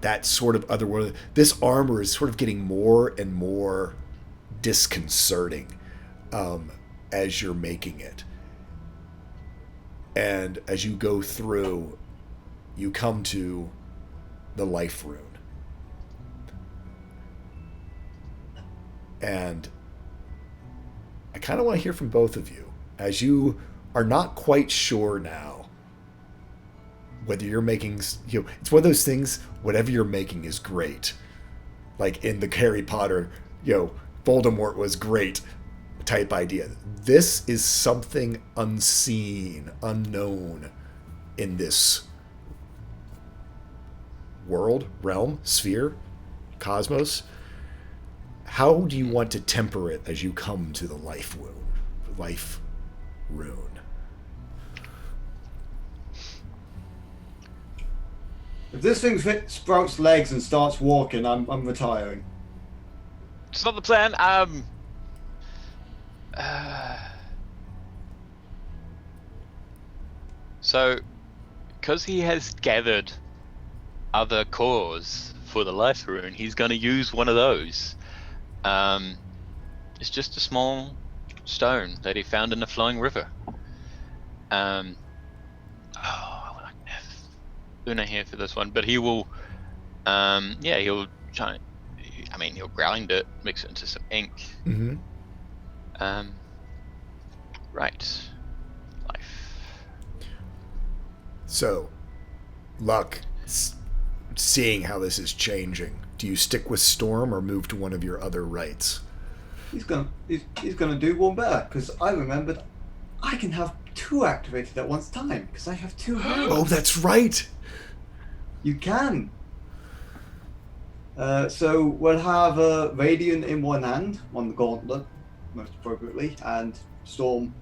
that sort of otherworldly. This armor is sort of getting more and more disconcerting as you're making it. And as you go through, you come to the Life rune. And I kind of want to hear from both of you, as you are not quite sure now whether you're making, it's one of those things, whatever you're making is great. Like in the Harry Potter, Voldemort was great type idea. This is something unseen, unknown in this world, realm, sphere, cosmos. How do you want to temper it as you come to the Life rune? If this thing sprouts legs and starts walking, I'm retiring. It's not the plan. So, because he has gathered other cores for the Life rune, he's going to use one of those. It's just a small stone that he found in the flowing river. Luna here for this one, but he will, he'll try. He'll grind it, mix it into some ink. Mm-hmm. Right. Life. So, Luck, seeing how this is changing, do you stick with Storm or move to one of your other rights? He's gonna do one better, because I remembered I can have two activated at once time, because I have two hands. Oh, that's right. You can. So we'll have Radiant in one hand, on the gauntlet, most appropriately, and Storm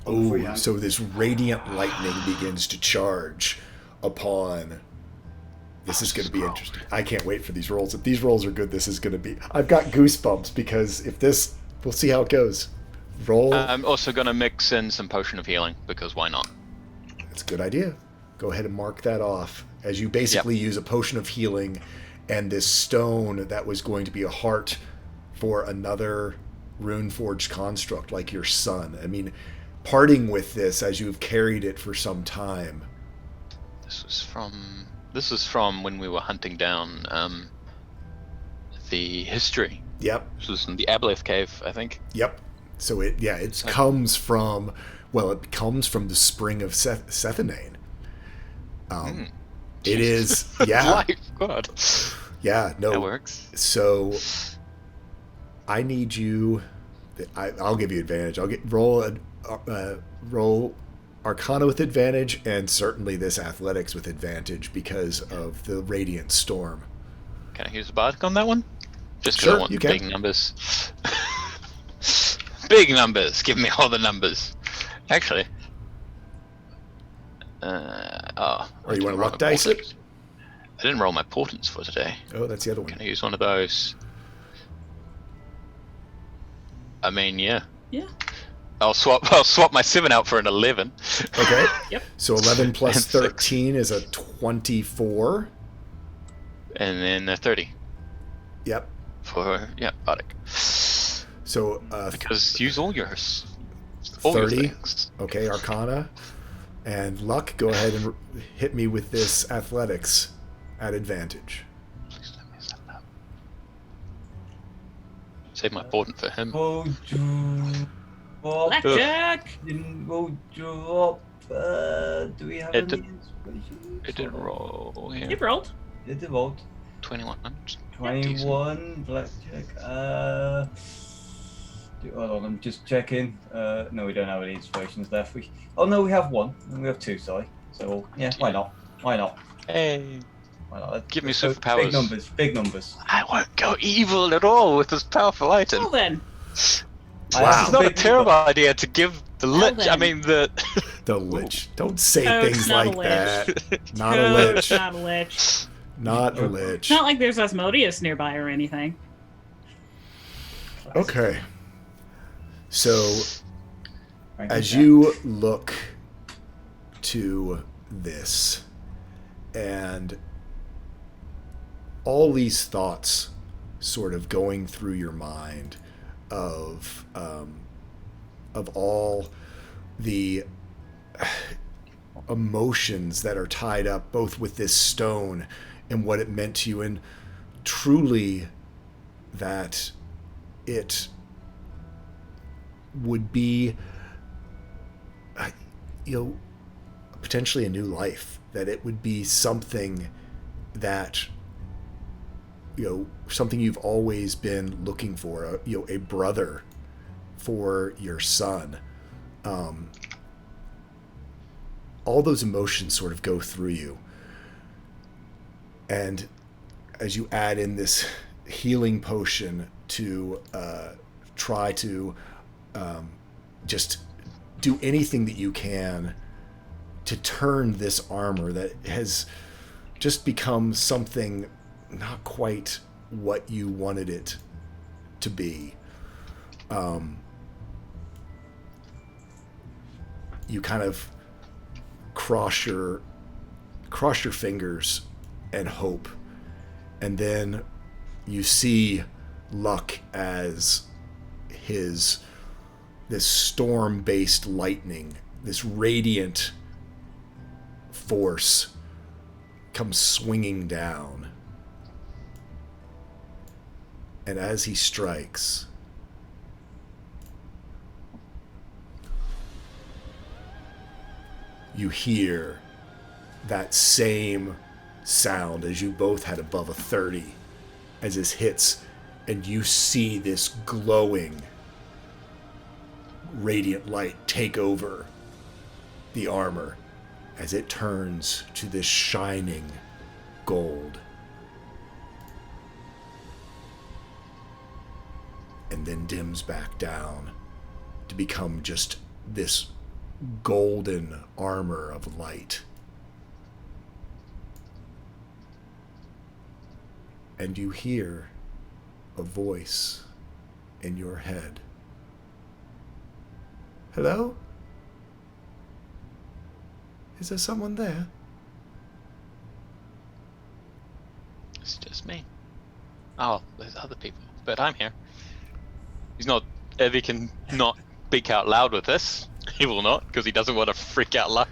on the free hand. So this radiant lightning begins to charge upon. This is going to be interesting. I can't wait for these rolls. If these rolls are good, this is going to be. I've got goosebumps because if this, we'll see how it goes. Roll. I'm also going to mix in some potion of healing because why not? That's a good idea. Go ahead and mark that off as you basically use a potion of healing and this stone that was going to be a heart for another Runeforged construct like your son. I mean, parting with this as you've carried it for some time. This is from when we were hunting down the history. Yep. This was in the Aboleth cave, I think. Yep. So it comes from the spring of Sethanane. It is, yeah. Life, God. Yeah, no. That works. So I need you. I'll give you advantage. I'll roll Arcana with advantage, and certainly this Athletics with advantage because of the Radiant Storm. Can I use the Bardic on that one? Just because Sure, I want you can. big numbers. Big numbers. Give me all the numbers. Actually. Or you want to luck dice it? I didn't roll my portents for today. Oh, that's the other one. Can I use one of those? I mean, yeah. Yeah. I'll swap my 7 out for an 11. Okay. Yep. So 11 plus And 13 is a 24. And then a 30 Yep. for Bardic. So Because use all yours. All your 30. things. Okay, Arcana. And Luck, go ahead and hit me with this Athletics at advantage. Please let me set that up. Save my portent for him. Blackjack! Didn't drop. Do we have It any did- inspiration? It didn't roll here. You've rolled. It did roll. 21. 21 blackjack. Hold on, I'm just checking. No, we don't have any inspirations left. We have one. We have two. Sorry. So yeah, why not? Why not? Hey. Why not? Give me Let's go superpowers. Big numbers. Big numbers. I won't go evil at all with this powerful item. Well then, Wow. It's not a terrible idea to give the Well lich. I then. mean the. The lich. Don't say Oh, things not a like lich. that. Not a no, lich. it's not a lich. Not a lich. It's not like there's Asmodeus nearby or anything. Okay. So, Right, as okay. you look to this, and all these thoughts sort of going through your mind of all the emotions that are tied up both with this stone and what it meant to you, and truly that it would be potentially a new life, that it would be something that something you've always been looking for, a brother for your son. All those emotions sort of go through you, and as you add in this healing potion to try to just do anything that you can to turn this armor that has just become something not quite what you wanted it to be. You kind of cross your fingers and hope, and then you see Luck as this storm-based lightning, this radiant force comes swinging down. And as he strikes, you hear that same sound as you both had above a 30 as this hits, and you see this glowing radiant light take over the armor as it turns to this shining gold. And then dims back down to become just this golden armor of light. And you hear a voice in your head. Hello? Is there someone there? It's just me. Oh, there's other people, but I'm here. He's not. Evie can not speak out loud with this. He will not, because he doesn't want to freak out Luck.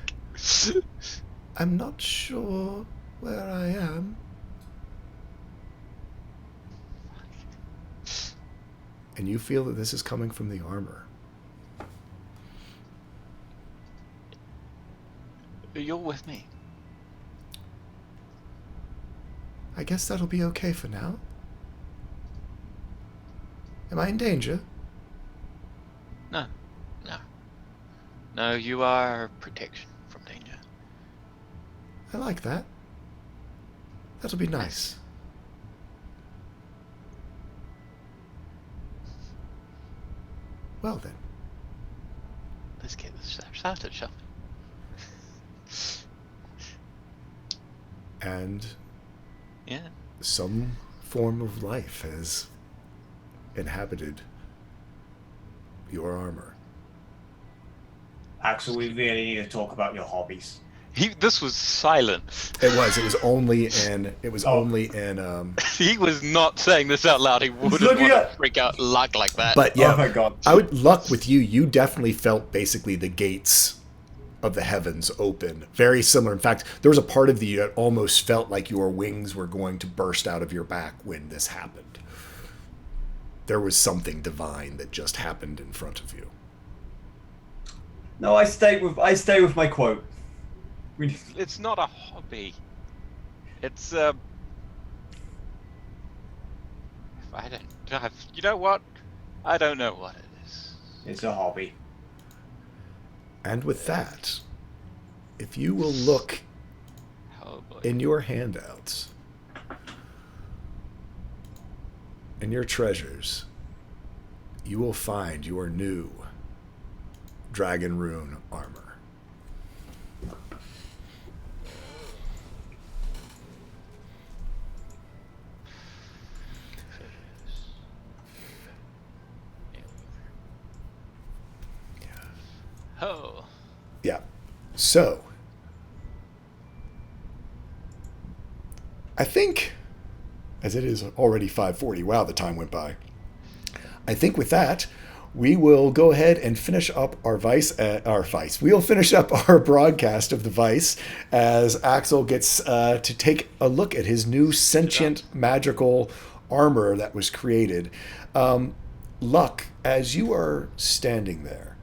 I'm not sure where I am. And you feel that this is coming from the armor. You're with me. I guess that'll be okay for now. Am I in danger? No. No, you are protection from danger. I like that. That'll be nice. Well then. Let's get this started, shall we? And Yeah. some form of life has inhabited your armor. Axel, we really need to talk about your hobbies. This was silent. It was only in He was not saying this out loud. He wouldn't looking want at- to freak out Luck like that. But yeah, Oh my god. I would luck with you. You definitely felt basically the gates of the heavens open. Very similar. In fact, there was a part of you that almost felt like your wings were going to burst out of your back when this happened. There was something divine that just happened in front of you. No, I stay with my quote. It's not a hobby. It's I don't. You know what? I don't know what it is. It's a hobby. And with that, if you will look Oh boy. in your handouts, and your treasures, you will find your new Dragon Rune armor. Oh. Yeah. So, I think, as it is already 5:40, wow, the time went by. I think with that, we will go ahead and finish up our Vice. We'll finish up our broadcast of the Vice as Axel gets to take a look at his new sentient magical armor that was created. Luck, as you are standing there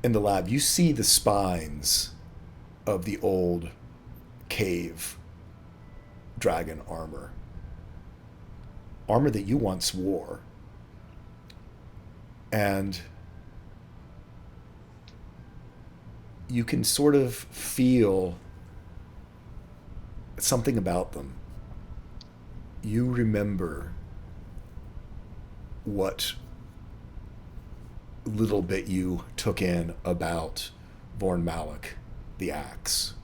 in the lab, you see the spines of the old cave dragon armor that you once wore. And you can sort of feel something about them. You remember what little bit you took in about Vorn Malik, the axe,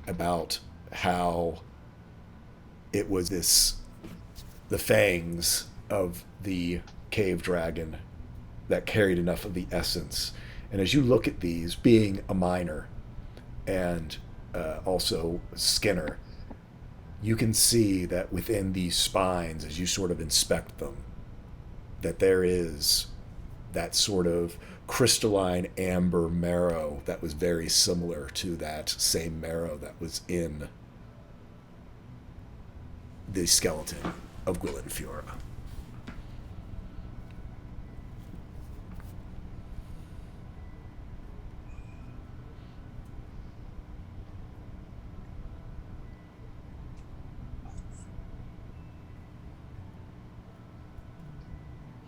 about how it was the fangs of the cave dragon that carried enough of the essence. And as you look at these, being a miner and also Skinner, you can see that within these spines, as you sort of inspect them, that there is that sort of crystalline amber marrow that was very similar to that same marrow that was in the skeleton of Gwilyn Fiora.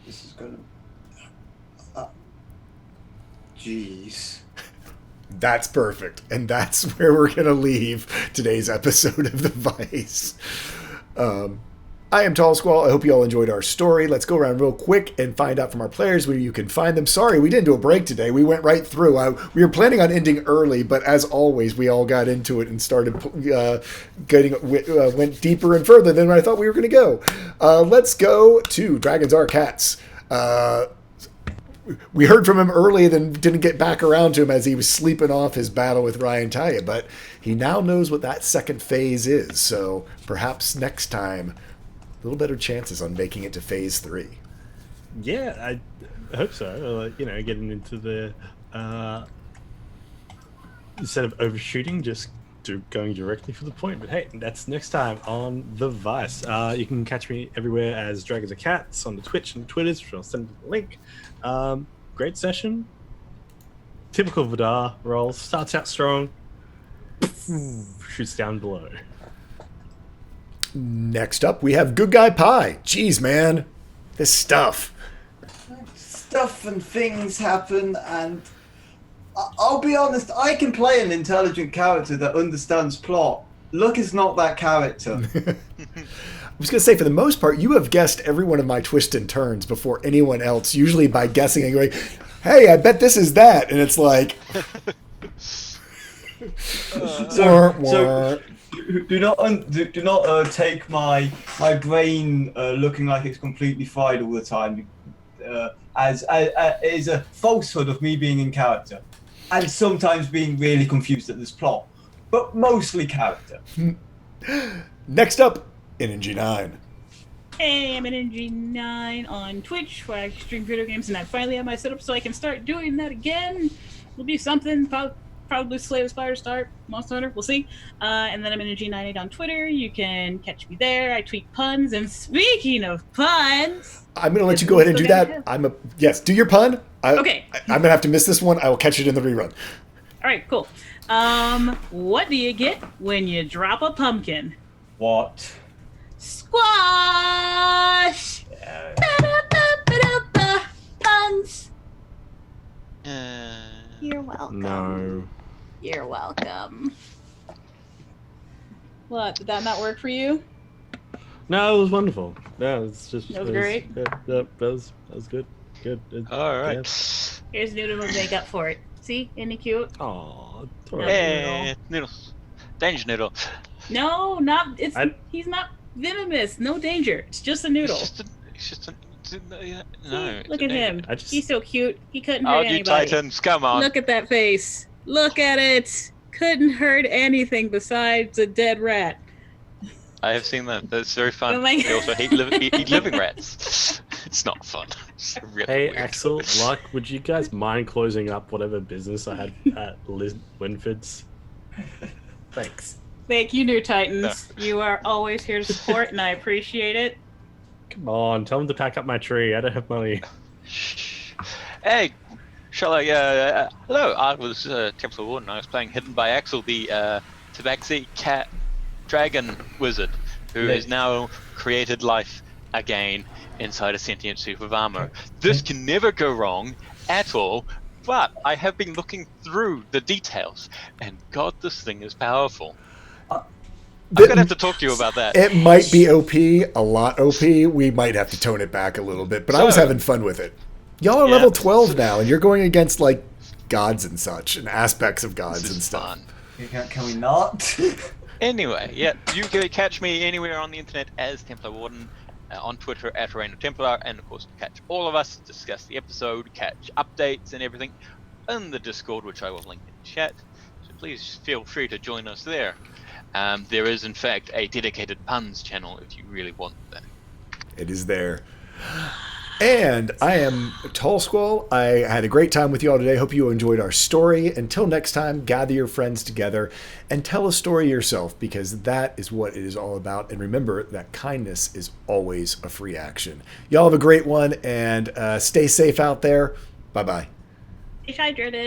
This is gonna. Jeez. That's perfect. And that's where we're going to leave today's episode of The Vice. I am Tall Squall. I hope you all enjoyed our story. Let's go around real quick and find out from our players where you can find them. Sorry, we didn't do a break today. We went right through. We were planning on ending early, but as always, we all got into it and started went deeper and further than I thought we were going to go. Let's go to Dragons Are Cats. We heard from him early, then didn't get back around to him as he was sleeping off his battle with Ryan Taya, but he now knows what that second phase is, so perhaps next time, a little better chances on making it to phase 3. Yeah, I hope so. Getting into the instead of overshooting, just going directly for the point. But hey, that's next time on The Vice. You can catch me everywhere as Dragons Are Cats on the Twitch and Twitters, which I'll send the link. Great session. Typical Vidar rolls. Starts out strong. Shoots down below. Next up, we have Good Guy Pie. Jeez, man. This stuff. Stuff and things happen, and I'll be honest, I can play an intelligent character that understands plot. Luck is not that character. I was going to say, for the most part, you have guessed every one of my twists and turns before anyone else, usually by guessing and going, hey, I bet this is that. And it's like... So do not take my brain looking like it's completely fried all the time as is a falsehood of me being in character and sometimes being really confused at this plot, but mostly character. Next up, NNG9. Hey, I'm NNG9 on Twitch where I stream video games, and I finally have my setup so I can start doing that again. It'll be something, probably Slay the Spire start, Monster Hunter, we'll see. And then I'm NNG98 on Twitter. You can catch me there. I tweet puns, and speaking of puns... I'm going to let you go ahead and do that. Yes, do your pun. Okay. I'm going to have to miss this one. I will catch it in the rerun. All right, cool. What do you get when you drop a pumpkin? What? Squash! Ba-da-ba-ba-da-ba. Puns. You're welcome. No. You're welcome. What? Did that not work for you? No, it was wonderful. No, it's just. That was great. Yeah, that was good. Good. All right. Here's Noodle to make up for it. See? Isn't he cute? Oh, Hey, Noodles. Danger Noodle. No, not. He's not venomous. No danger. It's just a noodle. It's just a no. See, look at him. He's so cute. He couldn't hurt Oh, you anybody. Titans, come on. Look at that face. Look at it. Couldn't hurt anything besides a dead rat. I have seen that. That's very fun. Oh my They also eat living rats. It's not fun. It's really Hey, weird. Axel, Luck, would you guys mind closing up whatever business I had at Liz Winford's? Thanks. Thank you, New Titans. You are always here to support, and I appreciate it. Come on, tell them to pack up my tree. I don't have money. Shh. Hey, shall I? Hello, I was Templar Warden. I was playing Hidden by Axel, the Tabaxi cat dragon wizard, who has now created life again inside a sentient suit of armor. This can never go wrong at all. But I have been looking through the details, and God, this thing is powerful. I'm gonna have to talk to you about that. It might be OP, a lot OP. We might have to tone it back a little bit, but I was having fun with it. Y'all are level 12 now, and you're going against like gods and such, and aspects of gods and stuff. Can we not? Anyway, yeah, you can catch me anywhere on the internet as Templar Warden, on Twitter at Reign of Templar, and of course catch all of us, discuss the episode, catch updates and everything in the Discord, which I will link in the chat. So please feel free to join us there. There is in fact a dedicated puns channel if you really want that. It is there. And I am Tall Squall. I had a great time with you all today. Hope you enjoyed our story. Until next time, gather your friends together and tell a story yourself, because that is what it is all about. And remember that kindness is always a free action. Y'all have a great one, and stay safe out there. Bye-bye. Stay hydrated.